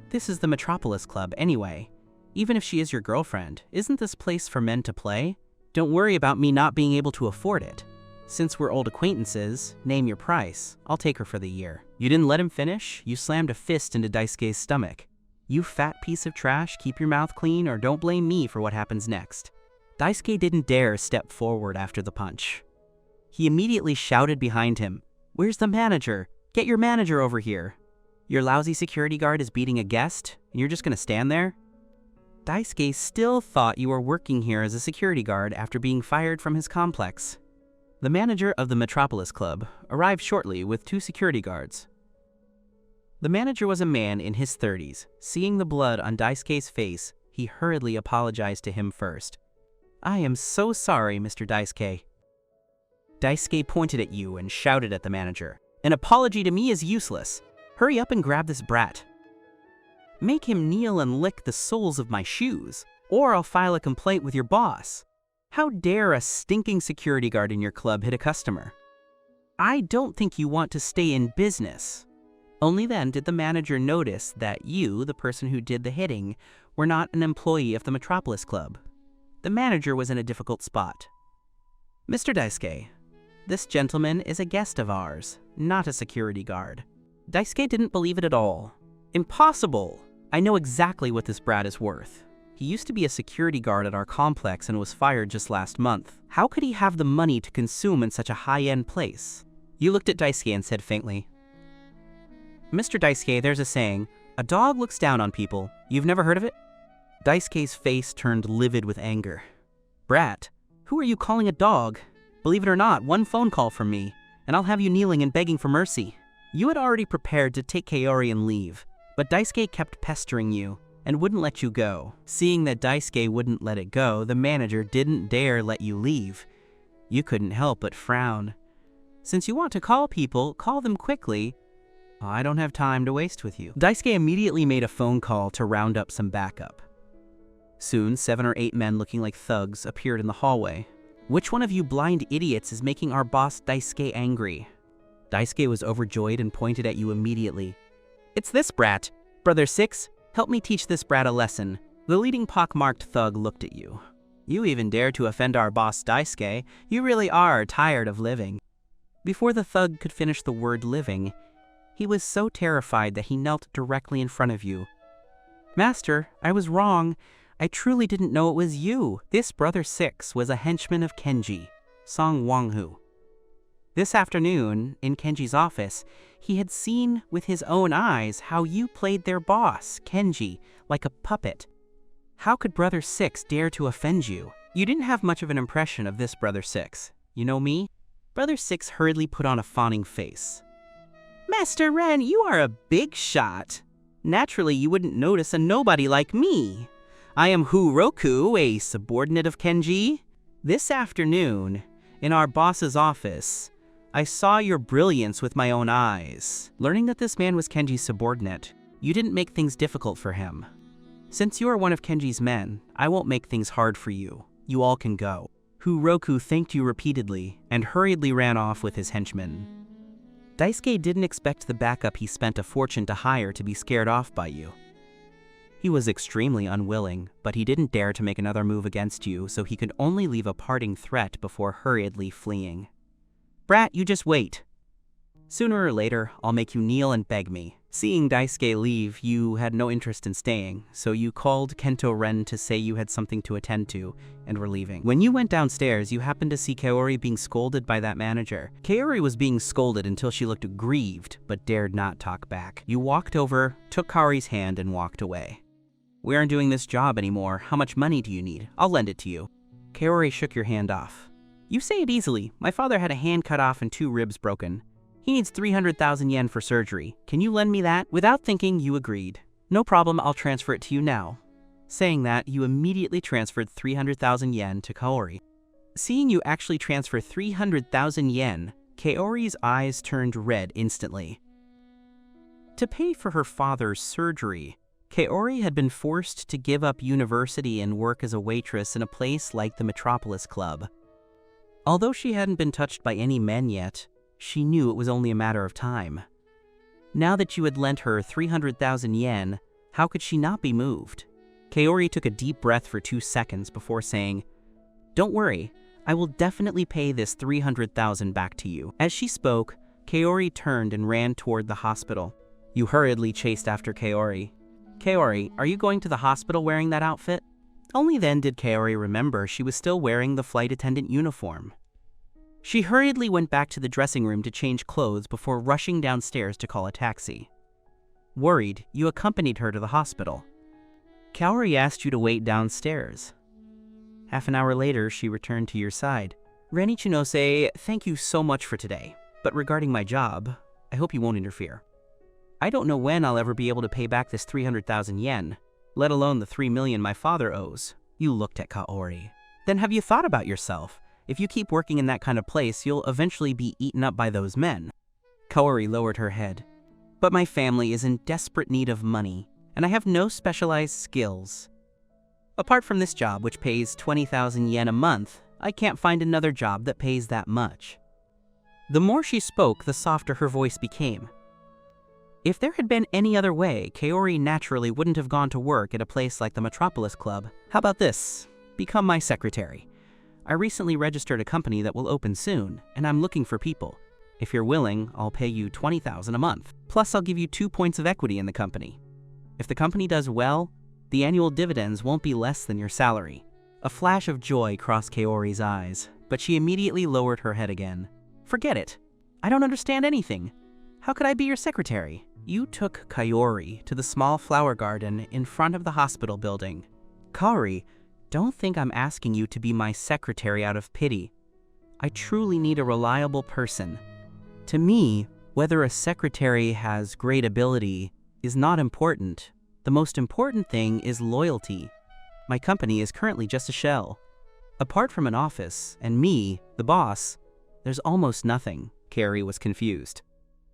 This is the Metropolis Club anyway. Even if she is your girlfriend, isn't this place for men to play? Don't worry about me not being able to afford it. Since we're old acquaintances, name your price. I'll take her for the year. You didn't let him finish. You slammed a fist into Daisuke's stomach. You fat piece of trash, keep your mouth clean or don't blame me for what happens next. Daisuke didn't dare step forward after the punch. He immediately shouted behind him, "Where's the manager? Get your manager over here. Your lousy security guard is beating a guest, and you're just gonna stand there?" Daisuke still thought you were working here as a security guard after being fired from his complex. The manager of the Metropolis Club arrived shortly with 2 security guards. The manager was a man in his 30s. Seeing the blood on Daisuke's face, he hurriedly apologized to him first. "I am so sorry, Mr. Daisuke." Daisuke pointed at you and shouted at the manager, "An apology to me is useless. Hurry up and grab this brat. Make him kneel and lick the soles of my shoes, or I'll file a complaint with your boss. How dare a stinking security guard in your club hit a customer? I don't think you want to stay in business." Only then did the manager notice that you, the person who did the hitting, were not an employee of the Metropolis Club. The manager was in a difficult spot. "Mr. Daisuke, this gentleman is a guest of ours, not a security guard." Daisuke didn't believe it at all. "Impossible! I know exactly what this brat is worth. He used to be a security guard at our complex and was fired just last month. How could he have the money to consume in such a high-end place?" You looked at Daisuke and said faintly, "Mr. Daisuke, there's a saying, a dog looks down on people. You've never heard of it?" Daisuke's face turned livid with anger. "Brat, who are you calling a dog? Believe it or not, one phone call from me, and I'll have you kneeling and begging for mercy." You had already prepared to take Kaori and leave, but Daisuke kept pestering you and wouldn't let you go. Seeing that Daisuke wouldn't let it go, the manager didn't dare let you leave. You couldn't help but frown. "Since you want to call people, call them quickly. I don't have time to waste with you." Daisuke immediately made a phone call to round up some backup. Soon, 7 or 8 men looking like thugs appeared in the hallway. "Which one of you blind idiots is making our boss Daisuke angry?" Daisuke was overjoyed and pointed at you immediately. "It's this brat. Brother 6, help me teach this brat a lesson." The leading pockmarked thug looked at you. "You even dare to offend our boss Daisuke. You really are tired of living." Before the thug could finish the word living, he was so terrified that he knelt directly in front of you. "Master, I was wrong. I truly didn't know it was you. This Brother 6 was a henchman of Kenji, Song Wanghu. This afternoon, in Kenji's office, he had seen with his own eyes how you played their boss, Kenji, like a puppet. How could Brother 6 dare to offend you? You didn't have much of an impression of this Brother 6. You know me?" Brother 6 hurriedly put on a fawning face. "Master Ren, you are a big shot. Naturally, you wouldn't notice a nobody like me. I am Huroku, a subordinate of Kenji. This afternoon, in our boss's office, I saw your brilliance with my own eyes." Learning that this man was Kenji's subordinate, you didn't make things difficult for him. "Since you are one of Kenji's men, I won't make things hard for you. You all can go." Huroku thanked you repeatedly and hurriedly ran off with his henchmen. Daisuke didn't expect the backup he spent a fortune to hire to be scared off by you. He was extremely unwilling, but he didn't dare to make another move against you, so he could only leave a parting threat before hurriedly fleeing. "Brat, you just wait. Sooner or later, I'll make you kneel and beg me." Seeing Daisuke leave, you had no interest in staying, so you called Kento Ren to say you had something to attend to and were leaving. When you went downstairs, you happened to see Kaori being scolded by that manager. Kaori was being scolded until she looked aggrieved, but dared not talk back. You walked over, took Kaori's hand, and walked away. "We aren't doing this job anymore. How much money do you need? I'll lend it to you." Kaori shook your hand off. "You say it easily. My father had a hand cut off and 2 ribs broken. He needs 300,000 yen for surgery. Can you lend me that?" Without thinking, you agreed. "No problem, I'll transfer it to you now." Saying that, you immediately transferred 300,000 yen to Kaori. Seeing you actually transfer 300,000 yen, Kaori's eyes turned red instantly. To pay for her father's surgery, Kaori had been forced to give up university and work as a waitress in a place like the Metropolis Club. Although she hadn't been touched by any men yet, she knew it was only a matter of time. Now that you had lent her 300,000 yen, how could she not be moved? Kaori took a deep breath for 2 seconds before saying, "Don't worry, I will definitely pay this 300,000 back to you." As she spoke, Kaori turned and ran toward the hospital. You hurriedly chased after Kaori. "Kaori, are you going to the hospital wearing that outfit?" Only then did Kaori remember she was still wearing the flight attendant uniform. She hurriedly went back to the dressing room to change clothes before rushing downstairs to call a taxi. Worried, you accompanied her to the hospital. Kaori asked you to wait downstairs. Half an hour later, she returned to your side. "Renichino-say, thank you so much for today. But regarding my job, I hope you won't interfere. I don't know when I'll ever be able to pay back this 300,000 yen, let alone the 3 million my father owes." You looked at Kaori. "Then have you thought about yourself? If you keep working in that kind of place, you'll eventually be eaten up by those men." Kaori lowered her head. "But my family is in desperate need of money, and I have no specialized skills. Apart from this job, which pays 20,000 yen a month, I can't find another job that pays that much." The more she spoke, the softer her voice became. If there had been any other way, Kaori naturally wouldn't have gone to work at a place like the Metropolis Club. "How about this? Become my secretary. I recently registered a company that will open soon, and I'm looking for people. If you're willing, I'll pay you 20,000 a month. Plus, I'll give you 2 points of equity in the company. If the company does well, the annual dividends won't be less than your salary." A flash of joy crossed Kaori's eyes, but she immediately lowered her head again. "Forget it. I don't understand anything. How could I be your secretary?" You took Kaori to the small flower garden in front of the hospital building. "Kaori, don't think I'm asking you to be my secretary out of pity. I truly need a reliable person. To me, whether a secretary has great ability is not important. The most important thing is loyalty. My company is currently just a shell. Apart from an office and me, the boss, there's almost nothing." Kaori was confused.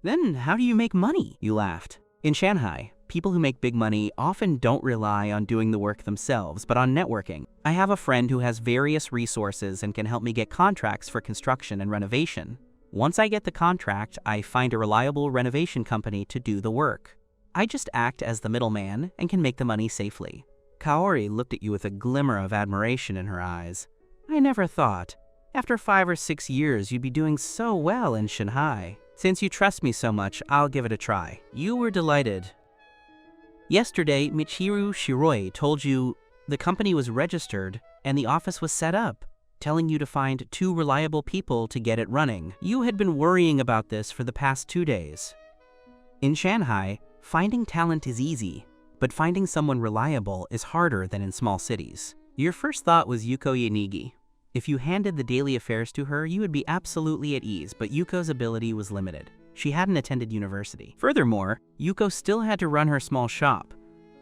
"Then how do you make money?" You laughed. "In Shanghai, people who make big money often don't rely on doing the work themselves, but on networking. I have a friend who has various resources and can help me get contracts for construction and renovation. Once I get the contract, I find a reliable renovation company to do the work. I just act as the middleman and can make the money safely." Kaori looked at you with a glimmer of admiration in her eyes. "I never thought, after 5 or 6 years, you'd be doing so well in Shanghai. Since you trust me so much, I'll give it a try." You were delighted. Yesterday, Michiru Shiroi told you the company was registered and the office was set up, telling you to find 2 reliable people to get it running. You had been worrying about this for the past 2 days. In Shanghai, finding talent is easy, but finding someone reliable is harder than in small cities. Your first thought was Yuko Yanagi. If you handed the daily affairs to her, you would be absolutely at ease, but Yuko's ability was limited. She hadn't attended university. Furthermore, Yuko still had to run her small shop.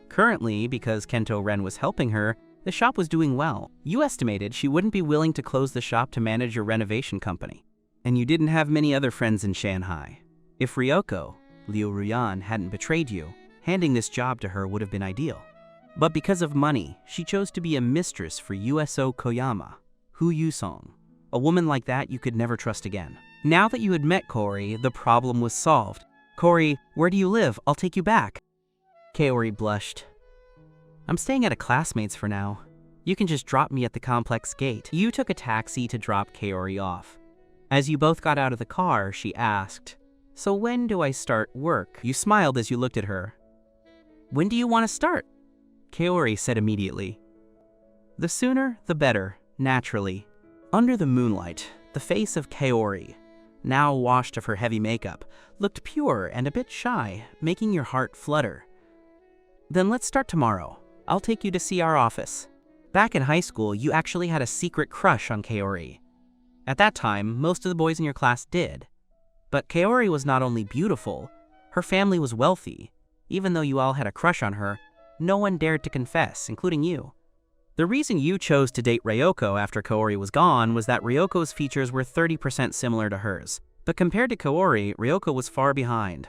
Currently, because Kento Ren was helping her, the shop was doing well. You estimated she wouldn't be willing to close the shop to manage your renovation company. And you didn't have many other friends in Shanghai. If Ryoko, Liu Ruyan, hadn't betrayed you, handing this job to her would have been ideal. But because of money, she chose to be a mistress for USO Koyama, Hu Yusong. A woman like that you could never trust again. Now that you had met Kaori, the problem was solved. "Kaori, where do you live? I'll take you back." Kaori blushed. "I'm staying at a classmate's for now. You can just drop me at the complex gate." You took a taxi to drop Kaori off. As you both got out of the car, she asked, "So when do I start work?" You smiled as you looked at her. "When do you want to start?" Kaori said immediately. "The sooner, the better, naturally." Under the moonlight, the face of Kaori, now washed of her heavy makeup, looked pure and a bit shy, making your heart flutter. "Then let's start tomorrow. I'll take you to see our office." Back in high school, you actually had a secret crush on Kaori. At that time, most of the boys in your class did. But Kaori was not only beautiful, her family was wealthy. Even though you all had a crush on her, no one dared to confess, including you. The reason you chose to date Ryoko after Kaori was gone was that Ryoko's features were 30% similar to hers. But compared to Kaori, Ryoko was far behind.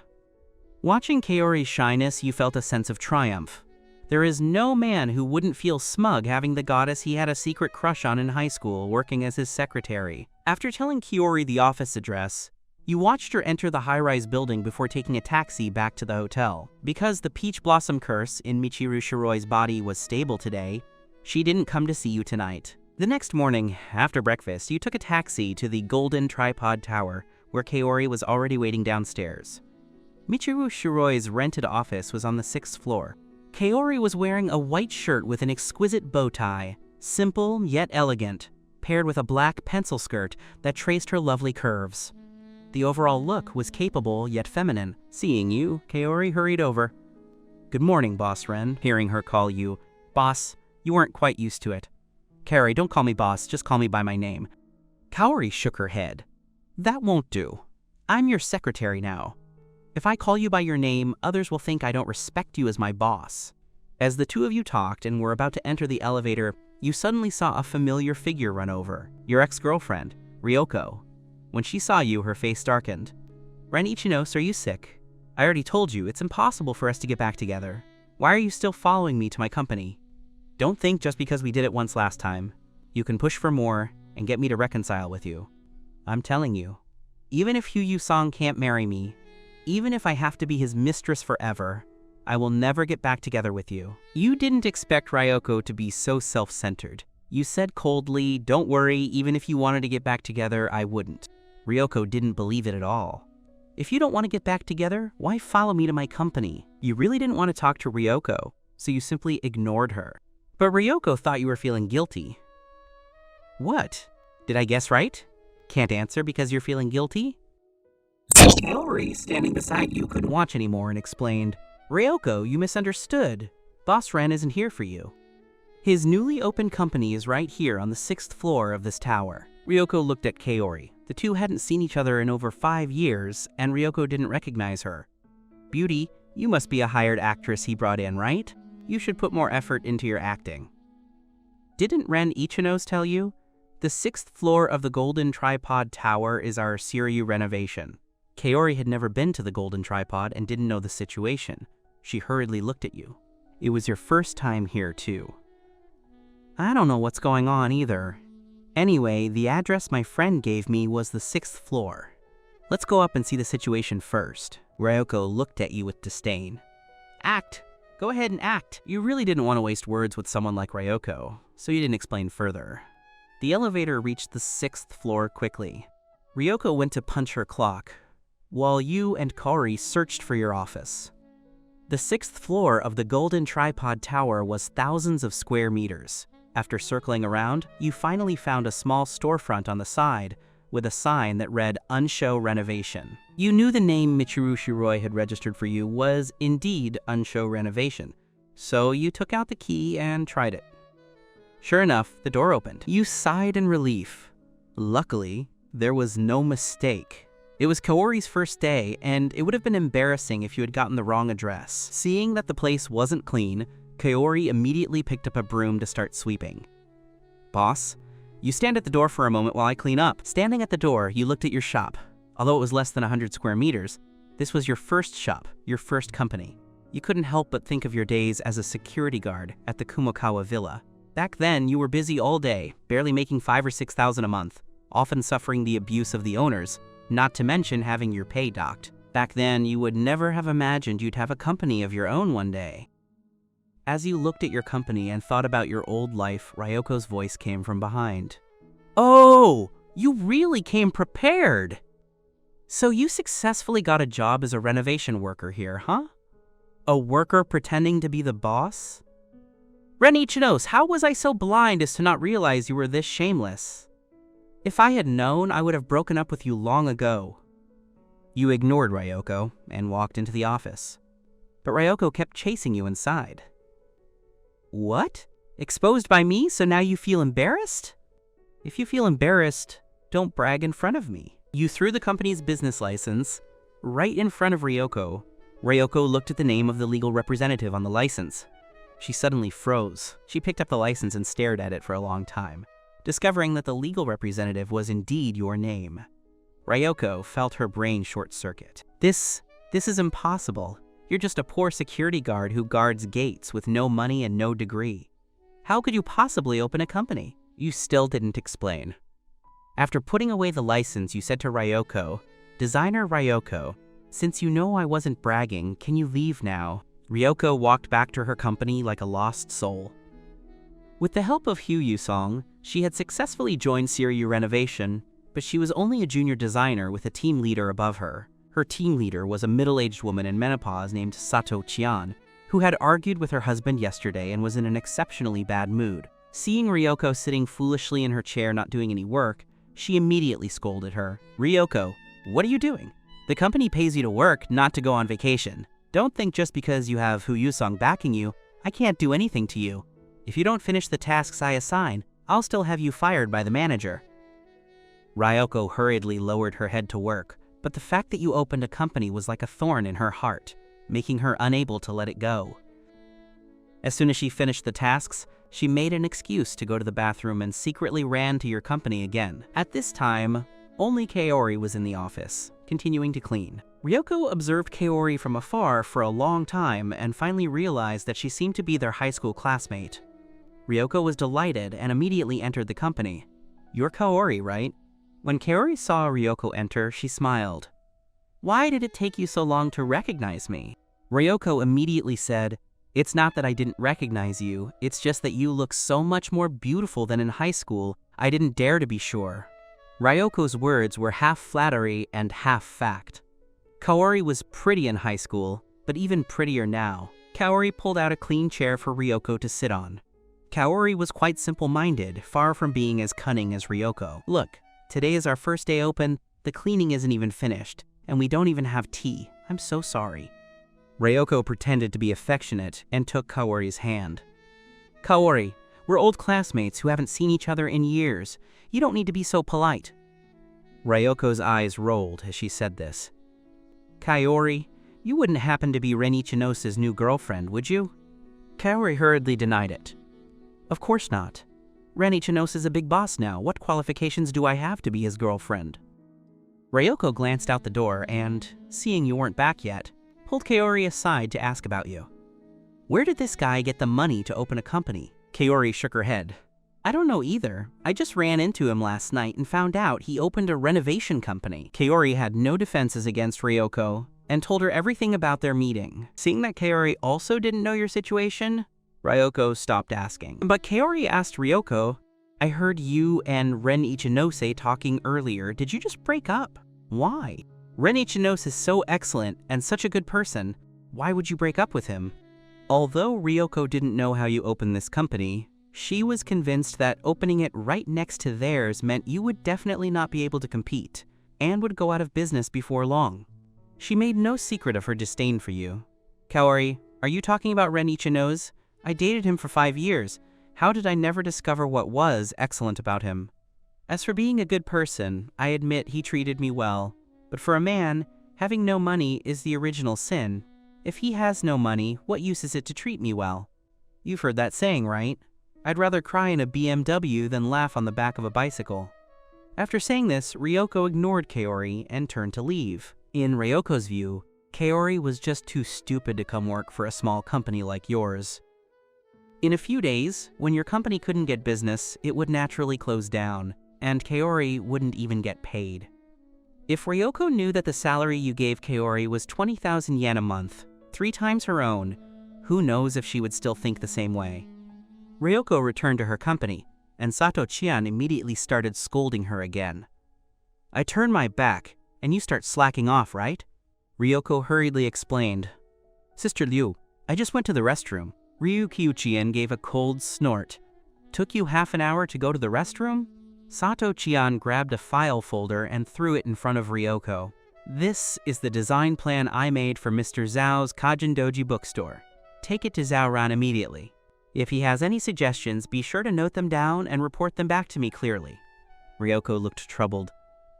Watching Kaori's shyness, you felt a sense of triumph. There is no man who wouldn't feel smug having the goddess he had a secret crush on in high school working as his secretary. After telling Kaori the office address, You watched her enter the high-rise building before taking a taxi back to the hotel. Because the peach blossom curse in Michiru Shiroi's body was stable today, she didn't come to see you tonight. The next morning, after breakfast, you took a taxi to the Golden Tripod Tower, where Kaori was already waiting downstairs. Michiru Shiroi's rented office was on the 6th floor. Kaori was wearing a white shirt with an exquisite bow tie, simple yet elegant, paired with a black pencil skirt that traced her lovely curves. The overall look was capable yet feminine. Seeing you, Kaori hurried over. "Good morning, Boss Ren," hearing her call you. "Boss, you weren't quite used to it." "Kaori, don't call me boss, just call me by my name." Kaori shook her head. "That won't do. I'm your secretary now. If I call you by your name, others will think I don't respect you as my boss." As the two of you talked and were about to enter the elevator, you suddenly saw a familiar figure run over. Your ex-girlfriend, Ryoko. When she saw you, her face darkened. "Ren Ichinos, are you sick? I already told you, it's impossible for us to get back together. Why are you still following me to my company? Don't think just because we did it once last time, you can push for more and get me to reconcile with you. I'm telling you, even if Yu Yu-song can't marry me, even if I have to be his mistress forever, I will never get back together with you." You didn't expect Ryoko to be so self-centered. You said coldly, "Don't worry, even if you wanted to get back together, I wouldn't." Ryoko didn't believe it at all. "If you don't want to get back together, why follow me to my company?" You really didn't want to talk to Ryoko, so you simply ignored her. But Ryoko thought you were feeling guilty. "What? Did I guess right? Can't answer because you're feeling guilty?" Kaori, standing beside you, couldn't watch anymore and explained, "Ryoko, you misunderstood. Boss Ren isn't here for you. His newly opened company is right here on the 6th floor of this tower." Ryoko looked at Kaori. The two hadn't seen each other in over 5 years, and Ryoko didn't recognize her. "Beauty, you must be a hired actress he brought in, right? You should put more effort into your acting." "Didn't Ren Ichinos tell you? The 6th floor of the Golden Tripod Tower is our Seiryu renovation." Kaori had never been to the Golden Tripod and didn't know the situation. She hurriedly looked at you. "It was your first time here, too." "I don't know what's going on either. Anyway, the address my friend gave me was the 6th floor. Let's go up and see the situation first." Ryoko looked at you with disdain. "Act! Go ahead and act!" You really didn't want to waste words with someone like Ryoko, so you didn't explain further. The elevator reached the 6th floor quickly. Ryoko went to punch her clock, while you and Kaori searched for your office. The 6th floor of the Golden Tripod Tower was thousands of square meters. After circling around, you finally found a small storefront on the side with a sign that read Unshow Renovation. You knew the name Michiru Shiroi had registered for you was indeed Unshow Renovation, so you took out the key and tried it. Sure enough, the door opened. You sighed in relief. Luckily, there was no mistake. It was Kaori's first day, and it would have been embarrassing if you had gotten the wrong address. Seeing that the place wasn't clean, Kaori immediately picked up a broom to start sweeping. "Boss, you stand at the door for a moment while I clean up." Standing at the door, you looked at your shop. Although it was less than 100 square meters, this was your first shop, your first company. You couldn't help but think of your days as a security guard at the Kumokawa Villa. Back then, you were busy all day, barely making $5,000 or $6,000 a month, often suffering the abuse of the owners, not to mention having your pay docked. Back then, you would never have imagined you'd have a company of your own one day. As you looked at your company and thought about your old life, Ryoko's voice came from behind. "Oh, you really came prepared! So you successfully got a job as a renovation worker here, huh? A worker pretending to be the boss? Ren Ichinos, how was I so blind as to not realize you were this shameless? If I had known, I would have broken up with you long ago." You ignored Ryoko and walked into the office. But Ryoko kept chasing you inside. "What? Exposed by me, so now you feel embarrassed? If you feel embarrassed, don't brag in front of me." You threw the company's business license right in front of Ryoko. Ryoko looked at the name of the legal representative on the license. She suddenly froze. She picked up the license and stared at it for a long time, discovering that the legal representative was indeed your name. Ryoko felt her brain short-circuit. This is impossible. You're just a poor security guard who guards gates with no money and no degree. How could you possibly open a company? You still didn't explain. After putting away the license, you said to Ryoko "Designer Ryoko, since you know I wasn't bragging, can you leave now?" Ryoko walked back to her company like a lost soul. With the help of Hugh Song, she had successfully joined Siryu Renovation, but she was only a junior designer with a team leader above her. Her team leader was a middle-aged woman in menopause named Sato Chian, who had argued with her husband yesterday and was in an exceptionally bad mood. Seeing Ryoko sitting foolishly in her chair not doing any work, she immediately scolded her. "Ryoko, what are you doing? The company pays you to work, not to go on vacation. Don't think just because you have Hugh Song backing you, I can't do anything to you. If you don't finish the tasks I assign, I'll still have you fired by the manager." Ryoko hurriedly lowered her head to work, but the fact that you opened a company was like a thorn in her heart, making her unable to let it go. As soon as she finished the tasks, she made an excuse to go to the bathroom and secretly ran to your company again. At this time, only Kaori was in the office, continuing to clean. Ryoko observed Kaori from afar for a long time and finally realized that she seemed to be their high school classmate. Ryoko was delighted and immediately entered the company. "You're Kaori, right?" When Kaori saw Ryoko enter, she smiled. "Why did it take you so long to recognize me?" Ryoko immediately said, "It's not that I didn't recognize you, it's just that you look so much more beautiful than in high school, I didn't dare to be sure." Ryoko's words were half flattery and half fact. Kaori was pretty in high school, but even prettier now. Kaori pulled out a clean chair for Ryoko to sit on. Kaori was quite simple-minded, far from being as cunning as Ryoko. "Look, today is our first day open, the cleaning isn't even finished, and we don't even have tea. I'm so sorry." Ryoko pretended to be affectionate and took Kaori's hand. "Kaori, we're old classmates who haven't seen each other in years. You don't need to be so polite." Ryoko's eyes rolled as she said this. "Kaori, you wouldn't happen to be Ren Ichinose's new girlfriend, would you?" Kaori hurriedly denied it. "Of course not. Ren Ichinose is a big boss now. What qualifications do I have to be his girlfriend?" Ryoko glanced out the door and, seeing you weren't back yet, pulled Kaori aside to ask about you. "Where did this guy get the money to open a company?" Kaori shook her head. "I don't know either. I just ran into him last night and found out he opened a renovation company." Kaori had no defenses against Ryoko and told her everything about their meeting. Seeing that Kaori also didn't know your situation, Ryoko stopped asking. But Kaori asked Ryoko, "I heard you and Ren Ichinose talking earlier. Did you just break up? Why? Ren Ichinose is so excellent and such a good person. Why would you break up with him?" Although Ryoko didn't know how you opened this company, she was convinced that opening it right next to theirs meant you would definitely not be able to compete, and would go out of business before long. She made no secret of her disdain for you. "Kaori, are you talking about Ren Ichinose? I dated him for 5 years. How did I never discover what was excellent about him? As for being a good person, I admit he treated me well. But for a man, having no money is the original sin. If he has no money, what use is it to treat me well? You've heard that saying, right? I'd rather cry in a BMW than laugh on the back of a bicycle." After saying this, Ryoko ignored Kaori and turned to leave. In Ryoko's view, Kaori was just too stupid to come work for a small company like yours. In a few days, when your company couldn't get business, it would naturally close down, and Kaori wouldn't even get paid. If Ryoko knew that the salary you gave Kaori was 20,000 yen a month, 3 times her own, who knows if she would still think the same way. Ryoko returned to her company, and Sato Chian immediately started scolding her again. "I turn my back, and you start slacking off, right?" Ryoko hurriedly explained. "Sister Liu, I just went to the restroom." Ryu Kyuchian gave a cold snort. "Took you half an hour to go to the restroom?" Sato Chian grabbed a file folder and threw it in front of Ryoko. "This is the design plan I made for Mr. Zhao's Kajin Doji bookstore. Take it to Zhao Ran immediately. If he has any suggestions, be sure to note them down and report them back to me clearly." Ryoko looked troubled.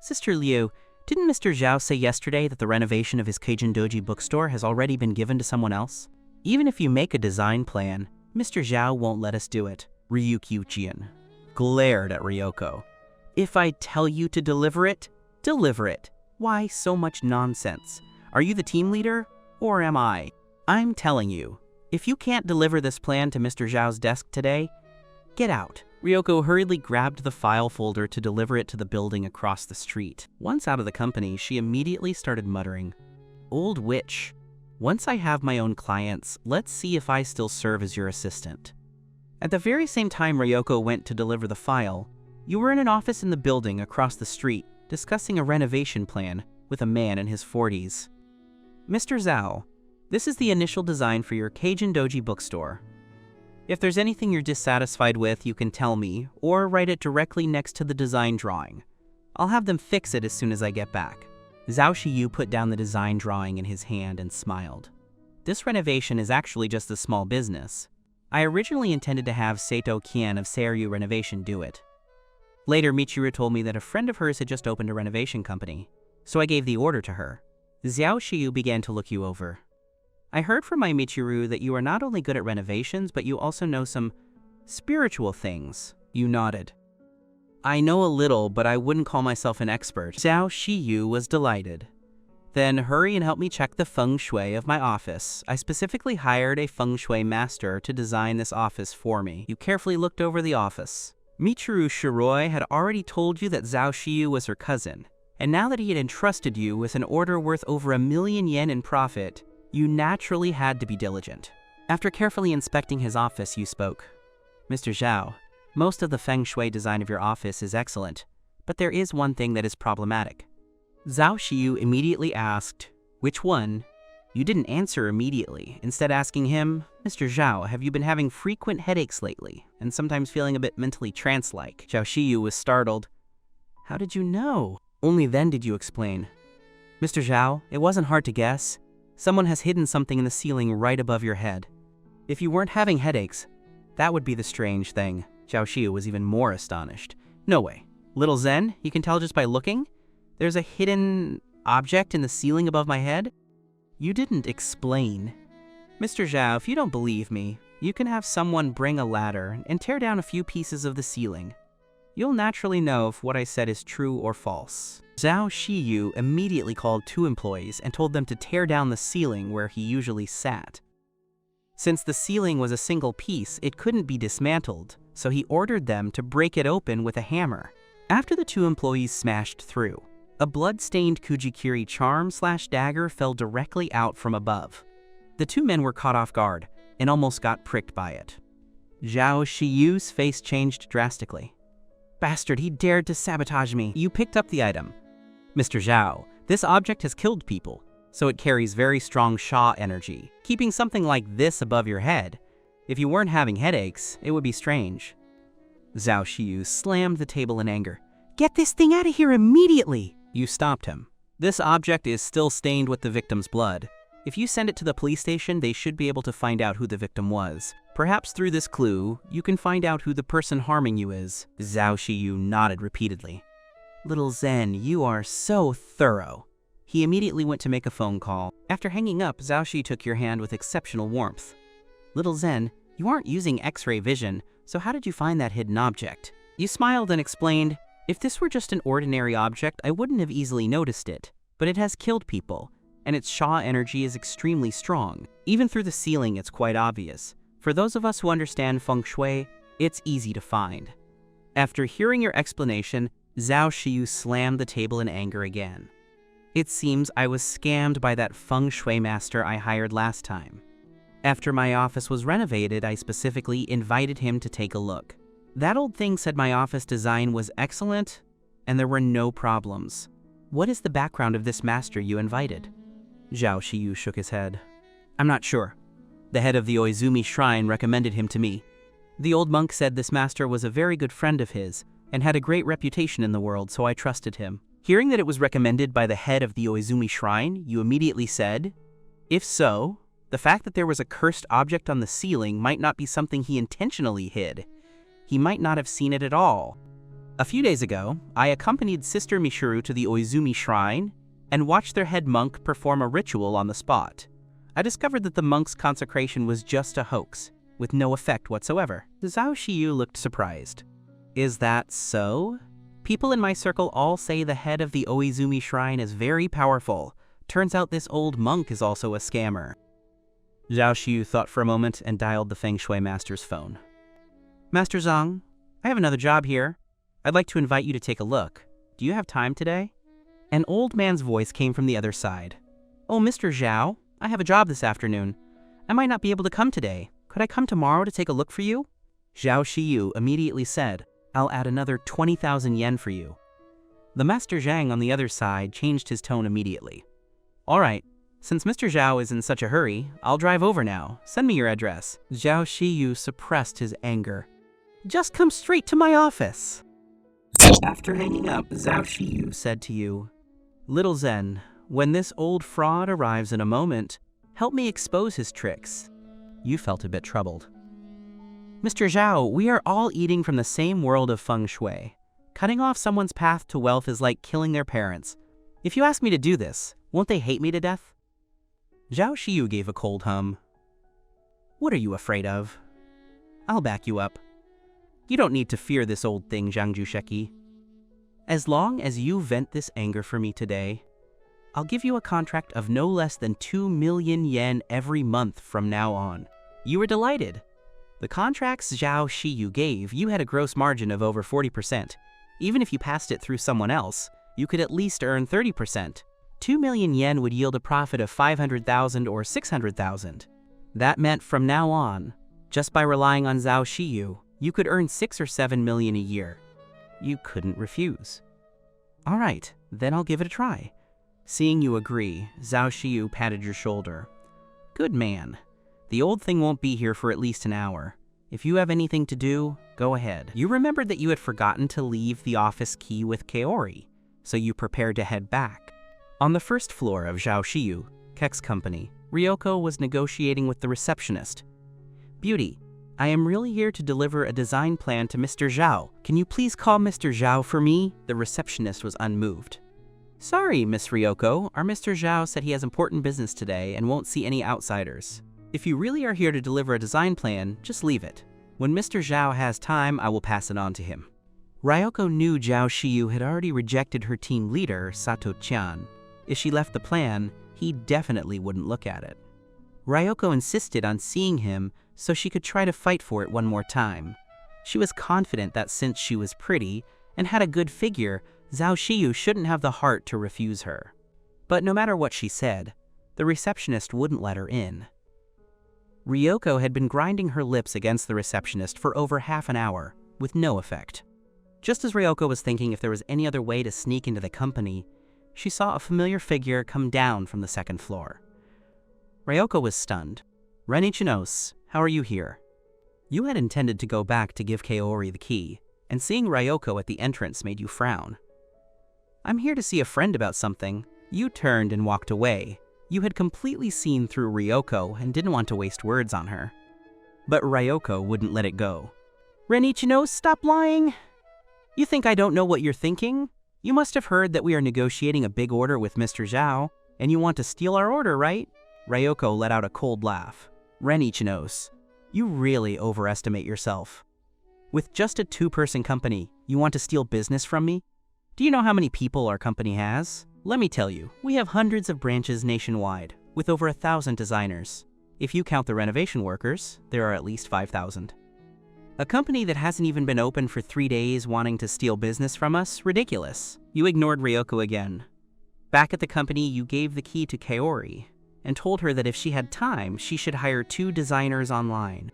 "Sister Liu, didn't Mr. Zhao say yesterday that the renovation of his Kajin Doji bookstore has already been given to someone else? Even if you make a design plan, Mr. Zhao won't let us do it." Ryu Kyuchian glared at Ryoko. "If I tell you to deliver it, deliver it. Why so much nonsense? Are you the team leader, or am I? I'm telling you, if you can't deliver this plan to Mr. Zhao's desk today, get out. Ryoko hurriedly grabbed the file folder to deliver it to the building across the street. Once out of the company, she immediately started muttering, "Old witch. Once I have my own clients, let's see if I still serve as your assistant." At the very same time Ryoko went to deliver the file, you were in an office in the building across the street discussing a renovation plan with a man in his 40s. "Mr. Zhao, this is the initial design for your Cajun Doji bookstore. If there's anything you're dissatisfied with, you can tell me, or write it directly next to the design drawing. I'll have them fix it as soon as I get back." Zhao Shiyu put down the design drawing in his hand and smiled. "This renovation is actually just a small business. I originally intended to have Sato Kian of Seiryu Renovation do it. Later, Michiru told me that a friend of hers had just opened a renovation company, so I gave the order to her. Zhao Shiyu began to look you over. I heard from my Michiru that you are not only good at renovations, but you also know some spiritual things." You nodded. "I know a little, but I wouldn't call myself an expert." Zhao Shiyu was delighted. "Then hurry and help me check the feng shui of my office. I specifically hired a feng shui master to design this office for me." You carefully looked over the office. Michiru Shiroi had already told you that Zhao Shiyu was her cousin, and now that he had entrusted you with an order worth over 1,000,000 yen in profit, you naturally had to be diligent. After carefully inspecting his office, you spoke. "Mr. Zhao, most of the feng shui design of your office is excellent, but there is one thing that is problematic." Zhao Shiyu immediately asked, "Which one?" You didn't answer immediately, instead asking him, "Mr. Zhao, have you been having frequent headaches lately, and sometimes feeling a bit mentally trance-like?" Zhao Shiyu was startled. "How did you know?" Only then did you explain. "Mr. Zhao, it wasn't hard to guess. Someone has hidden something in the ceiling right above your head. If you weren't having headaches, that would be the strange thing." Zhao Shiyu was even more astonished. "No way. Little Zen, you can tell just by looking? There's a hidden object in the ceiling above my head?" You didn't explain. "Mr. Zhao, if you don't believe me, you can have someone bring a ladder and tear down a few pieces of the ceiling. You'll naturally know if what I said is true or false." Zhao Shiyu immediately called 2 employees and told them to tear down the ceiling where he usually sat. Since the ceiling was a single piece, it couldn't be dismantled, so he ordered them to break it open with a hammer. After the 2 employees smashed through, a blood-stained Kujikiri charm/dagger fell directly out from above. The 2 men were caught off guard and almost got pricked by it. Zhao Shiyu's face changed drastically. "Bastard, he dared to sabotage me." You picked up the item. "Mr. Zhao, this object has killed people, so it carries very strong Sha energy. Keeping something like this above your head, if you weren't having headaches, it would be strange." Zhao Shiyu slammed the table in anger. "Get this thing out of here immediately!" You stopped him. "This object is still stained with the victim's blood. If you send it to the police station, they should be able to find out who the victim was. Perhaps through this clue, you can find out who the person harming you is." Zhao Shiyu nodded repeatedly. "Little Zen, you are so thorough." He immediately went to make a phone call. After hanging up, Zhao Shi took your hand with exceptional warmth. "Little Zen, you aren't using X-ray vision, so how did you find that hidden object?" You smiled and explained, "If this were just an ordinary object, I wouldn't have easily noticed it, but it has killed people, and its Sha energy is extremely strong. Even through the ceiling, it's quite obvious. For those of us who understand feng shui, it's easy to find." After hearing your explanation, Zhao Shiyu slammed the table in anger again. "It seems I was scammed by that feng shui master I hired last time. After my office was renovated, I specifically invited him to take a look. That old thing said my office design was excellent, and there were no problems. What is the background of this master you invited?" Zhao Shiyu shook his head. "I'm not sure. The head of the Oizumi Shrine recommended him to me. The old monk said this master was a very good friend of his, and had a great reputation in the world, so I trusted him." Hearing that it was recommended by the head of the Oizumi Shrine, you immediately said, "If so, the fact that there was a cursed object on the ceiling might not be something he intentionally hid. He might not have seen it at all. A few days ago, I accompanied Sister Michiru to the Oizumi Shrine and watched their head monk perform a ritual on the spot. I discovered that the monk's consecration was just a hoax, with no effect whatsoever." Zhao Shiyu looked surprised. "Is that so? People in my circle all say the head of the Oizumi Shrine is very powerful. Turns out this old monk is also a scammer." Zhao Shiyu thought for a moment and dialed the Feng Shui master's phone. "Master Zhang, I have another job here. I'd like to invite you to take a look. Do you have time today? An old man's voice came from the other side. Oh, Mr. Zhao, I have a job this afternoon. I might not be able to come today. Could I come tomorrow to take a look for you? Zhao Shiyu immediately said, I'll add another 20,000 yen for you. The Master Zhang on the other side changed his tone immediately. All right, since Mr. Zhao is in such a hurry, I'll drive over now. Send me your address. Zhao Shiyu suppressed his anger. Just come straight to my office. After hanging up, Zhao Shiyu said to you, Little Zen, when this old fraud arrives in a moment, help me expose his tricks. You felt a bit troubled. Mr. Zhao, we are all eating from the same world of feng shui. Cutting off someone's path to wealth is like killing their parents. If you ask me to do this, won't they hate me to death? Zhao Shiyu gave a cold hum. What are you afraid of? I'll back you up. You don't need to fear this old thing, Zhang Jusheki. As long as you vent this anger for me today, I'll give you a contract of no less than 2 million yen every month from now on. You were delighted. The contracts Zhao Shiyu gave, you had a gross margin of over 40%. Even if you passed it through someone else, you could at least earn 30%. 2 million yen would yield a profit of 500,000 or 600,000. That meant from now on, just by relying on Zhao Shiyu, you could earn 6 or 7 million a year. You couldn't refuse. All right, then I'll give it a try. Seeing you agree, Zhao Shiyu patted your shoulder. Good man. The old thing won't be here for at least an hour. If you have anything to do, go ahead. You remembered that you had forgotten to leave the office key with Kaori, so you prepared to head back. On the first floor of Zhao Shiyu, Kek's company, Ryoko was negotiating with the receptionist. Beauty, I am really here to deliver a design plan to Mr. Zhao. Can you please call Mr. Zhao for me? The receptionist was unmoved. Sorry, Miss Ryoko, our Mr. Zhao said he has important business today and won't see any outsiders. If you really are here to deliver a design plan, just leave it. When Mr. Zhao has time, I will pass it on to him. Ryoko knew Zhao Shiyu had already rejected her team leader, Sato Chan. If she left the plan, he definitely wouldn't look at it. Ryoko insisted on seeing him so she could try to fight for it one more time. She was confident that since she was pretty and had a good figure, Zhao Shiyu shouldn't have the heart to refuse her. But no matter what she said, the receptionist wouldn't let her in. Ryoko had been grinding her lips against the receptionist for over half an hour, with no effect. Just as Ryoko was thinking if there was any other way to sneak into the company, she saw a familiar figure come down from the second floor. Ryoko was stunned. Ren Ichinos, how are you here? You had intended to go back to give Kaori the key, and seeing Ryoko at the entrance made you frown. I'm here to see a friend about something. You turned and walked away. You had completely seen through Ryoko and didn't want to waste words on her. But Ryoko wouldn't let it go. Ren Ichinos, stop lying! You think I don't know what you're thinking? You must have heard that we are negotiating a big order with Mr. Zhao, and you want to steal our order, right? Ryoko let out a cold laugh. Ren Ichinos, you really overestimate yourself. With just a two-person company, you want to steal business from me? Do you know how many people our company has? Let me tell you, we have hundreds of branches nationwide, with over 1,000 designers. If you count the renovation workers, there are at least 5,000. A company that hasn't even been open for 3 days wanting to steal business from us? Ridiculous. You ignored Ryoko again. Back at the company, you gave the key to Kaori, and told her that if she had time, she should hire 2 designers online.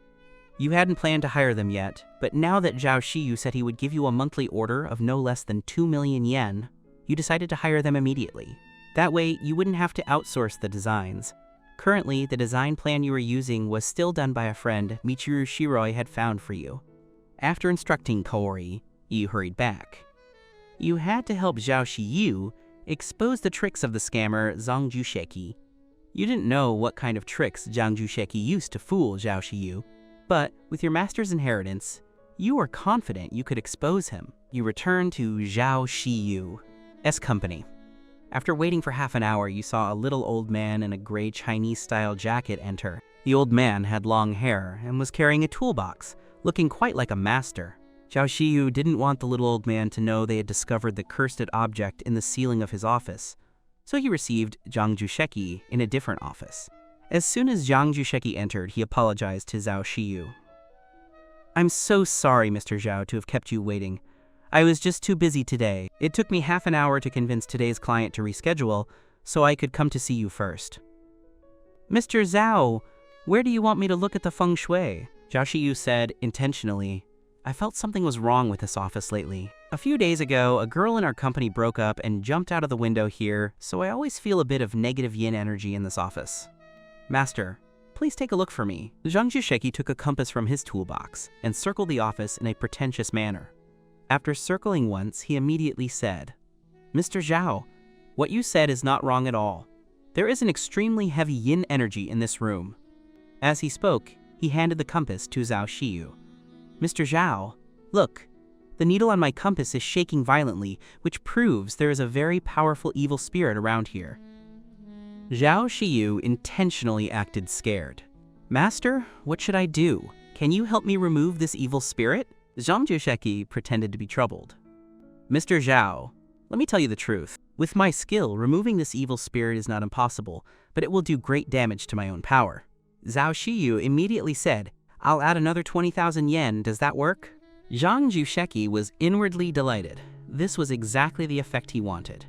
You hadn't planned to hire them yet, but now that Zhao Shiyu said he would give you a monthly order of no less than 2 million yen, you decided to hire them immediately. That way, you wouldn't have to outsource the designs. Currently, the design plan you were using was still done by a friend Michiru Shiroi had found for you. After instructing Kaori, you hurried back. You had to help Zhao Shiyu expose the tricks of the scammer Zhang Jusheki. You didn't know what kind of tricks Zhang Jusheki used to fool Zhao Shiyu, but with your master's inheritance, you were confident you could expose him. You returned to Zhao Shiyu's company. After waiting for half an hour, you saw a little old man in a gray Chinese-style jacket enter. The old man had long hair and was carrying a toolbox, looking quite like a master. Zhao Shiyu didn't want the little old man to know they had discovered the cursed object in the ceiling of his office, so he received Zhang Jusheki in a different office. As soon as Zhang Jusheki entered, he apologized to Zhao Shiyu. I'm so sorry, Mr. Zhao, to have kept you waiting. I was just too busy today. It took me half an hour to convince today's client to reschedule, so I could come to see you first. Mr. Zhao, where do you want me to look at the feng shui? Zhao Shiyu said intentionally. I felt something was wrong with this office lately. A few days ago, a girl in our company broke up and jumped out of the window here, so I always feel a bit of negative yin energy in this office. Master, please take a look for me. Zhang Jusheki took a compass from his toolbox and circled the office in a pretentious manner. After circling once, he immediately said, Mr. Zhao, what you said is not wrong at all. There is an extremely heavy yin energy in this room. As he spoke, he handed the compass to Zhao Shiyu. Mr. Zhao, look, the needle on my compass is shaking violently, which proves there is a very powerful evil spirit around here. Zhao Shiyu intentionally acted scared. Master, what should I do? Can you help me remove this evil spirit? Zhang Jusheki pretended to be troubled. Mr. Zhao, let me tell you the truth. With my skill, removing this evil spirit is not impossible, but it will do great damage to my own power. Zhao Shiyu immediately said, I'll add another 20,000 yen, does that work? Zhang Jusheki was inwardly delighted. This was exactly the effect he wanted.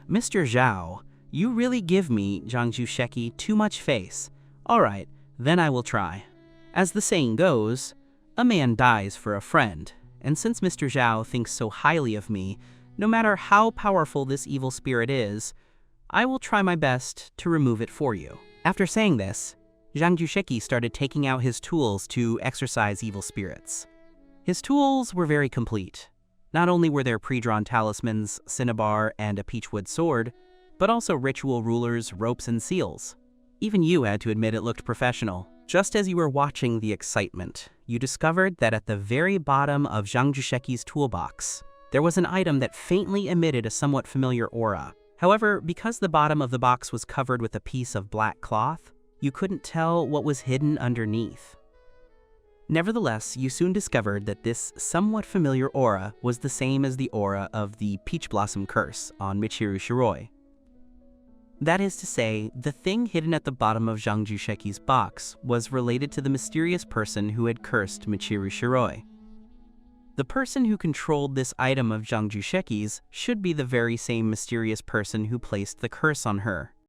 Mr. Zhao, you really give me, Zhang Jusheki, too much face. All right, then I will try. As the saying goes, a man dies for a friend, and since Mr. Zhao thinks so highly of me, no matter how powerful this evil spirit is, I will try my best to remove it for you. After saying this, Zhang Jusheki started taking out his tools to exorcise evil spirits. His tools were very complete. Not only were there pre-drawn talismans, cinnabar, and a peachwood sword, but also ritual rulers, ropes, and seals. Even you had to admit it looked professional. Just as you were watching the excitement, you discovered that at the very bottom of Zhang Jusheki's toolbox, there was an item that faintly emitted a somewhat familiar aura. However, because the bottom of the box was covered with a piece of black cloth, you couldn't tell what was hidden underneath. Nevertheless, you soon discovered that this somewhat familiar aura was the same as the aura of the Peach Blossom Curse on Michiru Shiroi. That is to say, the thing hidden at the bottom of Zhang Jusheki's box was related to the mysterious person who had cursed Michiru Shiroi. The person who controlled this item of Zhang Jusheki's should be the very same mysterious person who placed the curse on her.